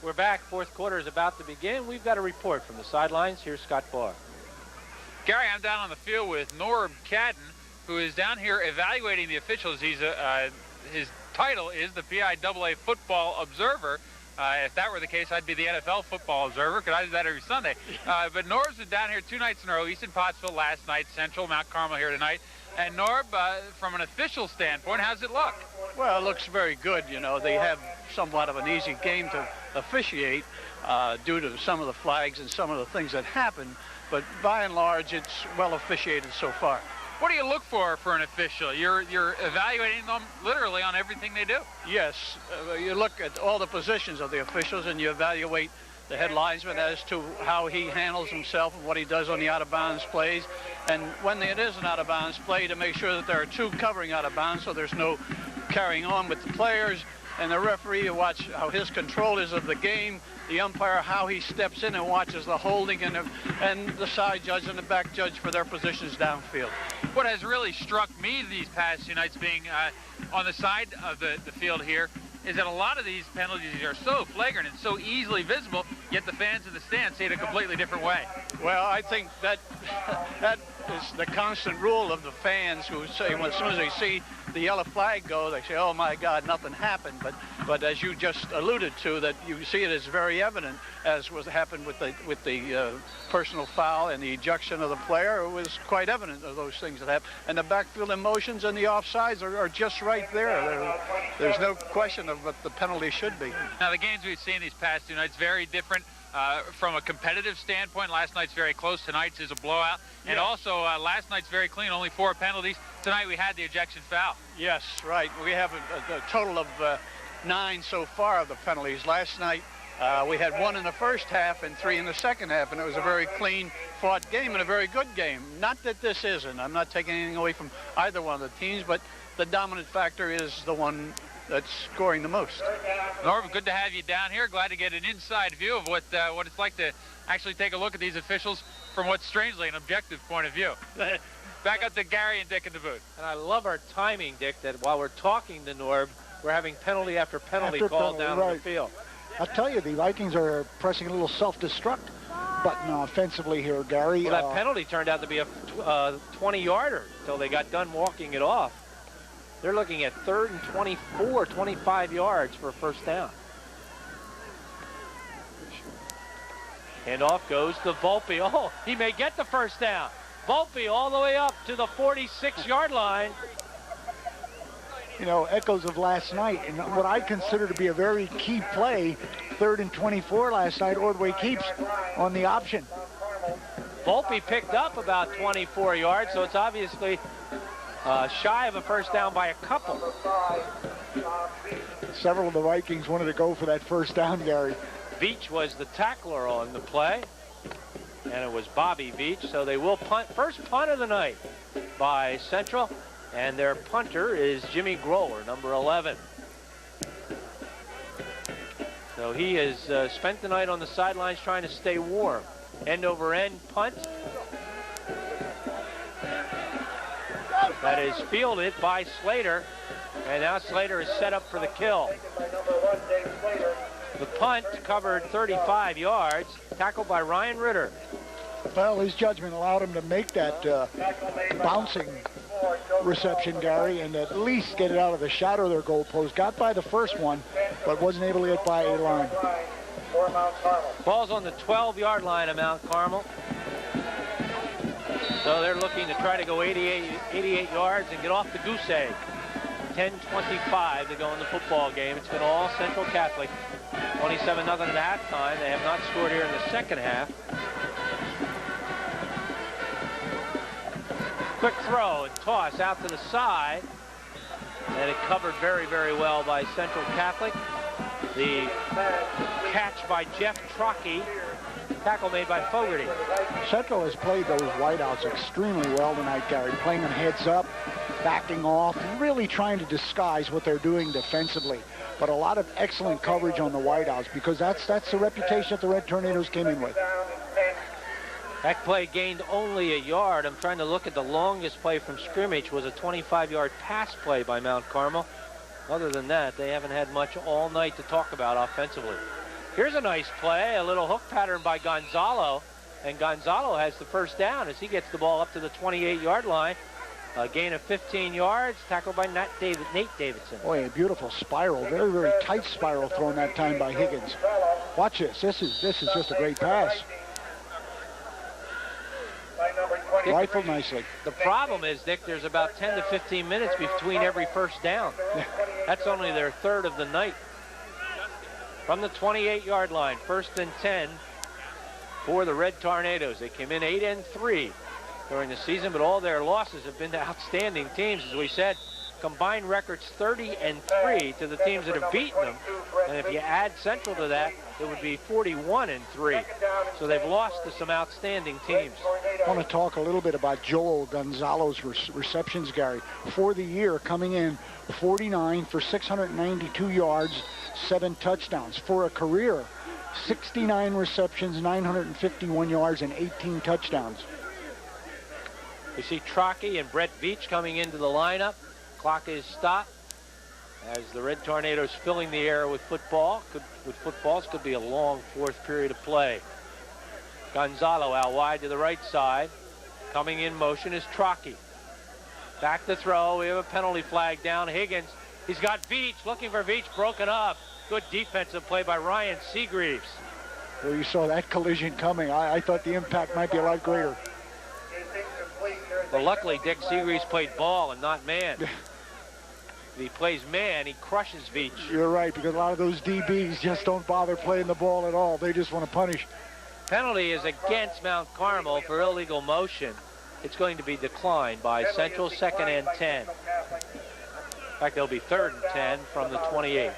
S3: We're back. Fourth quarter is about to begin. We've got a report from the sidelines. Here's Scott Barr.
S11: Gary, I'm down on the field with Norb Cadden, who is down here evaluating the officials. He's his title is the PIAA Football Observer. If that were the case, I'd be the NFL Football Observer, because I do that every Sunday. But Norb's been down here 2 nights in a row. Easton Pottsville last night, Central, Mount Carmel here tonight. And Norb, from an official standpoint, how's it look?
S10: Well, it looks very good. You know, they have somewhat of an easy game to officiate due to some of the flags and some of the things that happen. But by and large, it's well officiated so far.
S11: What do you look for an official? You're evaluating them literally on everything they do.
S10: Yes, you look at all the positions of the officials and you evaluate the head linesman as to how he handles himself and what he does on the out-of-bounds plays. And when it is an out-of-bounds play, to make sure that there are 2 covering out of bounds so there's no carrying on with the players. And the referee, you watch how his control is of the game. The umpire, how he steps in and watches the holding, and the side judge and the back judge for their positions downfield.
S11: What has really struck me these past 2 nights being on the side of the field here is that a lot of these penalties are so flagrant and so easily visible, yet the fans in the stands see it a completely different way.
S10: Well, I think that is the constant rule of the fans who say, well, as soon as they see the yellow flag go, they say, oh my God, nothing happened. But as you just alluded to, that you see it as very evident, as was happened with the personal foul and the ejection of the player. It was quite evident of those things that happened. And the backfield emotions and the offsides are just right there. There's no question of what the penalty should be.
S11: Now, the games we've seen these past 2 nights, very different. From a competitive standpoint, last night's very close. Tonight's is a blowout. And also, last night's very clean, only 4 penalties. Tonight we had the ejection foul.
S10: Yes, right. We have a total of 9 so far of the penalties. Last night we had 1 in the first half and 3 in the second half, and it was a very clean fought game and a very good game. Not that this isn't. I'm not taking anything away from either one of the teams, but the dominant factor is the one that's scoring the most.
S11: Norm, good to have you down here. Glad to get an inside view of what it's like to actually take a look at these officials from what's strangely an objective point of view. Back up to Gary and Dick in the booth.
S3: And I love our timing, Dick, that while we're talking to Norb, we're having penalty after penalty called down on the field.
S4: I'll tell you, the Vikings are pressing a little self-destruct button offensively here, Gary.
S3: Well, that penalty turned out to be a 20-yarder until they got done walking it off. They're looking at 3rd and 24, 25 yards for a first down. Handoff goes to Volpe. Oh, he may get the first down. Volpe all the way up to the 46-yard line.
S4: You know, echoes of last night, and what I consider to be a very key play, 3rd and 24 last night, Ordway keeps on the option.
S3: Volpe picked up about 24 yards, so it's obviously shy of a first down by a couple.
S4: Several of the Vikings wanted to go for that first down, Gary.
S3: Veach was the tackler on the play, and it was Bobby Veach, so they will punt. First punt of the night by Central, and their punter is Jimmy Groller, number 11. So he has spent the night on the sidelines trying to stay warm. End over end punt. That is fielded by Slater, and now Slater is set up for the kill. The punt covered 35 yards, tackled by Ryan Ritter.
S4: Well, his judgment allowed him to make that bouncing reception, Gary, and at least get it out of the shadow of their goalpost. Got by the first one, but wasn't able to get by a line.
S3: Ball's on the 12-yard line of Mount Carmel. So they're looking to try to go 88 yards and get off the goose egg. 10:25 to go in the football game. It's been all Central Catholic. 27-0 at halftime. They have not scored here in the second half. Quick throw and toss out to the side. And it covered very, very well by Central Catholic. The catch by Jeff Trockey. Tackle made by Fogarty.
S4: Central has played those wideouts extremely well tonight, Gary. Playing them heads up, backing off, and really trying to disguise what they're doing defensively. but a lot of excellent coverage on the wideouts, because that's the reputation that the Red Tornadoes came in with.
S3: That play gained only a yard. I'm trying to look at the longest play from scrimmage was a 25-yard pass play by Mount Carmel. Other than that, they haven't had much all night to talk about offensively. Here's a nice play, a little hook pattern by Gonzalo, and Gonzalo has the first down as he gets the ball up to the 28-yard line. A gain of 15 yards, tackled by Nate Davidson.
S4: Boy, a beautiful spiral, very, very tight spiral thrown that time by Higgins. Watch this. This is just a great pass. Rifled nicely.
S3: The problem is, Dick, there's about 10 to 15 minutes between every first down. That's only their third of the night. From the 28-yard line, 1st and 10 for the Red Tornadoes. They came in 8-3 during the season, but all their losses have been to outstanding teams. As we said, combined records 30-3 to the teams that have beaten them. And if you add Central to that, it would be 41-3. So they've lost to some outstanding teams.
S4: I want to talk a little bit about Joel Gonzalo's receptions, Gary. For the year, coming in 49 for 692 yards, 7 touchdowns. For a career, 69 receptions, 951 yards, and 18 touchdowns.
S3: We see Trockey and Brett Veach coming into the lineup. Clock is stopped as the Red Tornadoes filling the air with football. Footballs could be a long fourth period of play. Gonzalo out wide to the right side. Coming in motion is Trockey. Back to throw. We have a penalty flag down. Higgins. He's got Veach. Looking for Veach. Broken up. Good defensive play by Ryan Seagreaves.
S4: Well, you saw that collision coming. I thought the impact might be a lot greater.
S3: Well, luckily, Dick Seagreaves played ball and not man. If he plays man, he crushes Veach.
S4: You're right, because a lot of those DBs just don't bother playing the ball at all. They just want to punish.
S3: Penalty is against Mount Carmel for illegal motion. It's going to be declined by Central, 2nd and 10. In fact, they'll be 3rd and 10 from the 28.
S7: And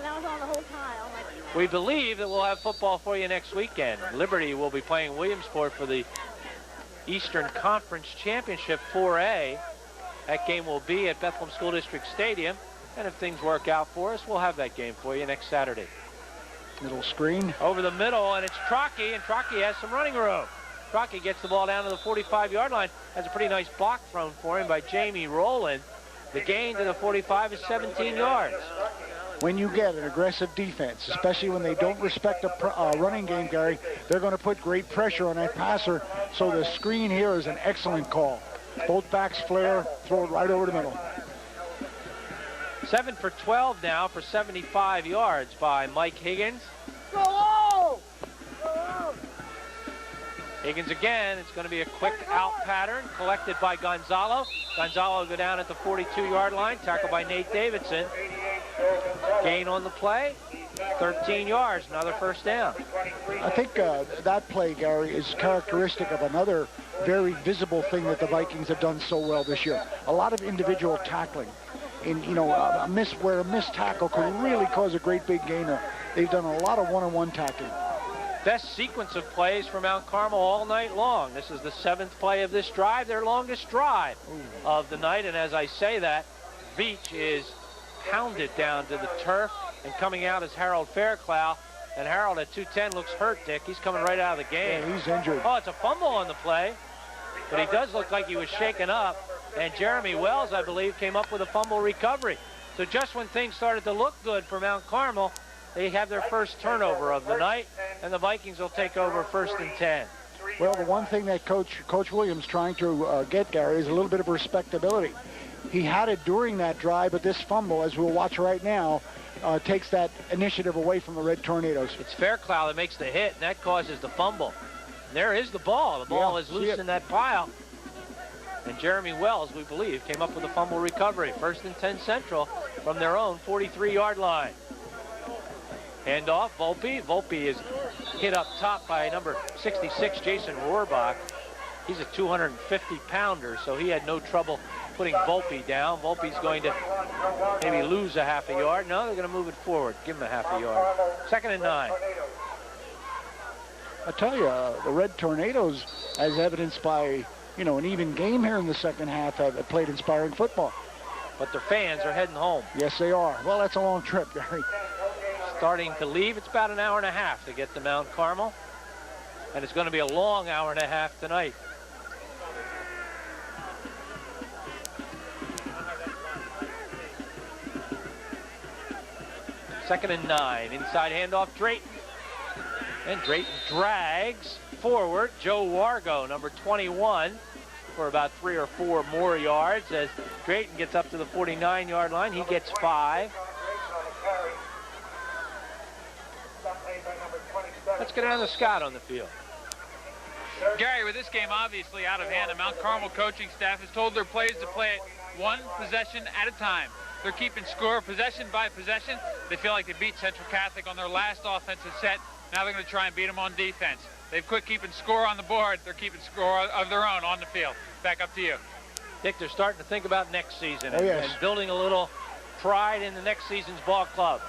S7: that was on the whole tile.
S3: We believe that we'll have football for you next weekend. Liberty will be playing Williamsport for the Eastern Conference Championship 4A. That game will be at Bethlehem School District Stadium. And if things work out for us, we'll have that game for you next Saturday.
S4: Middle screen.
S3: Over the middle, and it's Trockey, and Trockey has some running room. Trockey gets the ball down to the 45-yard line. Has a pretty nice block thrown for him by Jamie Rowland. The gain to the 45 is 17 yards.
S4: When you get an aggressive defense, especially when they don't respect a running game, Gary, they're going to put great pressure on that passer. So the screen here is an excellent call. Both backs flare, throw it right over the middle.
S3: 7 for 12 now for 75 yards by Mike Higgins.
S22: Go!
S3: Higgins again. It's going to be a quick out pattern collected by Gonzalo. Gonzalo will go down at the 42-yard line, tackled by Nate Davidson. Gain on the play, 13 yards, another first down.
S4: I think that play, Gary, is characteristic of another very visible thing that the Vikings have done so well this year. A lot of individual tackling. In, a missed tackle could really cause a great big gainer. They've done a lot of one-on-one tackling.
S3: Best sequence of plays for Mount Carmel all night long. This is the 7th play of this drive, their longest drive of the night. And as I say that, Veach is pounded down to the turf, and coming out is Harold Fairclough. And Harold at 210 looks hurt, Dick. He's coming right out of the game.
S4: Yeah, he's injured.
S3: Oh, it's a fumble on the play, but he does look like he was shaken up. And Jeremy Wells, I believe, came up with a fumble recovery. So just when things started to look good for Mount Carmel, they have their first turnover of the night, and the Vikings will take over 1st and 10.
S4: Well, the one thing that Coach Williams trying to get, Gary, is a little bit of respectability. He had it during that drive, but this fumble, as we'll watch right now, takes that initiative away from the Red Tornadoes.
S3: It's Fairclough that makes the hit, and that causes the fumble. And there is the ball. The ball is loose in that pile. And Jeremy Wells, we believe, came up with a fumble recovery. 1st and 10 Central from their own 43-yard line. Handoff, Volpe. Volpe is hit up top by number 66, Jason Rohrbach. He's a 250-pounder, so he had no trouble putting Volpe down. Volpe's going to maybe lose a half a yard. No, they're going to move it forward. Give him a half a yard. 2nd and 9.
S4: I tell you, the Red Tornadoes, as evidenced by, an even game here in the second half, have played inspiring football.
S3: but their fans are heading home.
S4: Yes, they are. Well, that's a long trip, Gary.
S3: Starting to leave. It's about an hour and a half to get to Mount Carmel, and it's going to be a long hour and a half tonight. Second and 9. Inside handoff, Drayton. And Drayton drags forward Joe Wargo, number 21, for about 3 or 4 more yards. As Drayton gets up to the 49-yard line, he gets 5. Let's get another Scott on the field.
S11: Gary, with this game obviously out of hand, the Mount Carmel coaching staff has told their players to play it one possession at a time. They're keeping score possession by possession. They feel like they beat Central Catholic on their last offensive set. Now they're going to try and beat them on defense. They've quit keeping score on the board. They're keeping score of their own on the field. Back up to you.
S3: Dick, they're starting to think about next season and,
S4: yes.
S3: and building a little pride in the next season's ball club.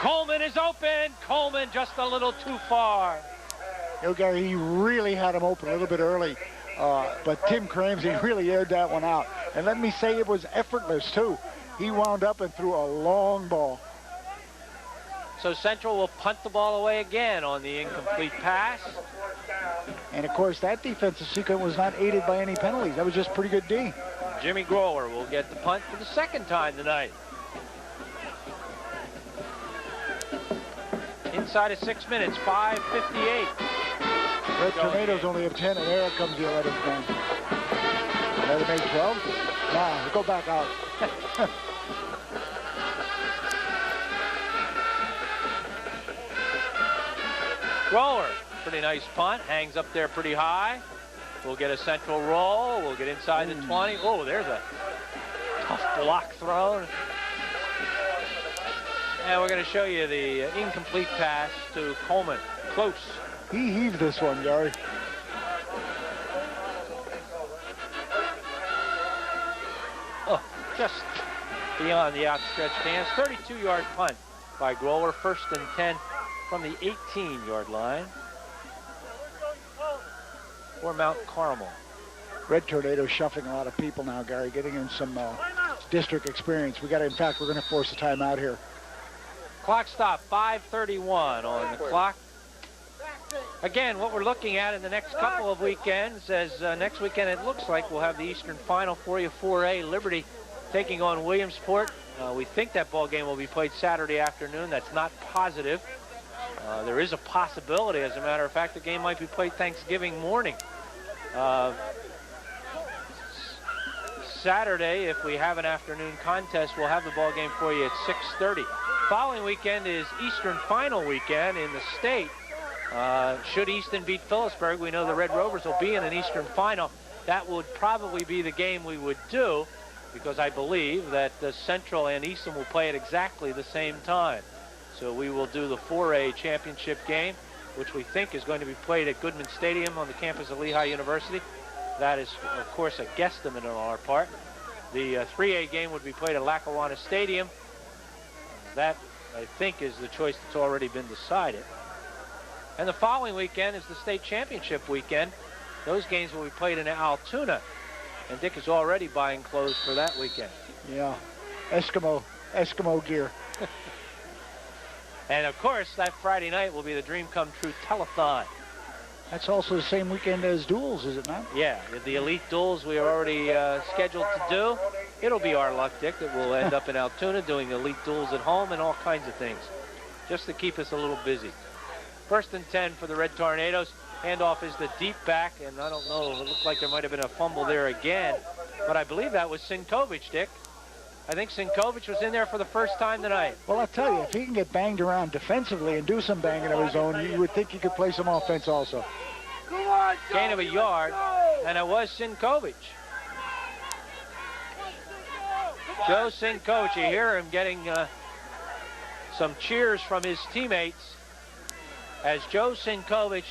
S3: Coleman is open. Coleman just a little too far.
S4: You know, Gary, he really had him open a little bit early, but Tim Cramsey really aired that one out. And let me say, it was effortless, too. He wound up and threw a long ball.
S3: So Central will punt the ball away again on the incomplete pass.
S4: And, of course, that defensive sequence was not aided by any penalties. That was just pretty good D.
S3: Jimmy Grower will get the punt for the second time tonight. Inside of 6 minutes, 5:58.
S4: Red Tornadoes only have 10, and there comes the 11th man. Another made 12? Nah, go back out.
S3: Grower, pretty nice punt, hangs up there pretty high. We'll get a Central roll. We'll get inside the 20. Oh, there's a tough block thrown. And we're going to show you the incomplete pass to Coleman. Close.
S4: He heaved this one, Gary.
S3: Oh, just beyond the outstretched hands. 32-yard punt by Grower. 1st and 10 from the 18-yard line for Mount Carmel.
S4: Red Tornadoes shuffling a lot of people now, Gary, getting in some district experience. We got to, in fact, we're going to force a timeout here.
S3: Clock stop, 5:31 on the clock. Again, what we're looking at in the next couple of weekends, as next weekend it looks like we'll have the Eastern Final for you, 4A, Liberty taking on Williamsport. We think that ball game will be played Saturday afternoon. That's not positive. There is a possibility, as a matter of fact, the game might be played Thanksgiving morning. Saturday, if we have an afternoon contest, we'll have the ball game for you at 6:30. Following weekend is Eastern Final weekend in the state. Should Easton beat Phillipsburg, we know the Red Rovers will be in an Eastern Final. That would probably be the game we would do, because I believe that Central and Easton will play at exactly the same time. So we will do the 4A championship game, which we think is going to be played at Goodman Stadium on the campus of Lehigh University. That is, of course, a guesstimate on our part. The 3A game would be played at Lackawanna Stadium. That, I think, is the choice that's already been decided. And the following weekend is the state championship weekend. Those games will be played in Altoona. And Dick is already buying clothes for that weekend.
S4: Yeah, Eskimo gear.
S3: And, of course, that Friday night will be the Dream Come True Telethon.
S4: That's also the same weekend as duels, is it not?
S3: Yeah, the elite duels we are already scheduled to do. It'll be our luck, Dick, that we'll end up in Altoona doing elite duels at home and all kinds of things, just to keep us a little busy. 1st and 10 for the Red Tornadoes. Handoff is the deep back, and I don't know, it looked like there might have been a fumble there again, but I believe that was Sinkovich, Dick. I think Sinkovich was in there for the first time tonight.
S4: Well, I'll tell you, if he can get banged around defensively and do some banging of his own, you would think he could play some offense also.
S3: Gain of a yard, and it was Sinkovich. Joe Sinkovich, you hear him getting some cheers from his teammates as Joe Sinkovich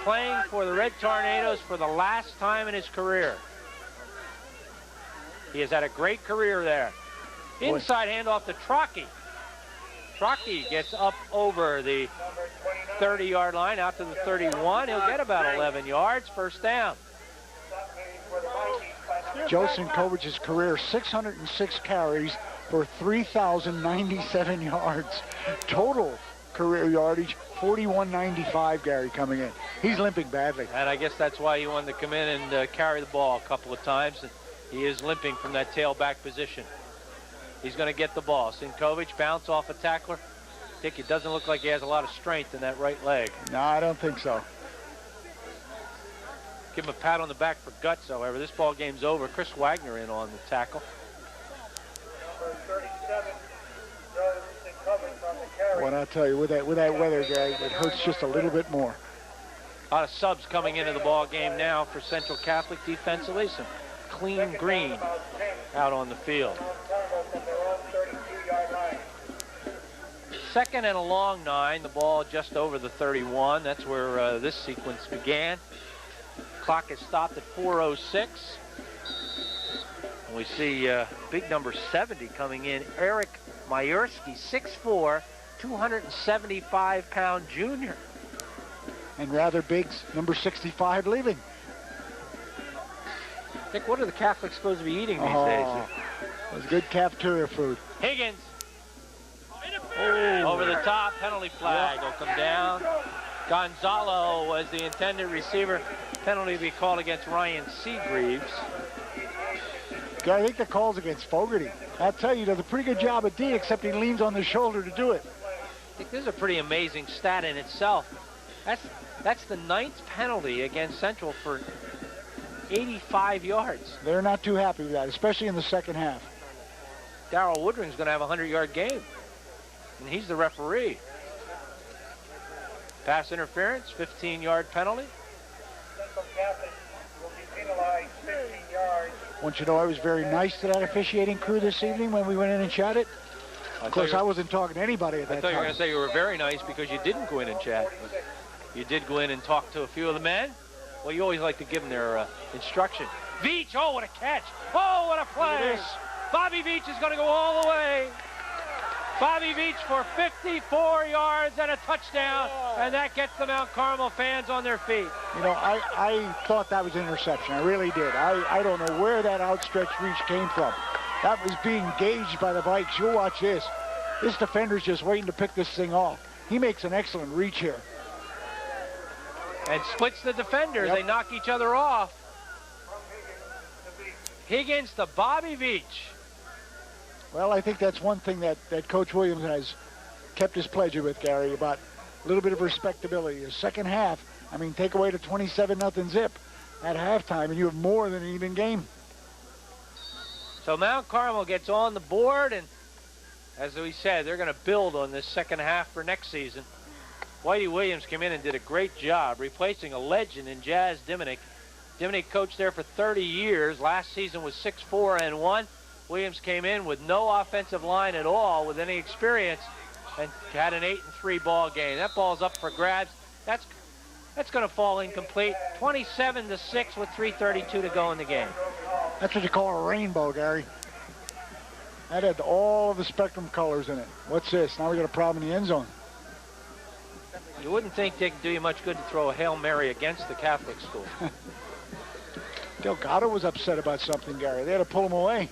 S3: playing for the Red Tornadoes for the last time in his career. He has had a great career there. Inside handoff to Trockey. Trockey gets up over the 30-yard line, out to the 31. He'll get about 11 yards, 1st down.
S4: Joe Sinkovich's career 606 carries for 3,097 yards. Total career yardage 4195, Gary, coming in. He's limping badly.
S3: And I guess that's why he wanted to come in and carry the ball a couple of times. And he is limping from that tailback position. He's going to get the ball. Sinkovich bounce off a tackler. Dick, it doesn't look like he has a lot of strength in that right leg.
S4: No, I don't think so.
S3: Give him a pat on the back for guts, however. This ball game's over. Chris Wagner in on the tackle.
S4: Well, I'll tell you, with that weather, Gary, it hurts just a little bit more.
S3: A lot of subs coming into the ball game now for Central Catholic defensively. Some clean green out on the field. Second and a long 9. The ball just over the 31. That's where this sequence began. Clock is stopped at 4:06. And we see big number 70 coming in. Eric Majerski, 6'4", 275-pound junior.
S4: And rather big, number 65 leaving.
S3: Dick, what are the Catholics supposed to be eating these days?
S4: It was good cafeteria food.
S3: Higgins. Over the top, penalty flag will come down. Gonzalo was the intended receiver. Penalty to be called against Ryan Seagreaves.
S4: I think the call's against Fogarty. I'll tell you, he does a pretty good job at D, except he leans on the shoulder to do it.
S3: I think this is a pretty amazing stat in itself. That's the 9th penalty against Central for 85 yards.
S4: They're not too happy with that, especially in the second half.
S3: Darrell Woodring's going to have a 100-yard game, and he's the referee. Pass interference, 15-yard penalty.
S5: Central Catholic will be penalized 15 yards.
S4: Want you to know, I was very nice to that officiating crew this evening when we went in and chatted. Of course, I wasn't talking to anybody at that time.
S3: I thought you were going to say you were very nice because you didn't go in and chat. But you did go in and talk to a few of the men. Well, you always like to give them their instruction. Veach, oh, what a catch. Oh, what a play. Bobby Veach is going to go all the way. Bobby Veach for 54 yards and a touchdown, and that gets the Mount Carmel fans on their feet.
S4: You know, I thought that was an interception. I really did. I don't know where that outstretched reach came from. That was being gauged by the Vikes. You'll watch this. This defender's just waiting to pick this thing off. He makes an excellent reach here.
S3: And splits the defenders. They knock each other off. Higgins to Bobby Veach.
S4: Well, I think that's one thing that Coach Williams has kept his pleasure with, Gary, about a little bit of respectability. The second half, I mean, take away the 27-0 zip at halftime, and you have more than an even game.
S3: So Mount Carmel gets on the board, and as we said, they're going to build on this second half for next season. Whitey Williams came in and did a great job, replacing a legend in Jazz Diminick. Diminick coached there for 30 years. Last season was 6-4-1. Williams came in with no offensive line at all, with any experience, and had an 8-3 ball game. That ball's up for grabs. That's going to fall incomplete. 27-6 with 3:32 to go in the game.
S4: That's what you call a rainbow, Gary. That had all of the spectrum colors in it. What's this? Now we got a problem in the end zone.
S3: You wouldn't think they could do you much good to throw a Hail Mary against the Catholic school.
S4: Delgado was upset about something, Gary. They had to pull him away.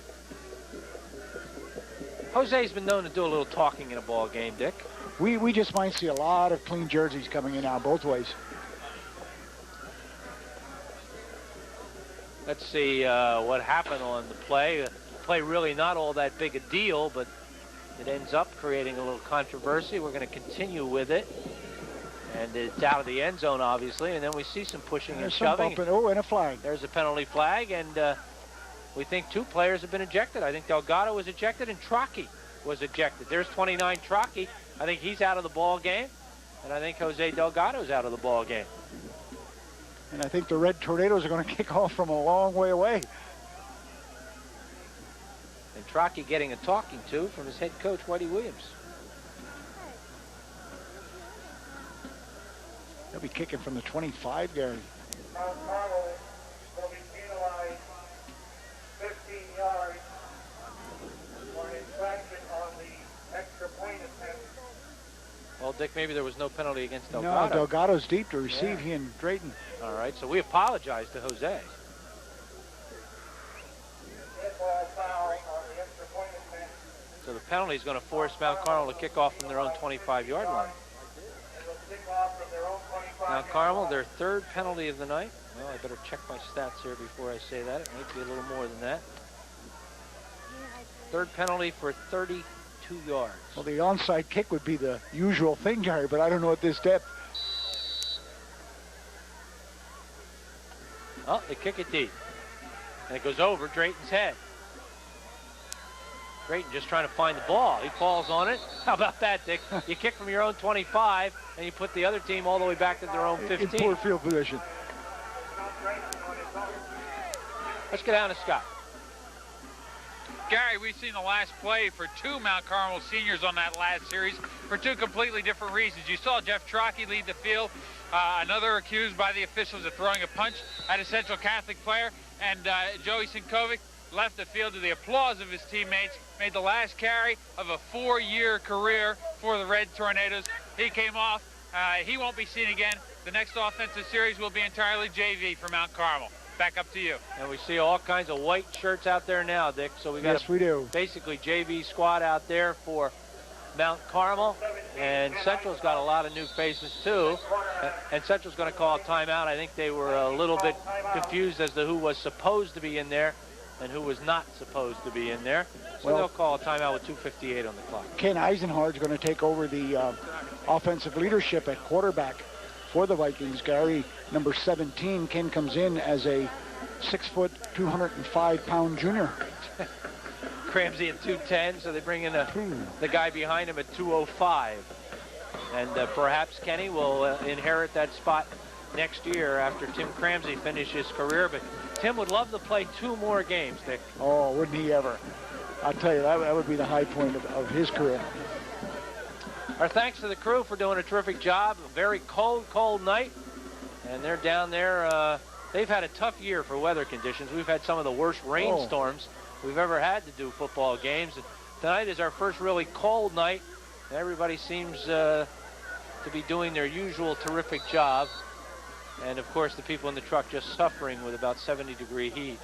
S3: Jose's been known to do a little talking in a ball game, Dick.
S4: We just might see a lot of clean jerseys coming in now both ways.
S3: Let's see what happened on the play. The play really not all that big a deal, but it ends up creating a little controversy. We're going to continue with it. And it's out of the end zone, obviously, and then we see some pushing and shoving.
S4: Oh, and a flag.
S3: There's a penalty flag, and we think 2 players have been ejected. I think Delgado was ejected and Trocchi was ejected. There's 29 Trocchi. I think he's out of the ball game, and I think Jose Delgado's out of the ball game.
S4: And I think the Red Tornadoes are going to kick off from a long way away.
S3: And Trocchi getting a talking to from his head coach, Whitey Williams.
S4: They'll be kicking from the 25, Gary.
S5: Mount Carmel will be penalized 15 yards for an infraction on the extra point attempt.
S3: Well, Dick, maybe there was no penalty against Delgado.
S4: No, Delgado's deep to receive. He and Drayton.
S3: All right, so we apologize to Jose.
S5: ball foul on the extra point attempt.
S3: So the penalty is going to force Mount Carmel to kick off from their own 25-yard line. Mount Carmel, their third penalty of the night. Well, I better check my stats here before I say that. It might be a little more than that. Third penalty for 32 yards.
S4: Well, the onside kick would be the usual thing, Gary, but I don't know at this depth.
S3: Oh, they kick it deep. And it goes over Drayton's head. Drayton just trying to find the ball. He falls on it. How about that, Dick? You kick from your own 25, and you put the other team all the way back to their own 15.
S4: In poor field position.
S3: Let's get down to Scott.
S11: Gary, we've seen the last play for two Mount Carmel seniors on that last series for two completely different reasons. You saw Jeff Trocchi lead the field, another accused by the officials of throwing a punch at a Central Catholic player, and Joey Sinkovic left the field to the applause of his teammates, made the last carry of a 4-year career for the Red Tornadoes. He came off. He won't be seen again. The next offensive series will be entirely JV for Mount Carmel. Back up to you.
S3: And we see all kinds of white shirts out there now, Dick. So we got
S4: we do.
S3: Basically JV squad out there for Mount Carmel. And Central's got a lot of new faces too. And Central's going to call a timeout. I think they were a little bit confused as to who was supposed to be in there and who was not supposed to be in there. So they'll call a timeout with 2:58 on the clock.
S4: Ken Eisenhardt's going to take over the offensive leadership at quarterback for the Vikings. Gary, number 17, Ken comes in as a 6-foot, 205-pound junior.
S3: Cramsey at 210, so they bring in the guy behind him at 205. And perhaps Kenny will inherit that spot next year after Tim Cramsey finishes his career. But Tim would love to play 2 more games, Dick.
S4: Oh, wouldn't he ever? I'll tell you, that would be the high point of his career.
S3: Our thanks to the crew for doing a terrific job. A very cold night. And they're down there. They've had a tough year for weather conditions. We've had some of the worst rainstorms we've ever had to do football games. And tonight is our first really cold night. Everybody seems to be doing their usual terrific job. And, of course, the people in the truck just suffering with about 70-degree heat.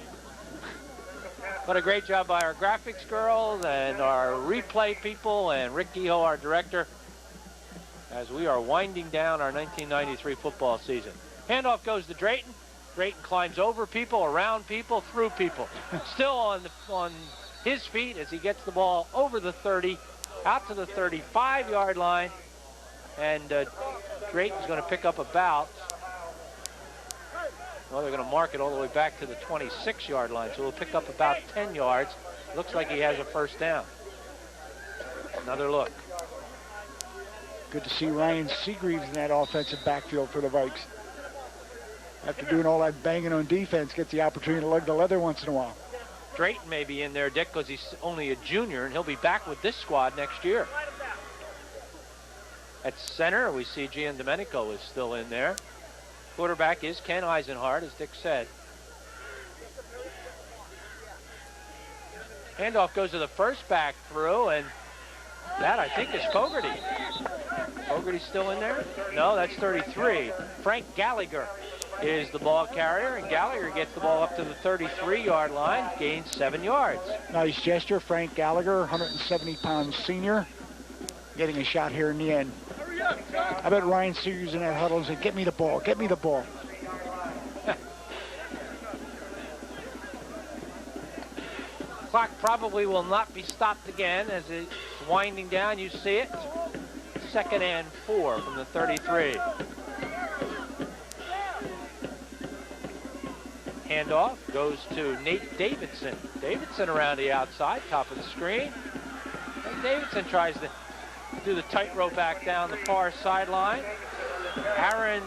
S3: But a great job by our graphics girls and our replay people and Rick Kehoe, our director, as we are winding down our 1993 football season. Handoff goes to Drayton. Drayton climbs over people, around people, through people. Still on his feet as he gets the ball over the 30, out to the 35-yard line. And Drayton's going to pick up about, well, they're going to mark it all the way back to the 26-yard line. So we'll pick up about 10 yards. Looks like he has a first down. Another look.
S4: Good to see Ryan Seagreaves in that offensive backfield for the Vikes. After doing all that banging on defense, gets the opportunity to lug the leather once in a while.
S3: Drayton may be in there, Dick, because he's only a junior, and he'll be back with this squad next year. At center, we see Gian Domenico is still in there. Quarterback is Ken Eisenhardt, as Dick said. Handoff goes to the first back through, and that, I think, is Fogarty. Fogarty's still in there? No, that's 33. Frank Gallagher is the ball carrier, and Gallagher gets the ball up to the 33-yard line, gains 7 yards.
S4: Nice gesture, Frank Gallagher, 170-pound senior, getting a shot here in the end. I bet Ryan Sears in that huddle and said, get me the ball, get me the ball.
S3: Clock probably will not be stopped again as it's winding down. You see it. 2nd and 4 from the 33. Handoff goes to Nate Davidson. Davidson around the outside, top of the screen. And Davidson tries to do the tightrope back down the far sideline. Aaron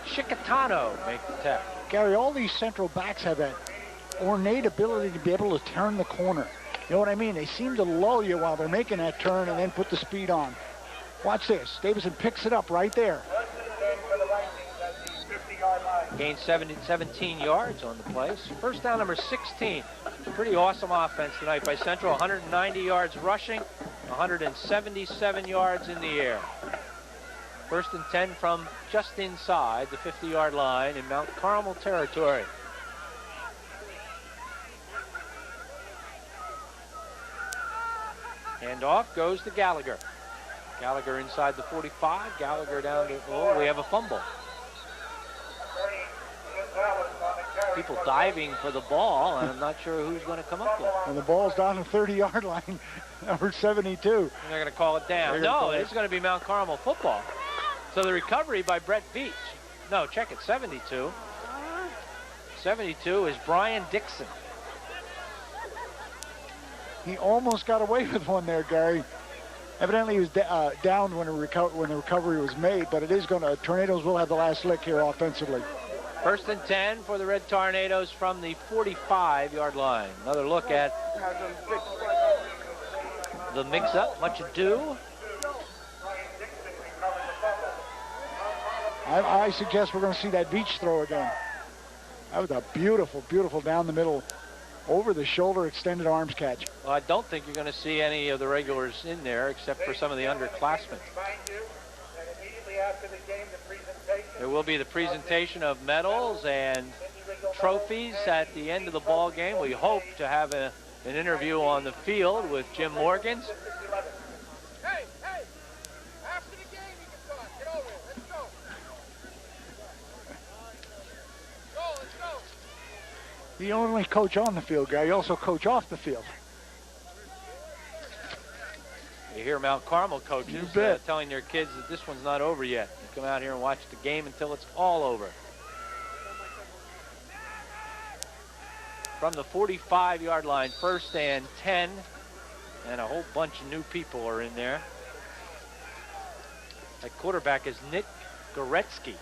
S3: Chicatano makes the tackle.
S4: Gary, all these central backs have that ornate ability to be able to turn the corner. You know what I mean? They seem to lull you while they're making that turn and then put the speed on. Watch this. Davidson picks it up right there.
S3: Gained 17 yards on the place. First down, number 16. Pretty awesome offense tonight by Central. 190 yards rushing, 177 yards in the air. 1st and 10 from just inside the 50-yard line in Mount Carmel territory. Hand off goes to Gallagher. Gallagher inside the 45. Gallagher down to, oh, we have a fumble. People diving for the ball, and I'm not sure who's going to come up with it.
S4: And the ball's down the 30-yard line, number 72.
S3: And they're going to call it down. No, it's going to be Mount Carmel football. So the recovery by Brett Beach. No, check it, 72. 72 is Brian Dixon.
S4: He almost got away with one there, Gary. Evidently, he was downed when the recovery was made, but it is going to. Tornadoes will have the last lick here offensively.
S3: 1st and 10 for the Red Tornadoes from the 45-yard line. Another look at the mix-up. Much ado.
S4: I suggest we're going to see that Beach throw again. That was a beautiful, beautiful down the middle, over the shoulder, extended arms catch.
S3: Well, I don't think you're going to see any of the regulars in there except for some of the underclassmen. There will be the presentation of medals and trophies at the end of the ball game. We hope to have an interview on the field with Jim Morgans.
S22: After the game, you can talk. Get over it. Let's go. Let's go.
S4: You only coach on the field, guy. You also coach off the field.
S3: You hear Mount Carmel coaches telling their kids that this one's not over yet. They come out here and watch the game until it's all over. From the 45-yard line, 1st and 10, and a whole bunch of new people are in there. That quarterback is Nick Goretzky.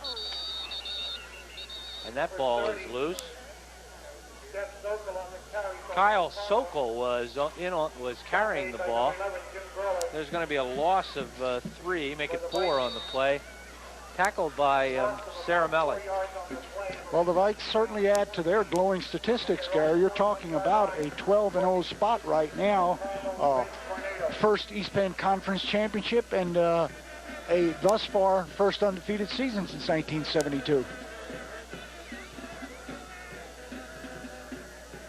S3: And that ball is loose. Kyle Sokol was carrying the ball. There's going to be a loss of 3, make it 4 on the play. Tackled by Saramelli.
S4: Well, the Vikes certainly add to their glowing statistics, Gary. You're talking about a 12-0 spot right now. First East Bend Conference Championship and a thus far first undefeated season since 1972.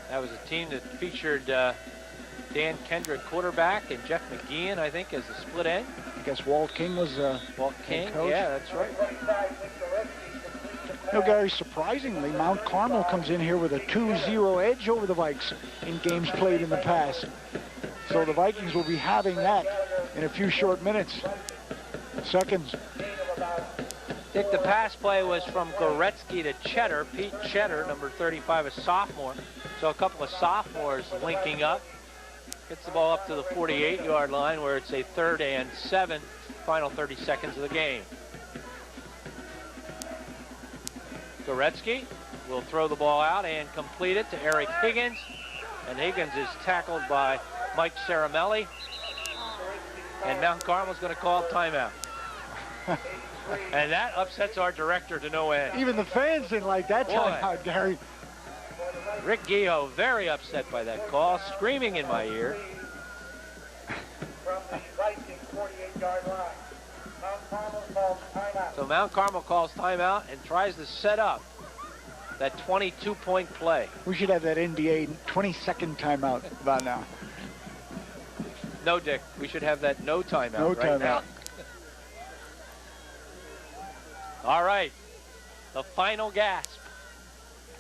S3: That was a team that featured Dan Kendrick quarterback and Jeff McGeehan, I think, as the split end.
S4: I guess Walt King was
S3: Walt King,
S4: coach.
S3: Yeah, that's right.
S4: You know, Gary, surprisingly, Mount Carmel comes in here with a 2-0 edge over the Vikes in games played in the past. So the Vikings will be having that in a few short minutes. Seconds.
S3: Dick, the pass play was from Goretzky to Cheddar. Pete Cheddar, number 35, a sophomore. So a couple of sophomores linking up. Gets the ball up to the 48-yard line where it's a 3rd and 7, final 30 seconds of the game. Goretzky will throw the ball out and complete it to Eric Higgins. And Higgins is tackled by Mike Saramelli. And Mount Carmel's going to call timeout. And that upsets our director to no end.
S4: Even the fans didn't like that timeout, Gary.
S3: Rick Guillo very upset by that call, screaming in my ear.
S5: From the Vikings 48-yard line, Mount Carmel calls timeout.
S3: So Mount Carmel calls timeout and tries to set up that 22-point play.
S4: We should have that NBA 20-second timeout by now.
S3: No, Dick, we should have that no timeout
S4: right
S3: now. All right, the final gasp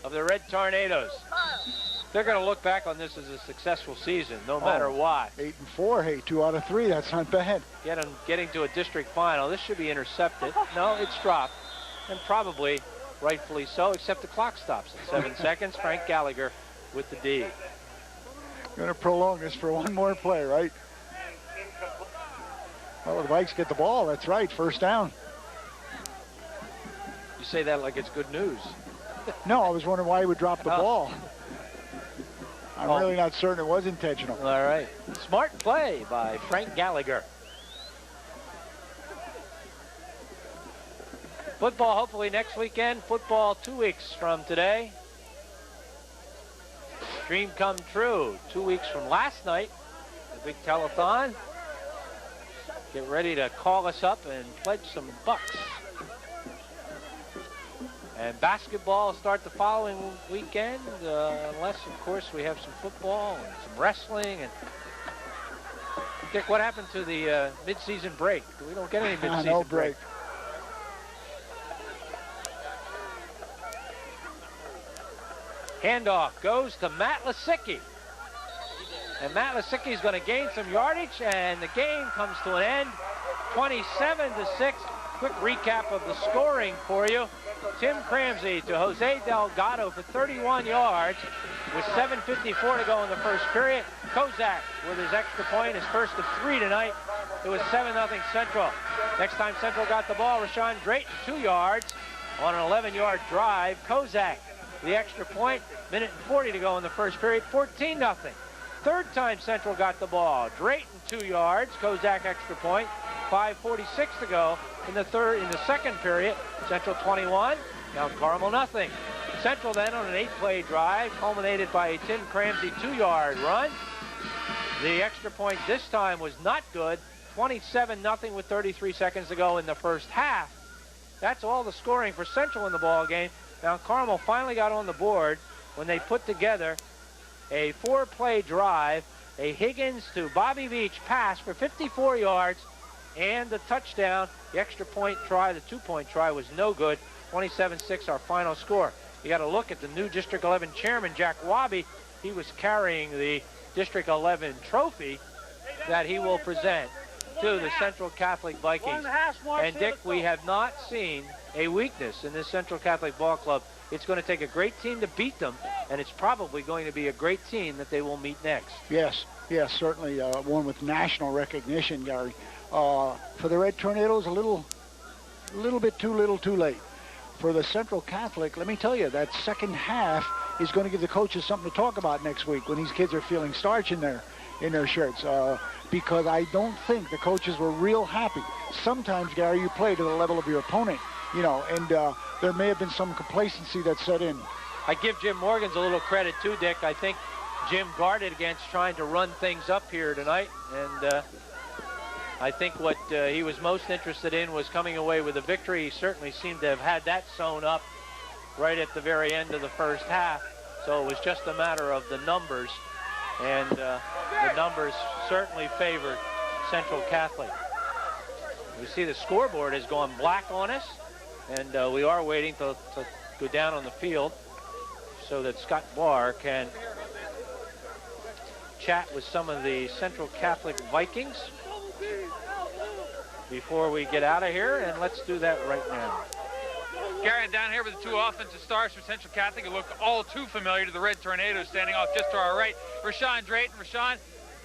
S3: of the Red Tornadoes. They're going to look back on this as a successful season, no matter what.
S4: 8-4, hey, 2 out of 3, that's not bad.
S3: Getting to a district final. This should be intercepted. No, it's dropped, and probably rightfully so, except the clock stops at 7 seconds. Frank Gallagher with the D.
S4: Going to prolong this for one more play, right? Well, the Vikes get the ball, that's right, 1st down.
S3: You say that like it's good news.
S4: No, I was wondering why he would drop the ball. I'm really not certain it was intentional.
S3: All right. Smart play by Frank Gallagher. Football hopefully next weekend. Football 2 weeks from today. Dream come true. 2 weeks from last night. The big telethon. Get ready to call us up and pledge some bucks. And basketball will start the following weekend, unless, of course, we have some football and some wrestling. And Dick, what happened to the mid-season break? We don't get any mid-season
S4: No break.
S3: Handoff goes to Matt Lisicki. And Matt Lisicki is going to gain some yardage, and the game comes to an end. 27-6. Quick recap of the scoring for you. Tim Cramsey to Jose Delgado for 31 yards with 7:54 to go in the first period. Kozak with his extra point, his first of 3 tonight. It was 7-0 Central. Next time Central got the ball, Rashawn Drayton, 2 yards on an 11-yard drive. Kozak, the extra point, minute and 40 to go in the first period, 14-0. Third time Central got the ball, Drayton 2 yards, Kozak extra point, 5:46 to go in the second period. Central 21, now Carmel nothing. Central then on an 8-play drive, culminated by a Tim Cramsey 2-yard run. The extra point this time was not good, 27-0 with 33 seconds to go in the first half. That's all the scoring for Central in the ball game. Now Carmel finally got on the board when they put together a 4-play drive, a Higgins to Bobby Beach pass for 54 yards and the touchdown. The extra point try, the 2-point try, was no good. 27-6 our final score. You got to look at the new District 11 chairman, Jack Wabi. He was carrying the District 11 trophy that he will present to the Central Catholic Vikings. And Dick, we have not seen a weakness in this Central Catholic Ball Club. It's going to take a great team to beat them, and it's probably going to be a great team that they will meet next.
S4: Yes, certainly one with national recognition, Gary. For the Red Tornadoes, a little bit too little too late. For the Central Catholic, let me tell you, that second half is going to give the coaches something to talk about next week when these kids are feeling starch in their shirts. Because I don't think the coaches were real happy. Sometimes, Gary, you play to the level of your opponent, and there may have been some complacency that set in.
S3: I give Jim Morgans a little credit too, Dick. I think Jim guarded against trying to run things up here tonight, and I think what he was most interested in was coming away with a victory. He certainly seemed to have had that sewn up right at the very end of the first half, so it was just a matter of the numbers, and the numbers certainly favored Central Catholic. We see the scoreboard has gone black on us, and we are waiting to go down on the field so that Scott Barr can chat with some of the Central Catholic Vikings before we get out of here, and let's do that right now.
S11: Gary, down here with the 2 offensive stars for Central Catholic, who look all too familiar to the Red Tornadoes, standing off just to our right. Rashawn Drayton. Rashawn,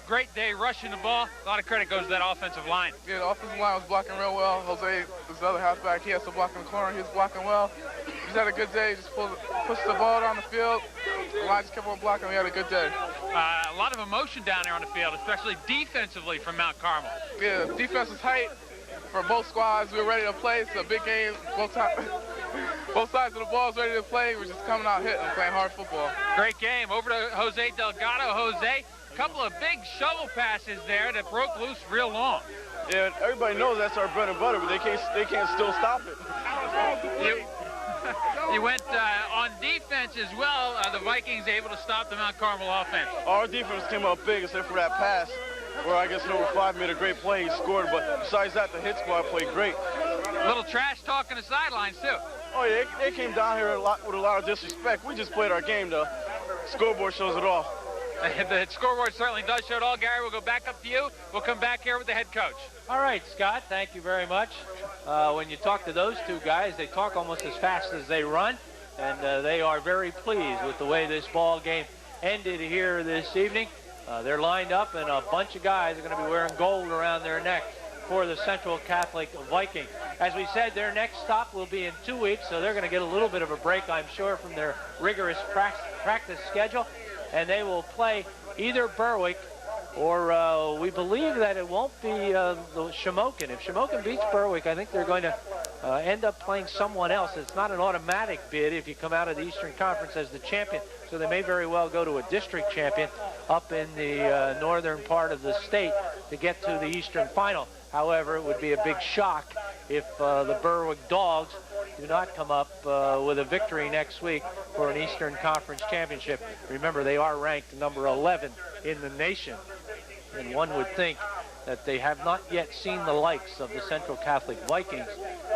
S11: great day rushing the ball. A lot of credit goes to that offensive line.
S15: Yeah, the offensive line was blocking real well. Jose was the other halfback. He has to block in the corner. He was blocking well. He just had a good day. Just pushed the ball down the field. The line just kept on blocking. We had a good day.
S11: A lot of emotion down there on the field, especially defensively from Mount Carmel.
S15: Yeah, the defense was tight for both squads. We were ready to play. It's a big game. Both sides of the ball is ready to play. We're just coming out hitting and playing hard football.
S11: Great game. Over to Jose Delgado. Jose, a couple of big shovel passes there that broke loose real long.
S10: Yeah, everybody knows that's our bread and butter, but they can't still stop it.
S11: You went on defense as well. The Vikings able to stop the Mount Carmel offense.
S10: Our defense came up big except for that pass, where I guess number 5 made a great play. He scored, but besides that, the hit squad played great.
S11: A little trash talk on the sidelines, too.
S10: Oh, yeah, they came down here with a lot of disrespect. We just played our game, though. Scoreboard shows it all.
S11: The scoreboard certainly does show it all. Gary, we'll go back up to you. We'll come back here with the head coach.
S3: All right, Scott, thank you very much. When you talk to those 2 guys, they talk almost as fast as they run, and they are very pleased with the way this ball game ended here this evening. They're lined up, and a bunch of guys are going to be wearing gold around their neck for the Central Catholic Vikings. As we said, their next stop will be in 2 weeks, so they're going to get a little bit of a break, I'm sure, from their rigorous practice schedule. And they will play either Berwick or we believe that it won't be the Shamokin. If Shamokin beats Berwick, I think they're going to end up playing someone else. It's not an automatic bid if you come out of the Eastern Conference as the champion, so they may very well go to a district champion up in the northern part of the state to get to the Eastern Final. However, it would be a big shock if the Berwick Dogs do not come up with a victory next week for an Eastern Conference championship. Remember, they are ranked number 11 in the nation, and one would think that they have not yet seen the likes of the Central Catholic Vikings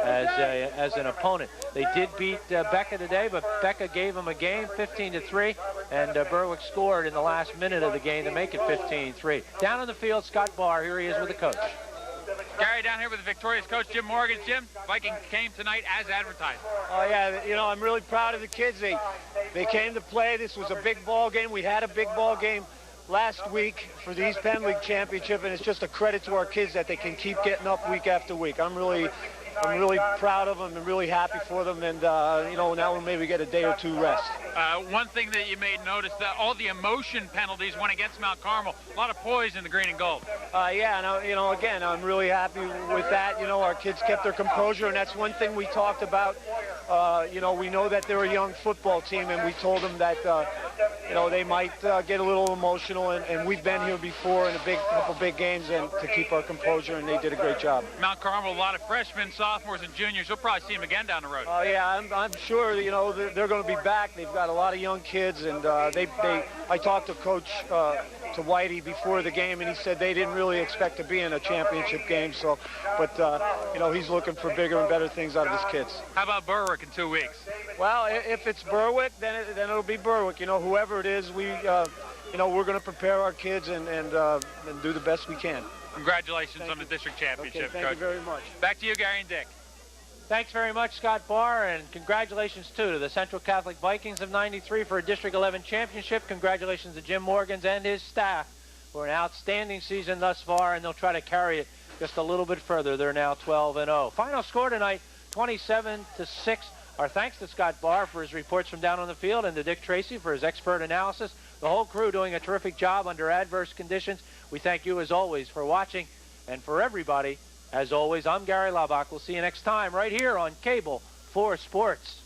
S3: as an opponent. They did beat Becca today, but Becca gave them a game 15-3, and Berwick scored in the last minute of the game to make it 15-3. Down on the field, Scott Barr. Here he is with the coach.
S11: Gary, down here with the victorious coach, Jim Morgan. Jim, Vikings came tonight as advertised.
S10: Oh, yeah, you know, I'm really proud of the kids. They came to play. This was a big ball game. We had a big ball game last week for the East Penn League Championship, and it's just a credit to our kids that they can keep getting up week after week. I'm really proud of them and really happy for them, and you know, now we'll maybe get a day or two rest.
S11: One thing that you may notice, that all the emotion penalties went against Mount Carmel. A lot of poise in the green and gold.
S10: Yeah, and you know, again, I'm really happy with that. You know, our kids kept their composure, and that's one thing we talked about. You know, we know that they're a young football team, and we told them that you know, they might get a little emotional, and we've been here before in a couple big games, and to keep our composure, and they did a great job.
S11: Mount Carmel, a lot of freshmen, sophomores, and juniors. You'll probably see them again down the road.
S10: Yeah, I'm sure, you know, they're going to be back. They've got a lot of young kids, and I talked to Coach to Whitey before the game, and he said they didn't really expect to be in a championship game. So, but you know, he's looking for bigger and better things out of his kids.
S11: How about Berwick in 2 weeks?
S10: Well, if it's Berwick, then it'll be Berwick. You know, whoever it is, you know, we're going to prepare our kids and do the best we can.
S11: Congratulations on the district championship,
S10: Coach. Thank you very much.
S11: Back to you, Gary and Dick.
S3: Thanks very much, Scott Barr, and congratulations, too, to the Central Catholic Vikings of '93 for a District 11 championship. Congratulations to Jim Morgans and his staff for an outstanding season thus far, and they'll try to carry it just a little bit further. They're now 12-0. Final score tonight, 27-6. Our thanks to Scott Barr for his reports from down on the field and to Dick Tracy for his expert analysis. The whole crew doing a terrific job under adverse conditions. We thank you, as always, for watching. And for everybody, as always, I'm Gary Laubach. We'll see you next time right here on Cable 4 Sports.